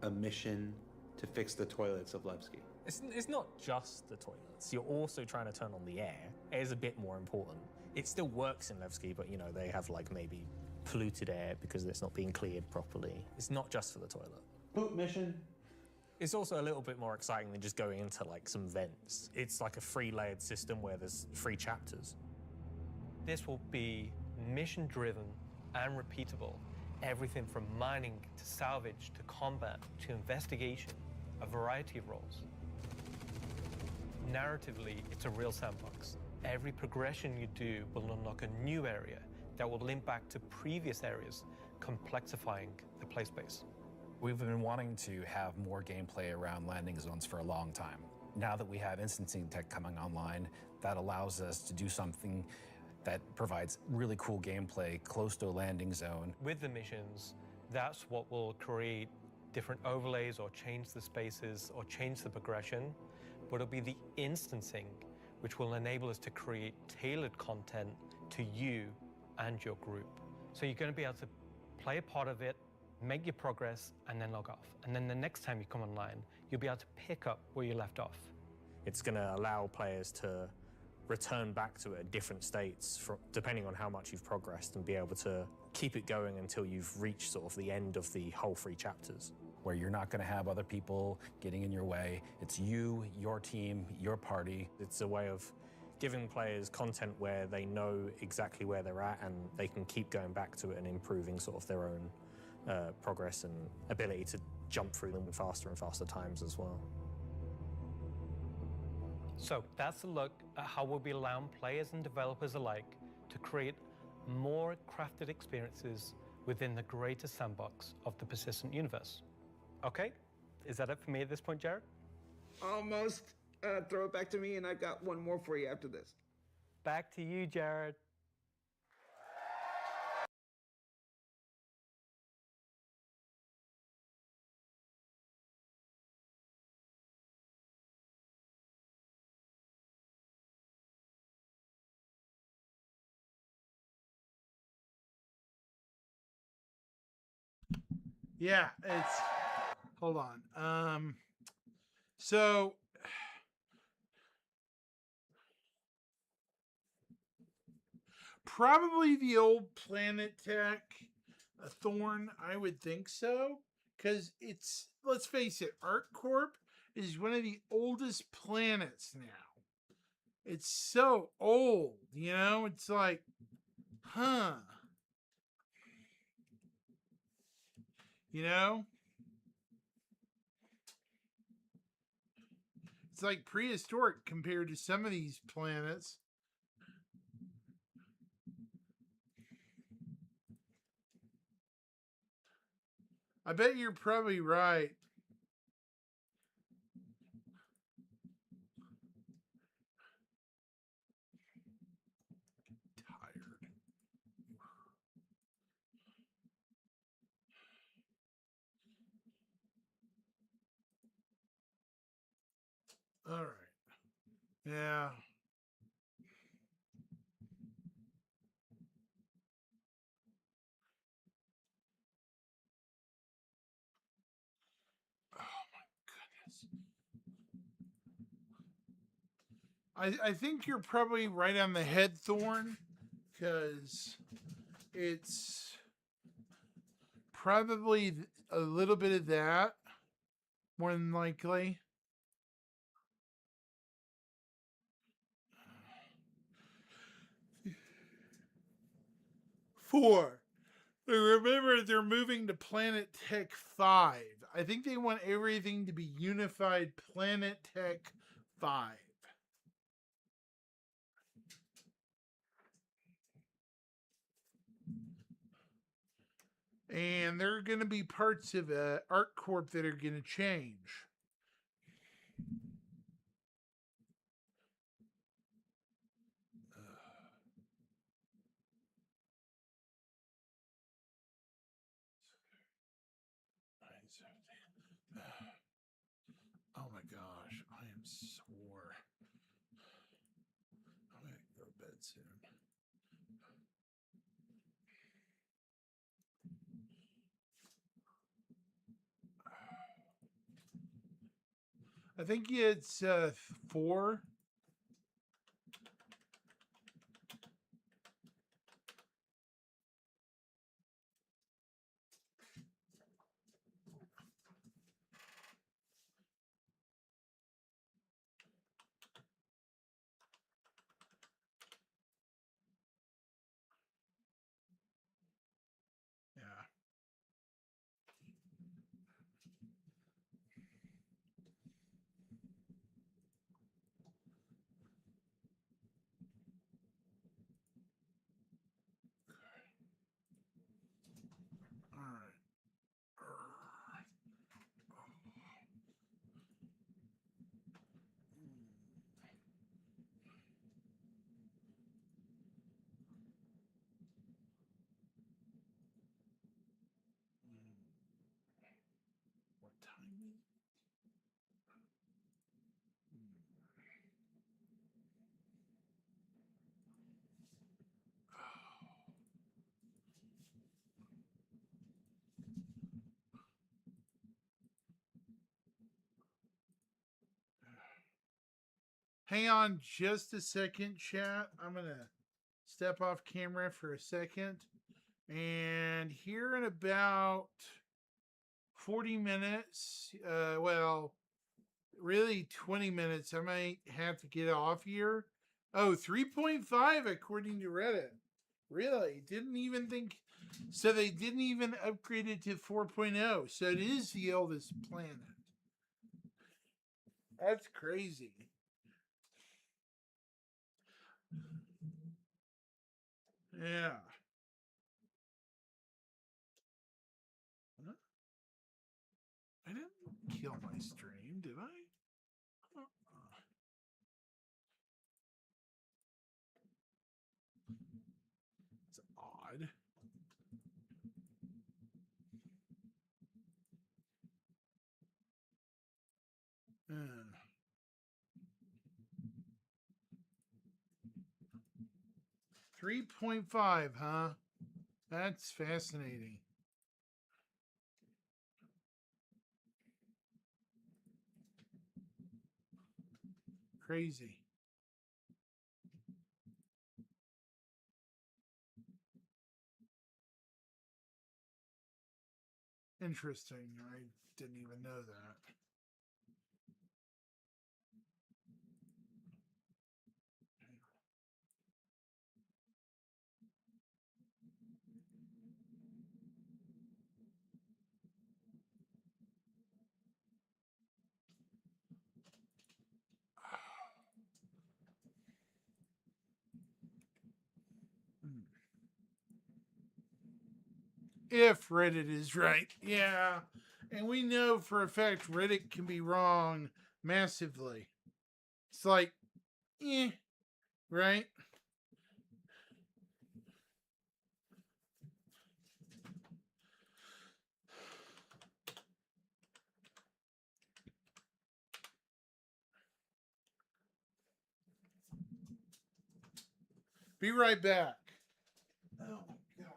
a mission to fix the toilets of Levski. It's not just the toilets. You're also trying to turn on the air. Air is a bit more important. It still works in Levski, but they have maybe polluted air because it's not being cleared properly. It's not just for the toilet. Poop mission. It's also a little bit more exciting than just going into some vents. It's like a 3-layered system where there's 3 chapters. This will be mission-driven and repeatable. Everything from mining to salvage to combat to investigation, a variety of roles. Narratively, it's a real sandbox. Every progression you do will unlock a new area that will link back to previous areas, complexifying the play space. We've been wanting to have more gameplay around landing zones for a long time. Now that we have instancing tech coming online, that allows us to do something that provides really cool gameplay close to a landing zone. With the missions, that's what will create different overlays or change the spaces or change the progression, but it'll be the instancing which will enable us to create tailored content to you and your group. So you're going to be able to play a part of it, make your progress, and then log off. And then the next time you come online, you'll be able to pick up where you left off. It's going to allow players to return back to it at different states depending on how much you've progressed, and be able to keep it going until you've reached sort of the end of the whole 3 chapters. Where you're not going to have other people getting in your way. It's you, your team, your party. It's a way of giving players content where they know exactly where they're at, and they can keep going back to it and improving sort of their own progress and ability to jump through them in faster and faster times as well. So that's a look at how we'll be allowing players and developers alike to create more crafted experiences within the greater sandbox of the persistent universe. Okay, is that it for me at this point, Jared? Almost. Throw it back to me, and I've got one more for you after this. Back to you, Jared. Yeah, it's... Hold on. So... Probably the old Planet Tech Thorn, I would think so. Because it's... Let's face it, ArcCorp is one of the oldest planets now. It's so old, It's like, huh. It's like prehistoric compared to some of these planets. I bet you're probably right. All right. Yeah. I think you're probably right on the head, Thorn, because it's probably a little bit of that, more than likely. Four. Remember, they're moving to Planet Tech 5. I think they want everything to be unified Planet Tech 5. And there are going to be parts of ArcCorp that are going to change. Oh my gosh, I am sore. I'm going to go to bed soon. I think it's 4. Yeah. All right. What time is it? Hang on just a second, chat. I'm going to step off camera for a second. And here in about 40 minutes, well, really 20 minutes, I might have to get off here. Oh, 3.5 according to Reddit. Really? Didn't even think. So they didn't even upgrade it to 4.0. So it is the oldest planet. That's crazy. Yeah. Huh? I didn't kill my stream, did I? It's odd. 3.5, huh? That's fascinating. Crazy. Interesting. I didn't even know that. If Reddit is right. Yeah. And we know for a fact Reddit can be wrong massively. It's like, right? Be right back. Oh my gosh.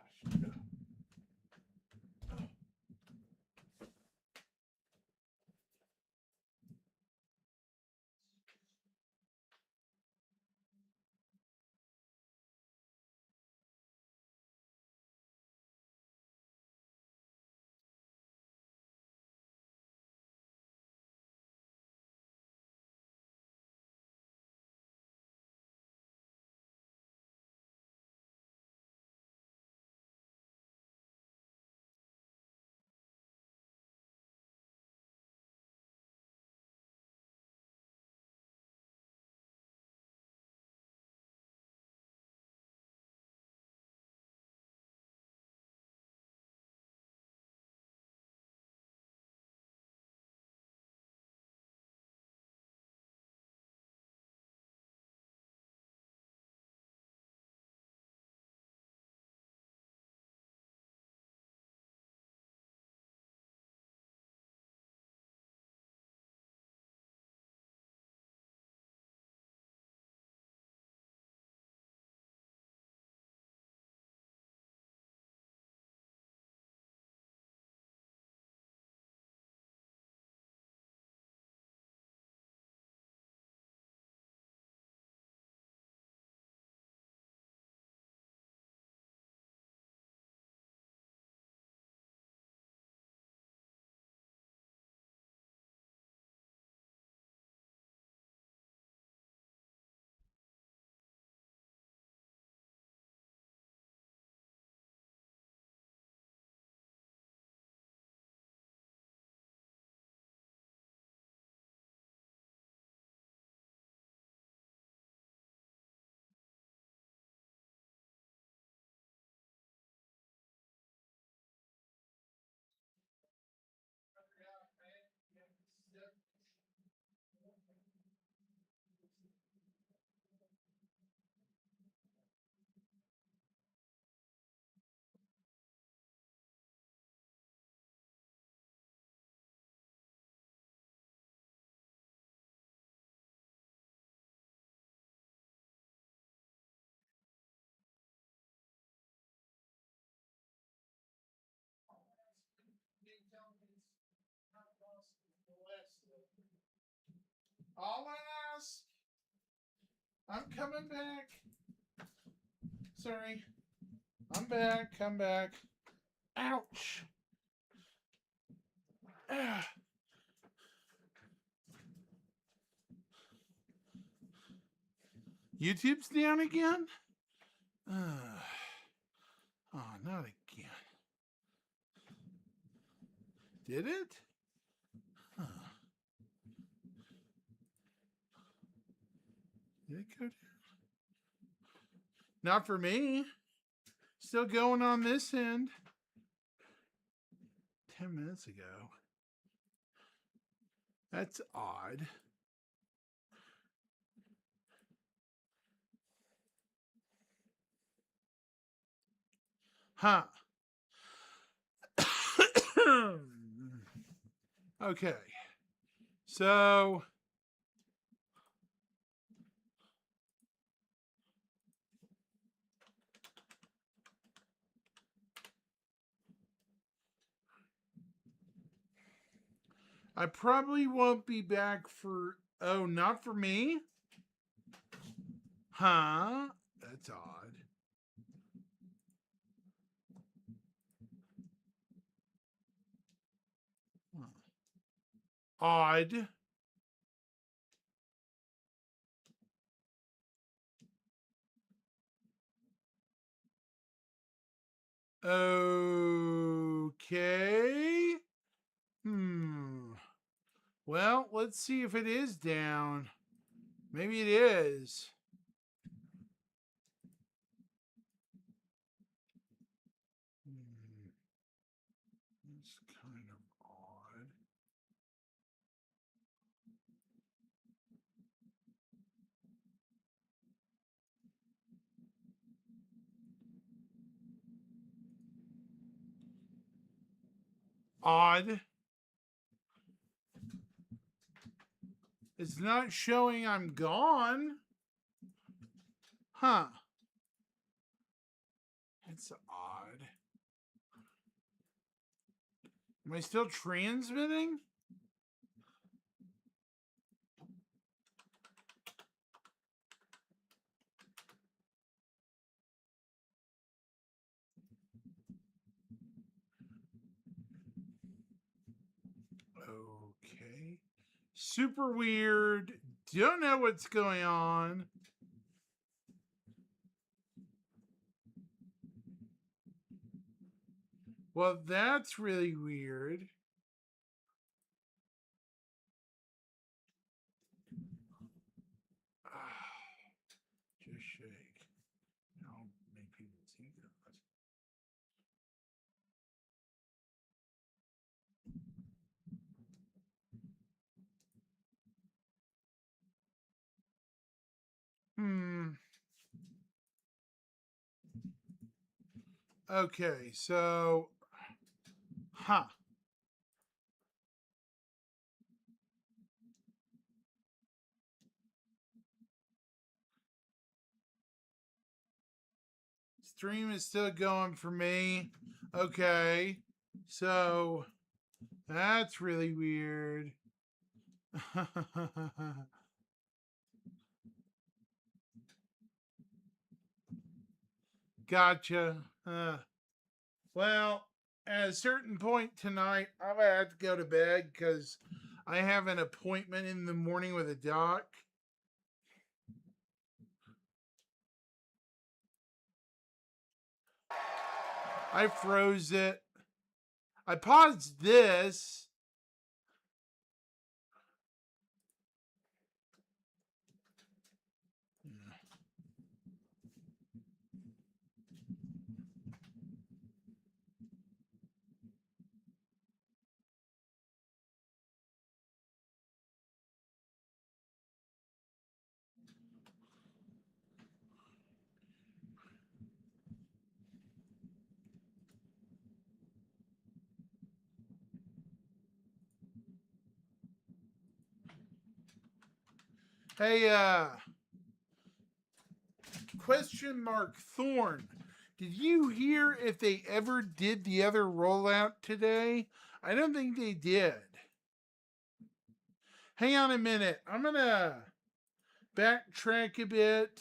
I'll ask. I'm coming back. Sorry. I'm back. I'm back. Ouch. Ah. YouTube's down again? Oh, not again. Did it? Huh. Did it go down? Not for me. Still going on this end. 10 minutes ago. That's odd. Huh. Okay. So I probably won't be back for, oh, not for me? Huh? That's odd. Odd. Okay. Well, let's see if it is down. Maybe it is. It's kind of odd. Odd. It's not showing I'm gone. Huh. It's odd. Am I still transmitting? Okay. Super weird. Don't know what's going on. Well, that's really weird. Just shake. I'll make people see that. Okay, so, huh. Stream is still going for me. Okay, so that's really weird. Gotcha. Well, at a certain point tonight, I'm going to have to go to bed because I have an appointment in the morning with a doc. I froze it. I paused this. Hey, question mark Thorn. Did you hear if they ever did the other rollout today? I don't think they did. Hang on a minute. I'm going to backtrack a bit.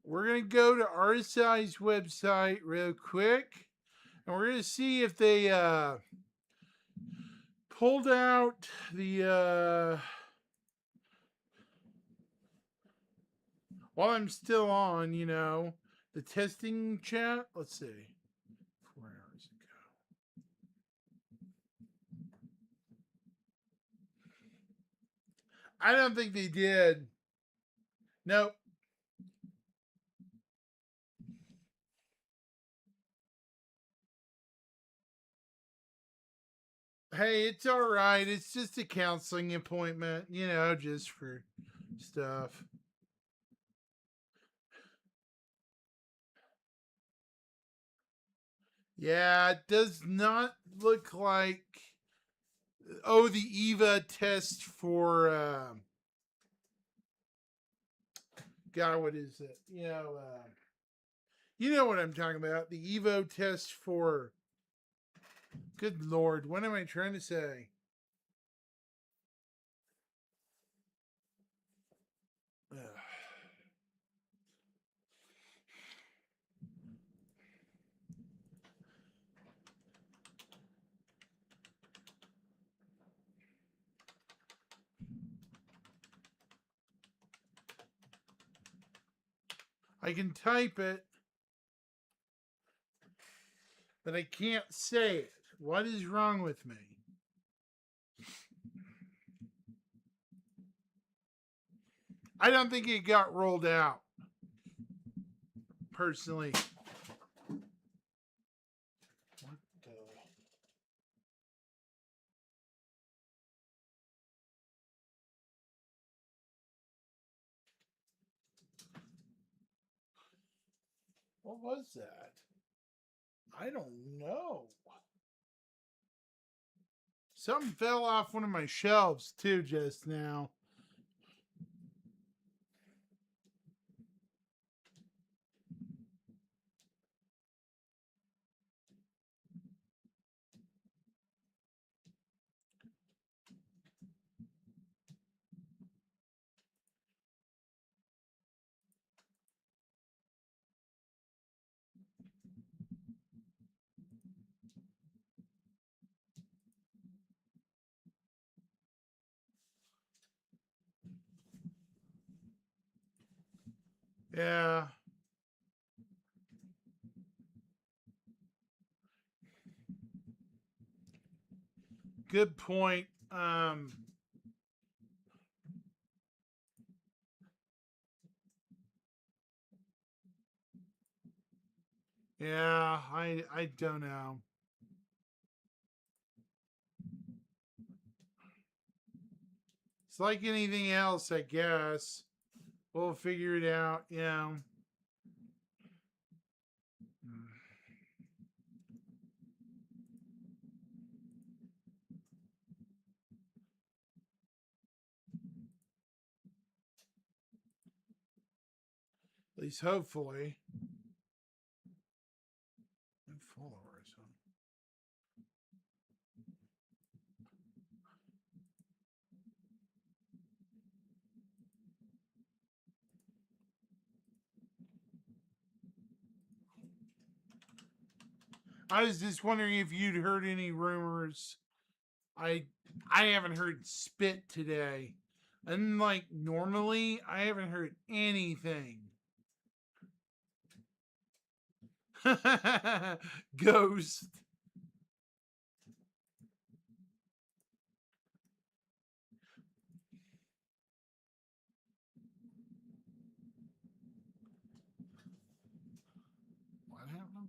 We're going to go to RSI's website real quick. And we're going to see if they pulled out the... while I'm still on, you know, the testing chat. Let's see. 4 hours ago. I don't think they did. Nope. Hey, it's all right. It's just a counseling appointment, you know, just for stuff. Yeah, it does not look like... Oh, the EVA test for... God, what is it? You know what I'm talking about. The EVO test for... Good Lord, what am I trying to say? Ugh. I can type it, but I can't say it. What is wrong with me? I don't think it got rolled out, personally. What the... What was that? I don't know. Something fell off one of my shelves, too, just now. Yeah. Good point. Yeah, I don't know. It's like anything else, I guess. We'll figure it out, you know. At least hopefully. And followers, huh? I was just wondering if you'd heard any rumors. I haven't heard spit today. And like normally, I haven't heard anything. Ghost. What happened?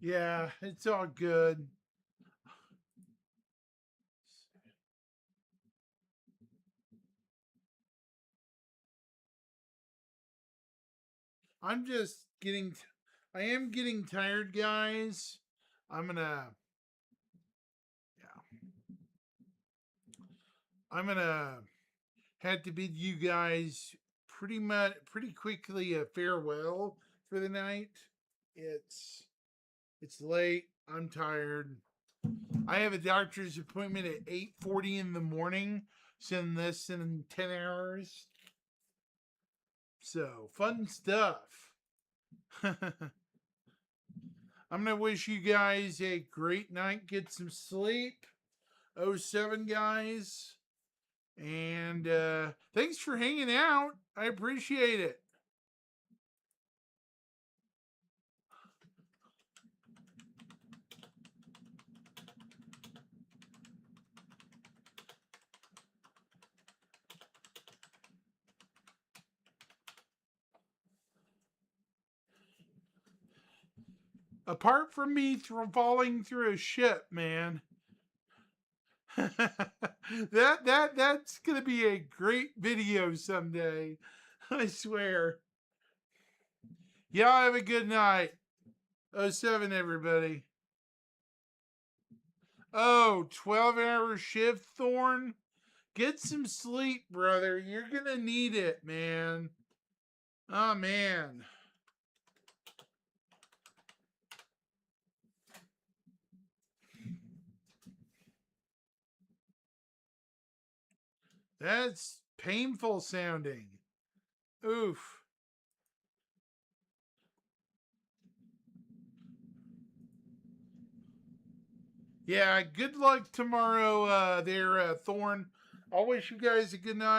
Yeah, it's all good. I'm just getting, I am getting tired, guys. I'm gonna, I'm gonna have to bid you guys pretty quickly a farewell for the night. It's late. I'm tired. I have a doctor's appointment at 8:40 in the morning. So in less than 10 hours. So fun stuff. I'm gonna wish you guys a great night. Get some sleep. 07 guys. And thanks for hanging out. I appreciate it. Apart from me falling through a ship, man. that's gonna be a great video someday. I swear. Y'all have a good night. 07 everybody. Oh, 12-hour shift, Thorn. Get some sleep, brother. You're gonna need it, man. Oh man. That's painful sounding. Oof. Yeah, good luck tomorrow there, Thorn. I'll wish you guys a good night.